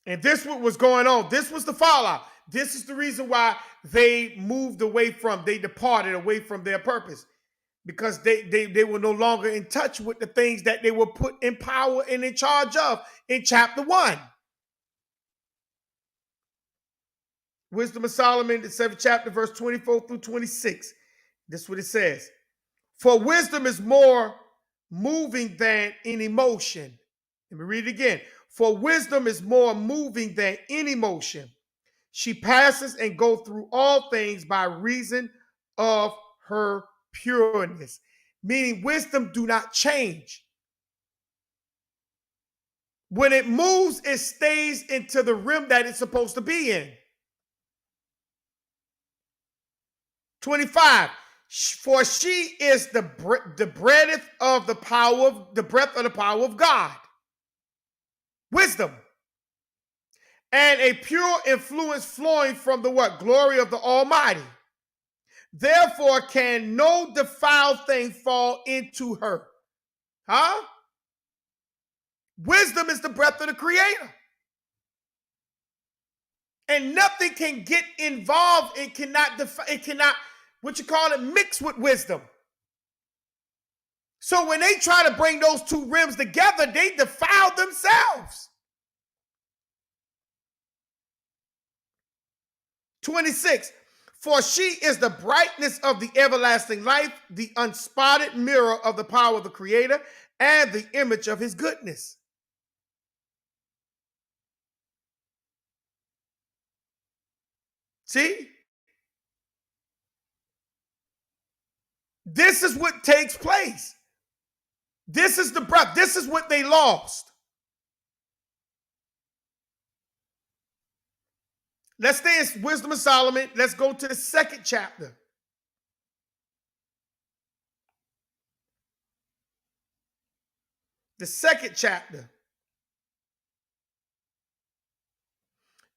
And this what was going on. This was the fallout. This is the reason why they moved away from, they departed away from their purpose. Because they were no longer in touch with the things that they were put in power and in charge of in chapter 1. Wisdom of Solomon, the 7th chapter, verse 24 through 26. This is what it says. For wisdom is more moving than any motion. Let me read it again. For wisdom is more moving than any motion. She passes and goes through all things by reason of her pureness. Meaning wisdom do not change. When it moves, it stays into the rim that it's supposed to be in. 25. For she is the breadth of the breath of the power of God. Wisdom. And a pure influence flowing from the what? Glory of the Almighty. Therefore can no defiled thing fall into her. Huh? Wisdom is the breath of the Creator. And nothing can get involved. It cannot, mix with wisdom. So when they try to bring those two rims together, they defile themselves. 26. For she is the brightness of the everlasting life, the unspotted mirror of the power of the Creator, and the image of his goodness. See? This is what takes place. This is the breath. This is what they lost. Let's stay in Wisdom of Solomon. Let's go to the 2nd chapter. the second chapter.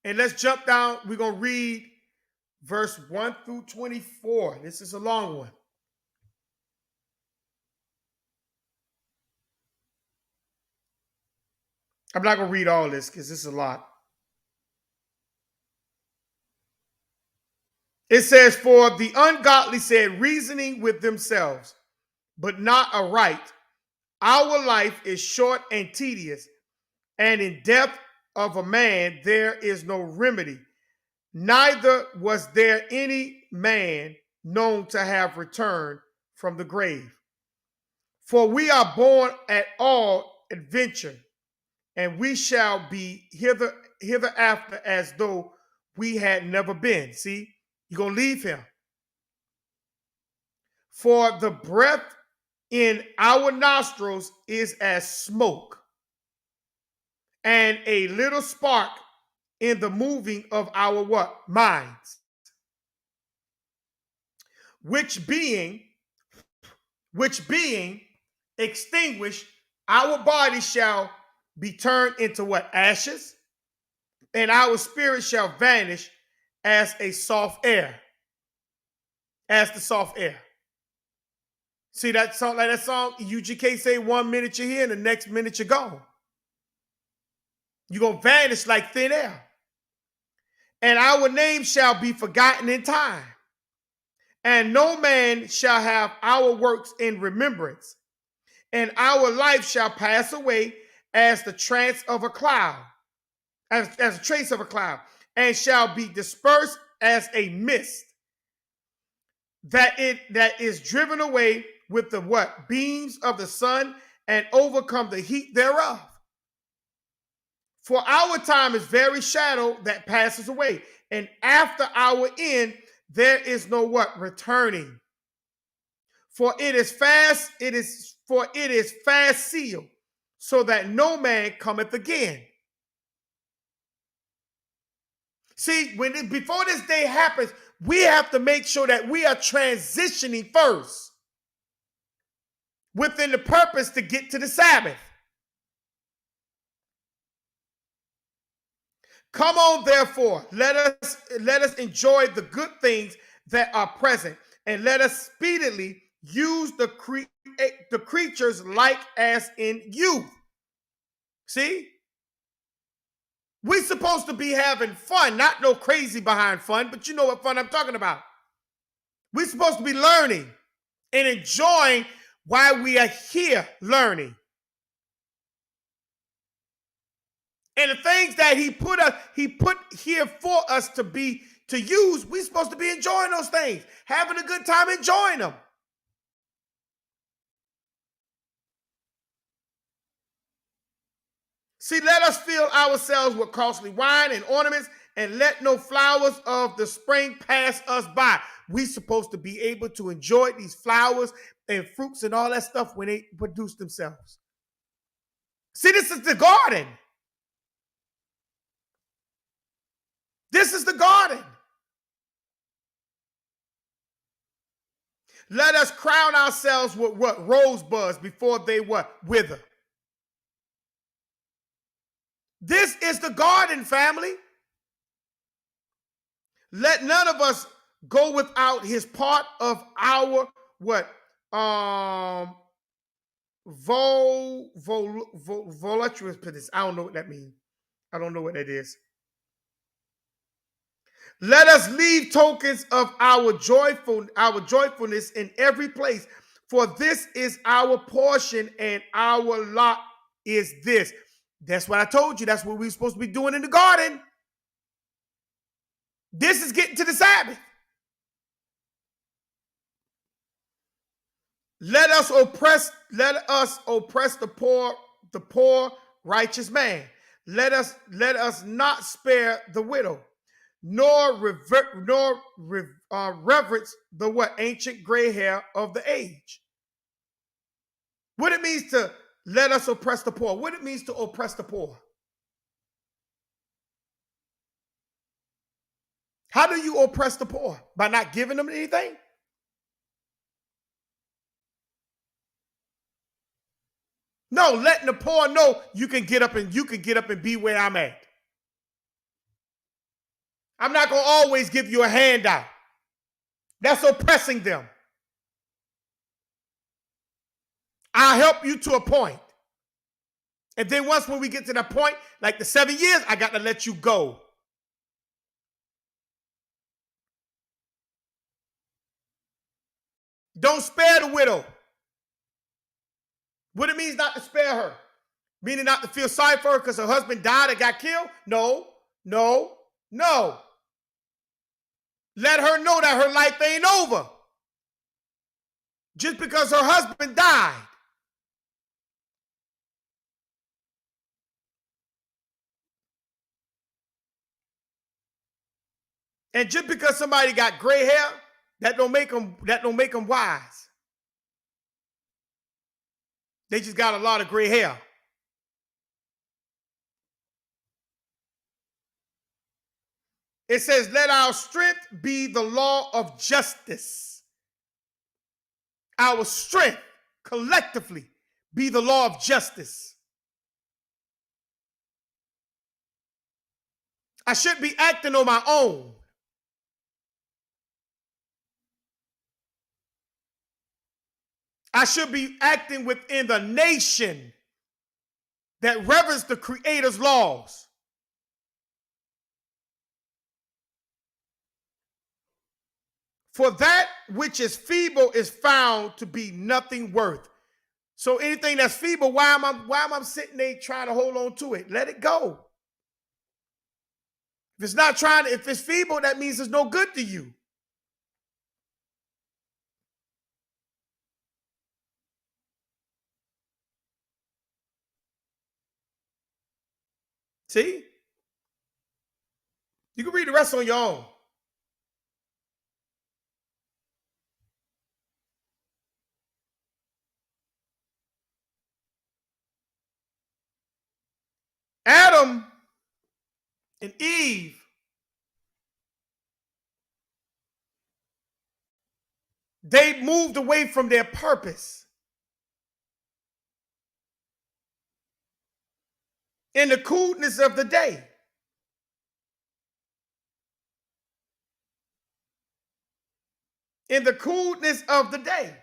And let's jump down. We're going to read verse 1 through 24. This is a long one. I'm not going to read all this because this is a lot. It says, for the ungodly said, reasoning with themselves, but not aright. Our life is short and tedious, and in death of a man there is no remedy. Neither was there any man known to have returned from the grave. For we are born at all adventure, and we shall be hereafter as though we had never been. See, you're going to leave him. For the breath in our nostrils is as smoke, and a little spark in the moving of our what? Minds. Which being extinguished, our body shall be turned into what? Ashes, and our spirit shall vanish as a soft air. As the soft air. See that song, like that song, UGK say 1 minute you're here and the next minute you're gone. You're going to vanish like thin air. And our name shall be forgotten in time. And no man shall have our works in remembrance. And our life shall pass away as the trance of a cloud, as a trace of a cloud, and shall be dispersed as a mist that is driven away with the what? Beams of the sun, and overcome the heat thereof. For our time is very shadow that passes away, and after our end there is no what? Returning. For it is fast sealed, so that no man cometh again. See, before this day happens, we have to make sure that we are transitioning first within the purpose to get to the Sabbath. Come on, therefore, let us enjoy the good things that are present, and let us speedily use the creatures like as in youth. See? We're supposed to be having fun, not no crazy behind fun, but you know what fun I'm talking about. We're supposed to be learning and enjoying while we are here learning. And the things that he put here for us to use, we're supposed to be enjoying those things, having a good time enjoying them. See, let us fill ourselves with costly wine and ornaments, and let no flowers of the spring pass us by. We're supposed to be able to enjoy these flowers and fruits and all that stuff when they produce themselves. See, this is the garden. This is the garden. Let us crown ourselves with what? Rosebuds before they what? Wither. This is the garden, family. Let none of us go without his part of our what? Voluptuous. I don't know what that means. I don't know what that is. Let us leave tokens of our joyfulness in every place, for this is our portion, and our lot is this. That's what I told you. That's what we're supposed to be doing in the garden. This is getting to the Sabbath. Let us oppress the poor righteous man. Let us not spare the widow, nor reverence the what? Ancient gray hair of the age. What it means to let us oppress the poor. What it means to oppress the poor. How do you oppress the poor? By not giving them anything? No, letting the poor know you can get up and be where I'm at. I'm not going to always give you a handout. That's oppressing them. I'll help you to a point. And then once when we get to that point, like the 7 years, I got to let you go. Don't spare the widow. What it means not to spare her? Meaning not to feel sorry for her because her husband died or got killed? No, no, no. Let her know that her life ain't over. Just because her husband died. And just because somebody got gray hair, that don't make them wise. They just got a lot of gray hair. It says, let our strength be the law of justice. Our strength collectively be the law of justice. I shouldn't be acting on my own. I should be acting within the nation that reverence the Creator's laws. For that which is feeble is found to be nothing worth. So anything that's feeble, why am I sitting there trying to hold on to it? Let it go. If it's feeble, that means it's no good to you. See? You can read the rest on your own. Adam and Eve, they moved away from their purpose. In the coolness of the day. In the coolness of the day.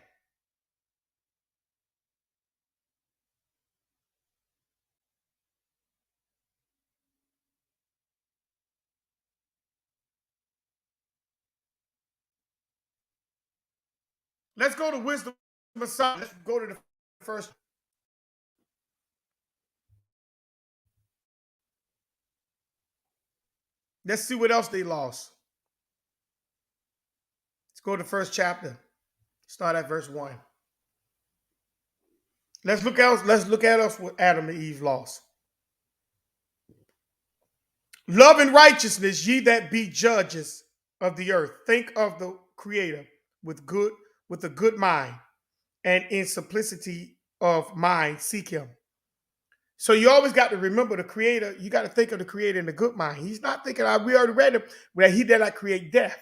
Let's go to wisdom of Solomon. Let's go to the first. Let's see what else they lost. Let's go to the first chapter. Start at verse 1. Let's look at us what Adam and Eve lost. Love and righteousness, ye that be judges of the earth. Think of the Creator with a good mind, and in simplicity of mind seek him. So you always got to remember the Creator. You got to think of the Creator in a good mind. He's not thinking, we already read it, that he did not create death.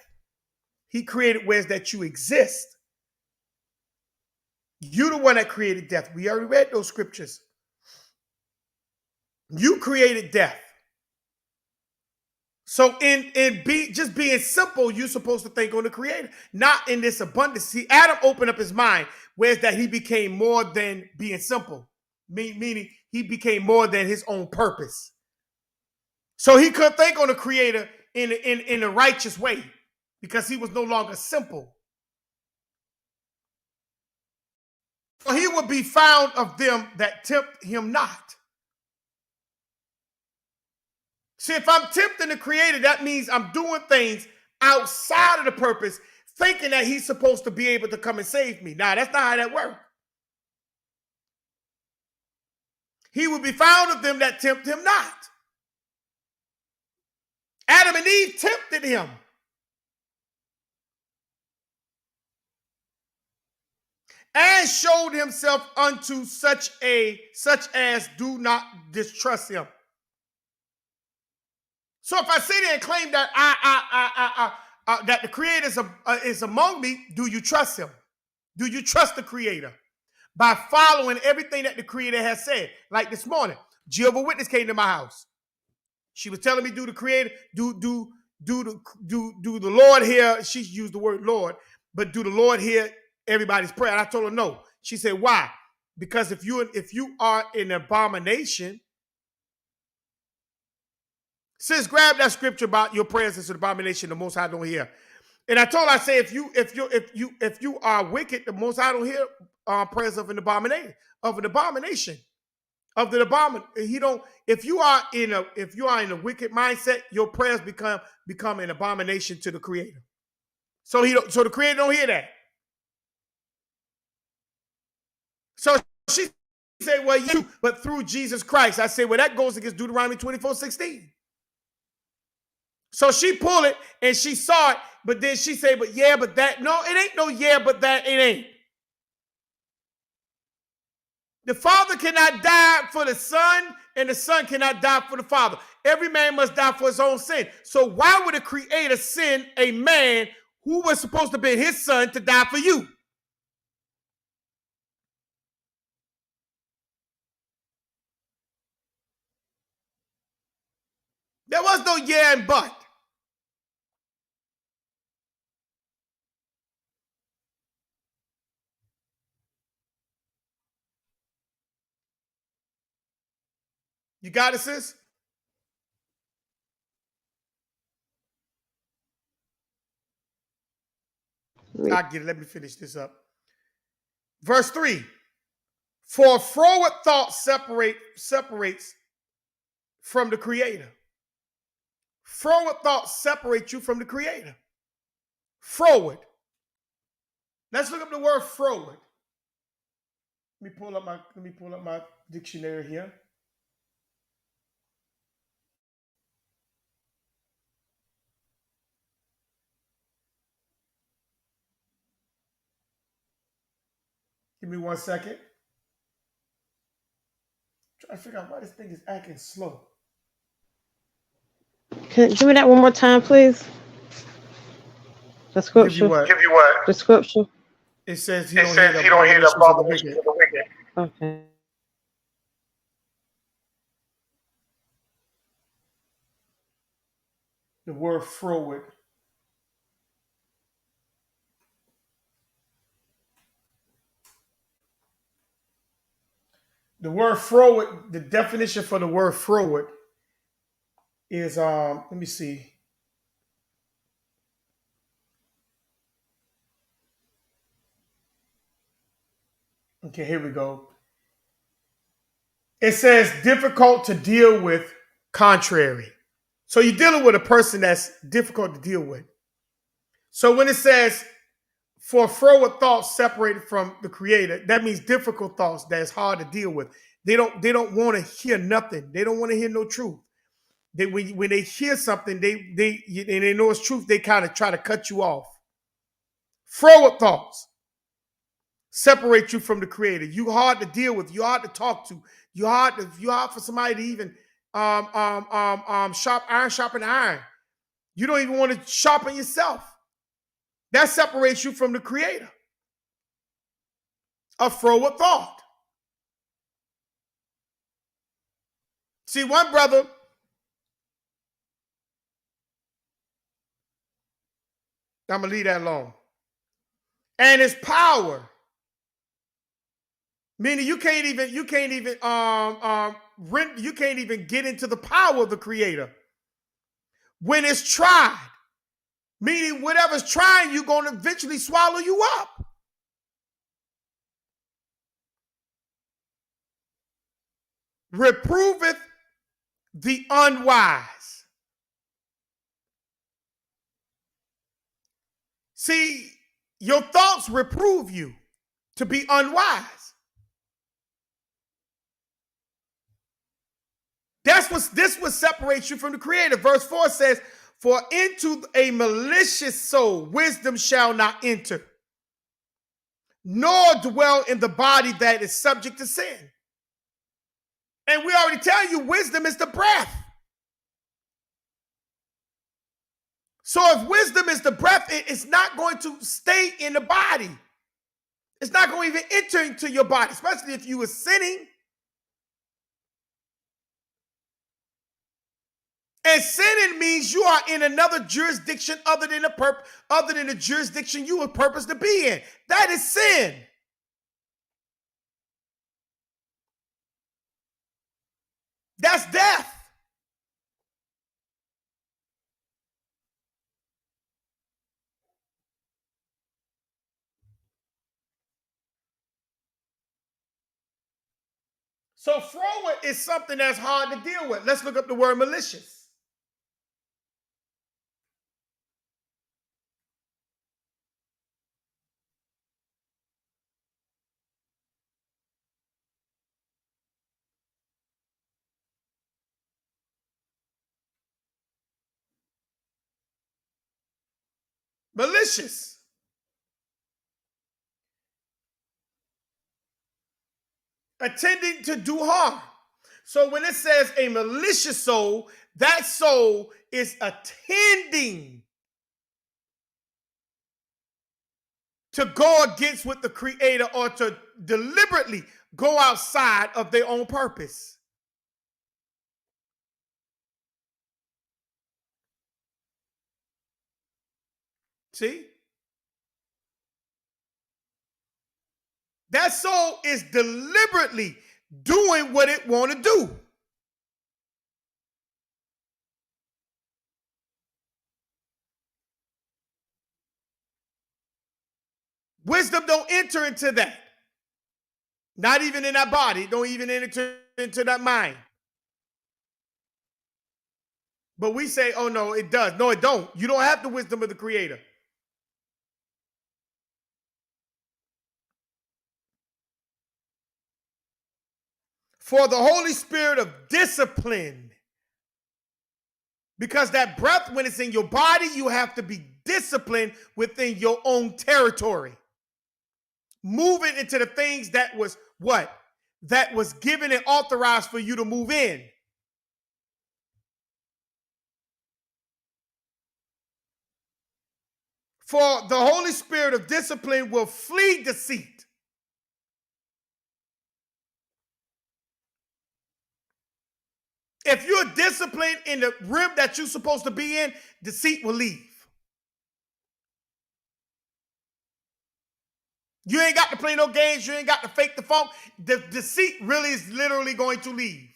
He created ways that you exist. You the one that created death. We already read those scriptures. You created death. So just being simple, you're supposed to think on the Creator, not in this abundance. See, Adam opened up his mind, whereas that he became more than being simple, meaning he became more than his own purpose. So he couldn't think on the Creator in a righteous way because he was no longer simple. For he will be found of them that tempt him not. See, if I'm tempting the Creator, that means I'm doing things outside of the purpose, thinking that he's supposed to be able to come and save me. Nah, that's not how that works. He will be found of them that tempt him not. Adam and Eve tempted him. And showed himself unto such as do not distrust him. So if I sit there and claim that that the Creator is among me, do you trust him? Do you trust the Creator? by following everything that the Creator has said. Like this morning, Jehovah's Witness came to my house. She was telling me, do the Creator, do the Lord hear? She used the word Lord, but do the Lord hear everybody's prayer? And I told her no. She said, why? Because if you are an abomination, sis, grab that scripture about your prayers as an abomination, the Most High don't hear. And I told her, I say, if you are wicked, the Most High don't hear prayers of an abomination, of the abomination. He don't. If you are in a wicked mindset, your prayers become an abomination to the Creator. So the Creator don't hear that. So she said, well, but through Jesus Christ. I say, well, that goes against Deuteronomy 24:16. So she pulled it and she saw it, but then she said, but yeah, but that, no, it ain't no yeah, but that, it ain't. The Father cannot die for the Son, and the Son cannot die for the Father. Every man must die for his own sin. So why would the Creator send a man who was supposed to be his son to die for you? There was no yeah and but. You got it, sis? I get it. Let me finish this up. Verse 3. For froward thought separates from the Creator. Froward thought separates you from the Creator. Froward. Let's look up the word froward. Let me pull up my dictionary here. Give me 1 second. Trying to figure out why this thing is acting slow. Can you give me that one more time, please? The scripture. Give you what? The scripture. It says he don't hear the abominations of the wicked. Okay. The word froward. The word froward, the definition for the word froward is, let me see. Okay, here we go. It says difficult to deal with, contrary. So you're dealing with a person that's difficult to deal with. So when it says, for froward thoughts separated from the Creator, that means difficult thoughts that's hard to deal with. They don't want to hear nothing. They don't want to hear no truth. When they hear something, and they know it's truth, they kind of try to cut you off. Froward thoughts separate you from the Creator. You hard to deal with. You hard to talk to. You hard for somebody to even sharpen iron. You don't even want to sharpen yourself. That separates you from the Creator. A froward thought. See, one brother, I'm gonna leave that alone. And his power, meaning you can't even get into the power of the Creator when it's tried. Meaning whatever's trying you going to eventually swallow you up. Reproveth the unwise. See, your thoughts reprove you to be unwise. This what separates you from the Creator. Verse 4 says, for into a malicious soul wisdom shall not enter, nor dwell in the body that is subject to sin. And we already tell you, wisdom is the breath. So if wisdom is the breath, it's not going to stay in the body. It's not going to even enter into your body, especially if you were sinning. And sinning means you are in another jurisdiction other than the jurisdiction you were purposed to be in. That is sin. That's death. So froward is something that's hard to deal with. Let's look up the word malicious. Malicious. Attending to do harm. So when it says a malicious soul, that soul is attending to go against what the Creator, or to deliberately go outside of their own purpose. See? That soul is deliberately doing what it want to do. Wisdom don't enter into that. Not even in that body. Don't even enter into that mind. But we say, oh no, it does. No, it don't. You don't have the wisdom of the Creator. For the Holy Spirit of discipline. Because that breath, when it's in your body, you have to be disciplined within your own territory. Moving into the things that was what? That was given and authorized for you to move in. For the Holy Spirit of discipline will flee deceit. If you're disciplined in the rim that you're supposed to be in, deceit will leave. You ain't got to play no games. You ain't got to fake the funk. The deceit really is literally going to leave.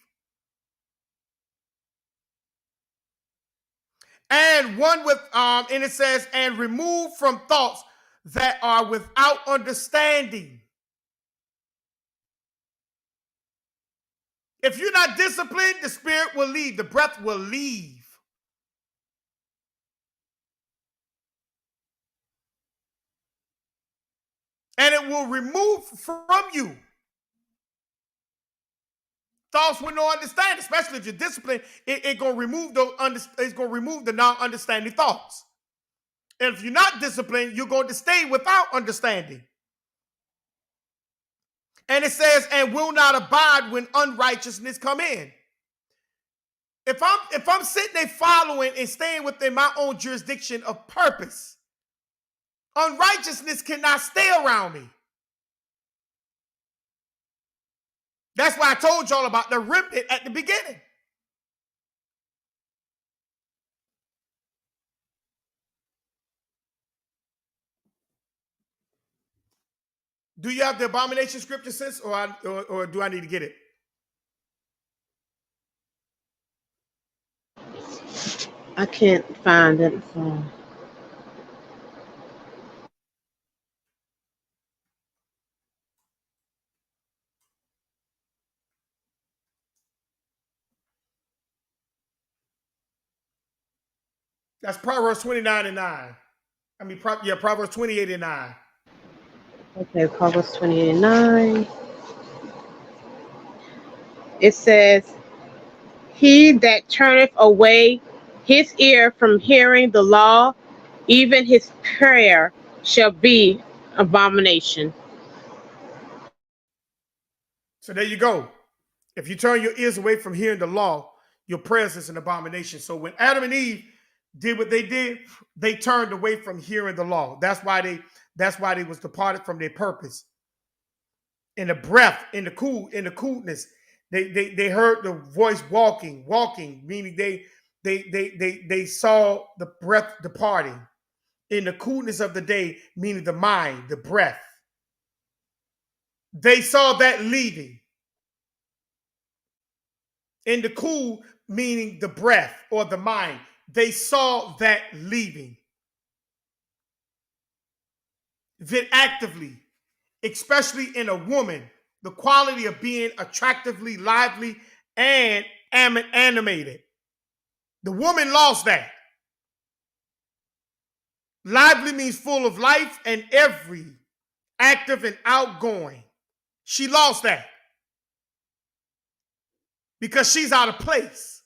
And one with, and it says, and remove from thoughts that are without understanding. If you're not disciplined, the spirit will leave. The breath will leave. And it will remove from you thoughts with no understanding, especially if you're disciplined. It's gonna remove the non-understanding thoughts. And if you're not disciplined, you're going to stay without understanding. And it says, and will not abide when unrighteousness come in. If I'm sitting there following and staying within my own jurisdiction of purpose, unrighteousness cannot stay around me. That's why I told y'all about the remnant at the beginning. Do you have the abomination scripture, sis, or do I need to get it? I can't find it. So. That's Proverbs 29 and 9. I mean, Proverbs 28 and 9. Okay, Proverbs 28 and 9. It says, he that turneth away his ear from hearing the law, even his prayer shall be abomination. So there you go. If you turn your ears away from hearing the law, your prayers is an abomination. So when Adam and Eve did what they did, they turned away from hearing the law. That's why they was departed from their purpose. in the breath, in the coolness. They heard the voice walking, meaning they saw the breath departing. In the coolness of the day, meaning the mind, the breath. They saw that leaving. In the cool, meaning the breath or the mind. They saw that leaving. Then actively, especially in a woman, the quality of being attractively lively and animated. The woman lost that. Lively means full of life and every active and outgoing. She lost that because she's out of place.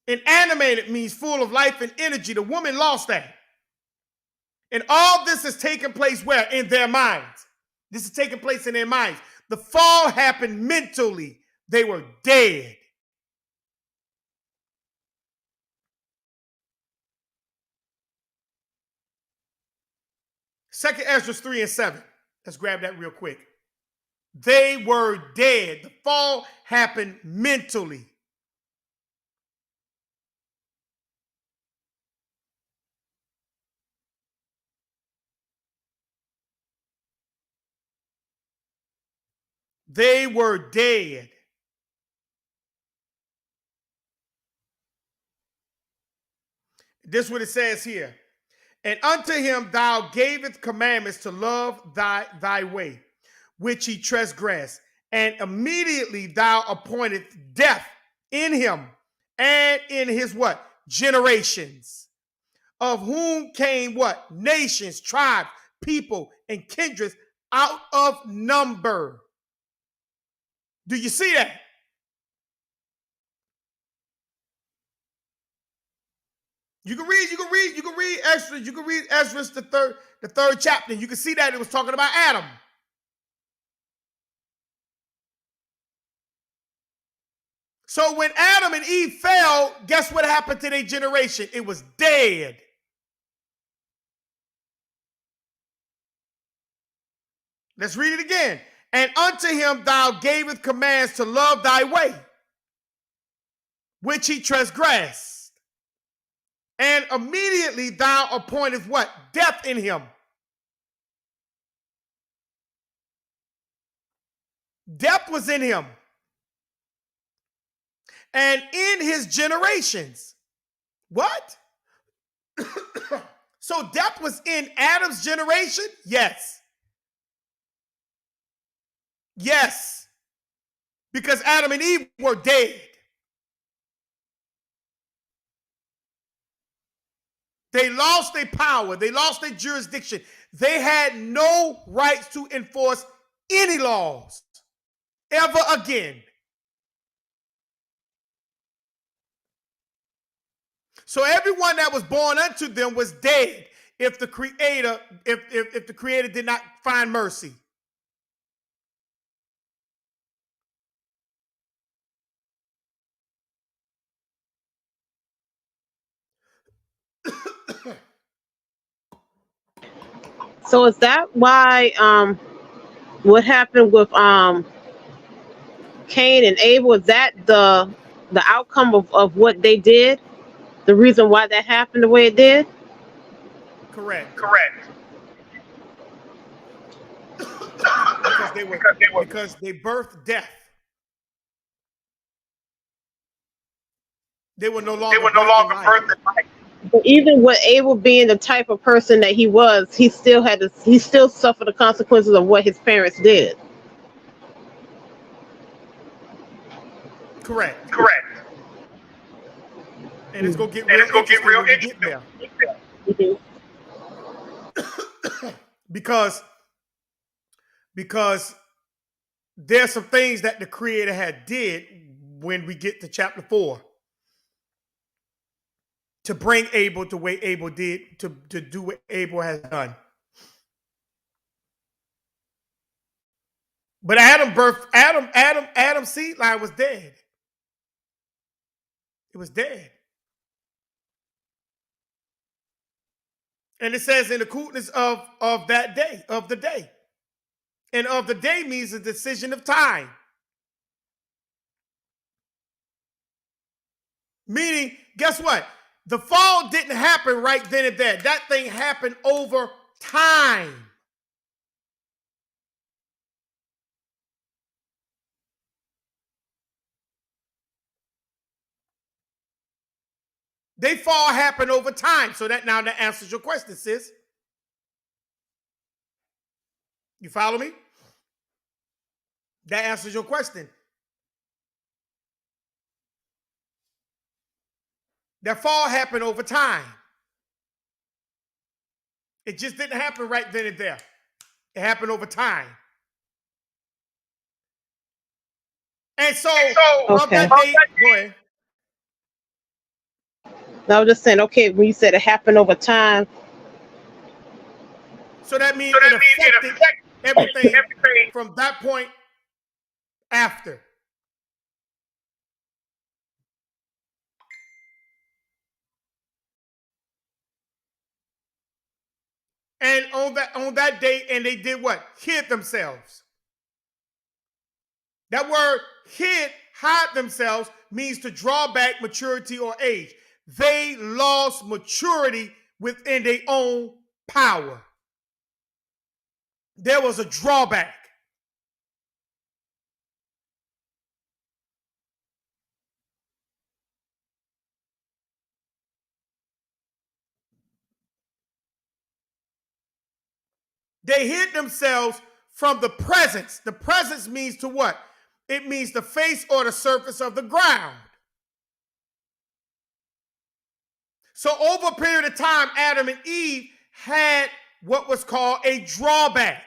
And animated means full of life and energy. The woman lost that. And all this is taking place where? In their minds. This is taking place in their minds. The fall happened mentally. They were dead. Second Ezra 3 and 7. Let's grab that real quick. They were dead. The fall happened mentally. They were dead. This is what it says here. And unto him thou gavest commandments to love thy way, which he transgressed. And immediately thou appointed death in him and in his what? Generations. Of whom came what? Nations, tribes, people, and kindreds out of number. Do you see that? You can read Ezra, Ezra's the third chapter. You can see that it was talking about Adam. So when Adam and Eve fell, guess what happened to their generation? It was dead. Let's read it again. And unto him thou gavest commands to love thy way, which he transgressed. And immediately thou appointest what? Death in him. Death was in him. And in his generations. What? So death was in Adam's generation? Yes. Yes. Because Adam and Eve were dead. They lost their power. They lost their jurisdiction. They had no rights to enforce any laws ever again. So everyone that was born unto them was dead if the Creator, if the Creator did not find mercy. So is that why what happened with Cain and Abel, is that the outcome of what they did? The reason why that happened the way it did? Correct. Because they birthed death. They were no longer birthing life. But even with Abel being the type of person that he was, he still suffered the consequences of what his parents did. Correct. And it's gonna get real interesting when we get there. Because there's some things that the Creator had did when we get to chapter 4 to bring Abel the way Abel did, to do what Abel has done. But Adam's seed line was dead. It was dead. And it says in the coolness of that day, of the day. And of the day means the decision of time. Meaning, guess what? The fall didn't happen right then and there. That thing happened over time. They fall happen over time. So that now that answers your question, sis. You follow me? That answers your question. That fall happened over time. It just didn't happen right then and there. It happened over time. And so of Okay. that day, go ahead. I was just saying, okay, when you said it happened over time, So that means it affected everything from that point after. And on that day, and they did what? Hid themselves. That word hide themselves, means to draw back maturity or age. They lost maturity within their own power. There was a drawback. They hid themselves from the presence. The presence means to what? It means the face or the surface of the ground. So over a period of time, Adam and Eve had what was called a drawback.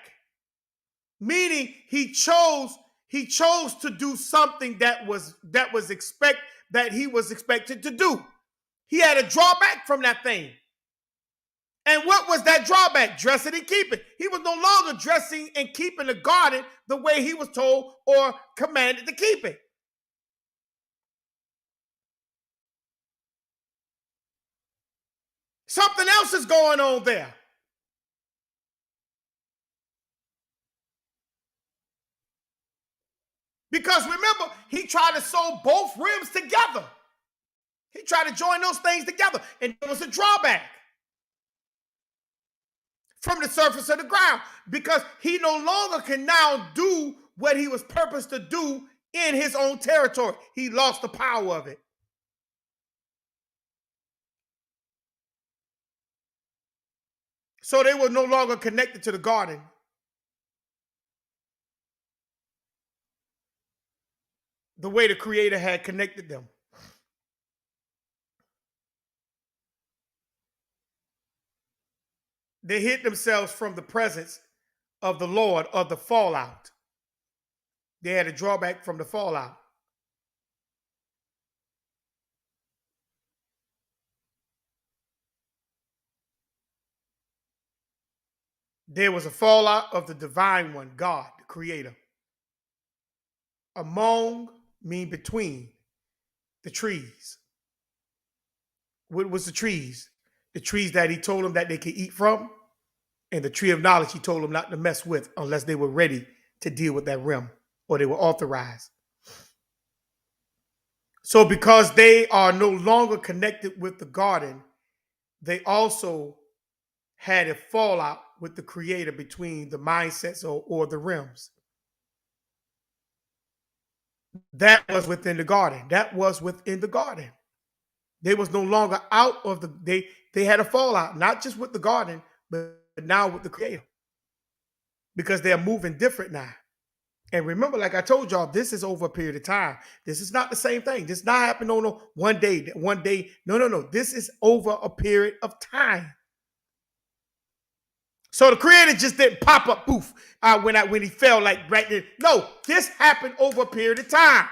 Meaning he chose to do something that he was expected to do. He had a drawback from that thing. And what was that drawback? Dress it and keep it. He was no longer dressing and keeping the garden the way he was told or commanded to keep it. Something else is going on there. Because remember, he tried to sew both rims together. He tried to join those things together, and there was a drawback from the surface of the ground because he no longer can now do what he was purposed to do in his own territory. He lost the power of it. So they were no longer connected to the garden. The way the Creator had connected them. They hid themselves from the presence of the Lord of the fallout. They had a drawback from the fallout. There was a fallout of the divine one, God, the Creator. Among, mean between, the trees. What was the trees? The trees that he told them that they could eat from, and the tree of knowledge he told them not to mess with unless they were ready to deal with that rim or they were authorized. So because they are no longer connected with the garden, they also had a fallout with the Creator between the mindsets or the rims. That was within the garden. That was within the garden. They was no longer out of they had a fallout, not just with the garden, but now with the Creator. Because they're moving different now. And remember, like I told y'all, this is over a period of time. This is not the same thing. This not happened on one day. No. This is over a period of time. So the Creator just didn't pop up, poof, when he fell like right there. No, this happened over a period of time.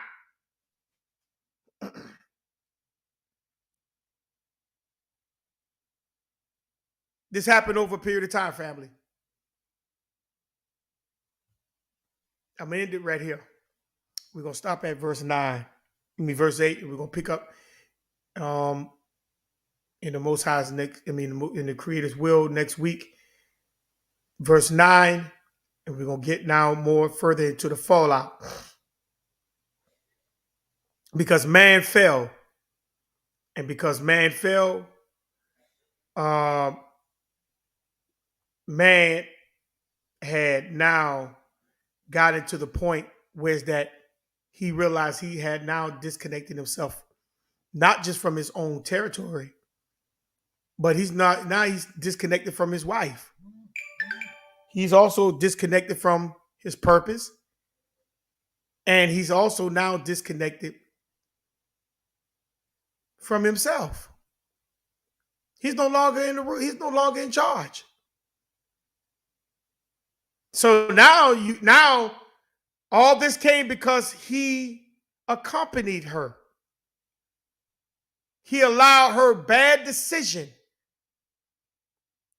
This happened over a period of time, family. I'm going to end it right here. We're going to stop at verse verse 8, and we're going to pick up in the Most High's in the Creator's will next week. Verse 9, And we're going to get now more further into the fallout. Because man fell. And because man fell, man had now gotten to the point where that he realized he had now disconnected himself, not just from his own territory, but he's disconnected from his wife. He's also disconnected from his purpose. And he's also now disconnected from himself. He's no longer in the room. He's no longer in charge. So now all this came because he accompanied her. He allowed her bad decision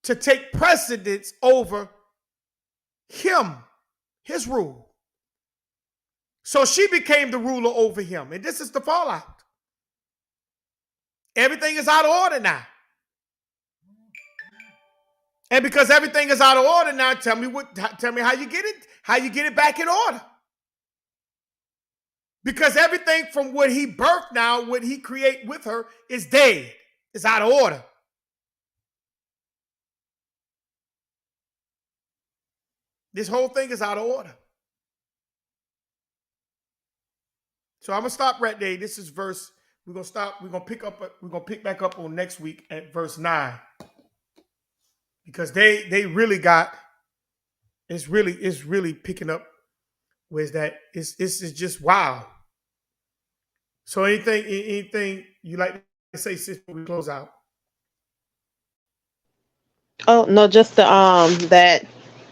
to take precedence over him, his rule. So she became the ruler over him. And this is the fallout. Everything is out of order now. And because everything is out of order now, tell me how you get it back in order. Because everything from what he birthed now, what he create with her, is dead. It's out of order. This whole thing is out of order. So I'm gonna stop right there. This is verse. We're gonna stop. We're gonna pick back up on next week at verse 9. Because they really got, it's really picking up. Where's that? It's just wow. So anything you like to say, sis, before we close out? Oh no, just the that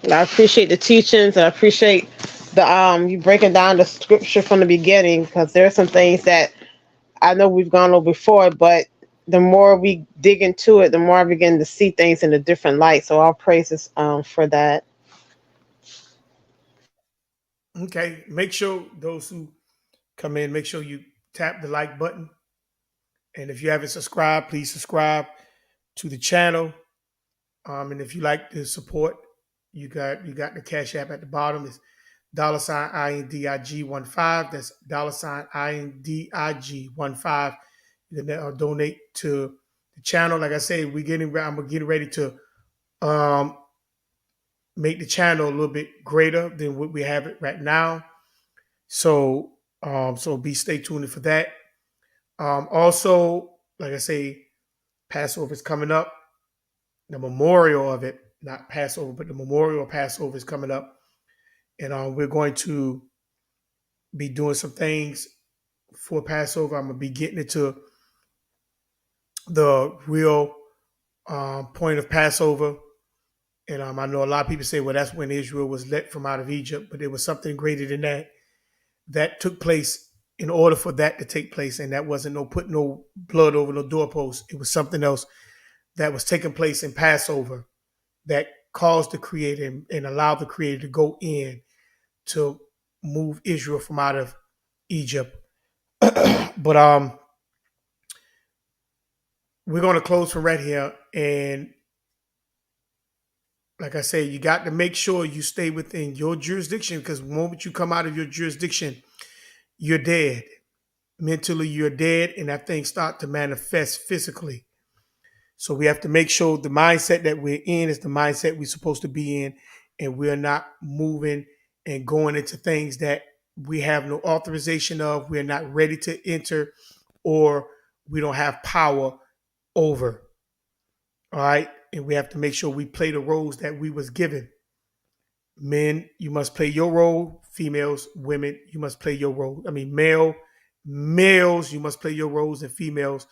I appreciate the teachings. I appreciate the you breaking down the scripture from the beginning, because there are some things that I know we've gone over before, but the more we dig into it, the more I begin to see things in a different light. So all praises for that. Okay. Make sure those who come in, make sure you tap the like button. And if you haven't subscribed, please subscribe to the channel. And if you like the support, you got the Cash App at the bottom. It's $INDIG15. That's $INDIG15. You can donate to the channel. Like I say, I'm getting ready to make the channel a little bit greater than what we have it right now. So stay tuned for that. Also, like I say, Passover is coming up. The memorial of it, not Passover, but the memorial of Passover is coming up. And we're going to be doing some things for Passover. I'm going to be getting into the real point of Passover. And I know a lot of people say, well, that's when Israel was let from out of Egypt, but there was something greater than that that took place in order for that to take place. And that wasn't putting no blood over no doorpost. It was something else that was taking place in Passover that caused the Creator and allowed the Creator to go in to move Israel from out of Egypt. But we're going to close from right here. And like I say, you got to make sure you stay within your jurisdiction, because the moment you come out of your jurisdiction, you're dead. Mentally, you're dead, and that thing starts to manifest physically. So we have to make sure the mindset that we're in is the mindset we're supposed to be in, and we're not moving and going into things that we have no authorization of, we're not ready to enter, or we don't have power over. All right? And we have to make sure we play the roles that we was given. Men, you must play your role. Females, women, you must play your role. Males, you must play your roles, and females,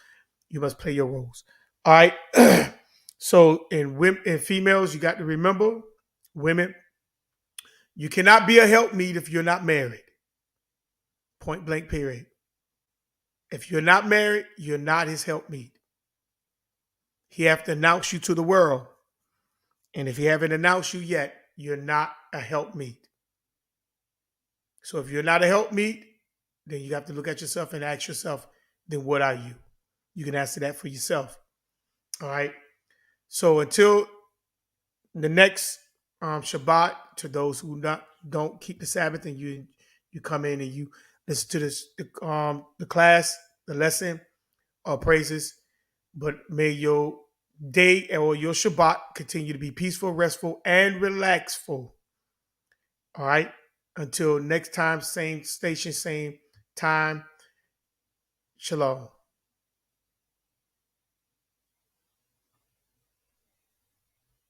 you must play your roles. All right. So in women and females, you got to remember, women, you cannot be a helpmeet if you're not married. Point blank, period. If you're not married, you're not his helpmeet. He have to announce you to the world. And if he haven't announced you yet, you're not a helpmeet. So if you're not a helpmeet, then you have to look at yourself and ask yourself, then what are you? You can answer that for yourself. All right. So until the next Shabbat to those who don't keep the Sabbath, and you come in and you listen to the class, the lesson, or praises. But may your day or your Shabbat continue to be peaceful, restful, and relaxful. All right. Until next time, same station, same time. Shalom.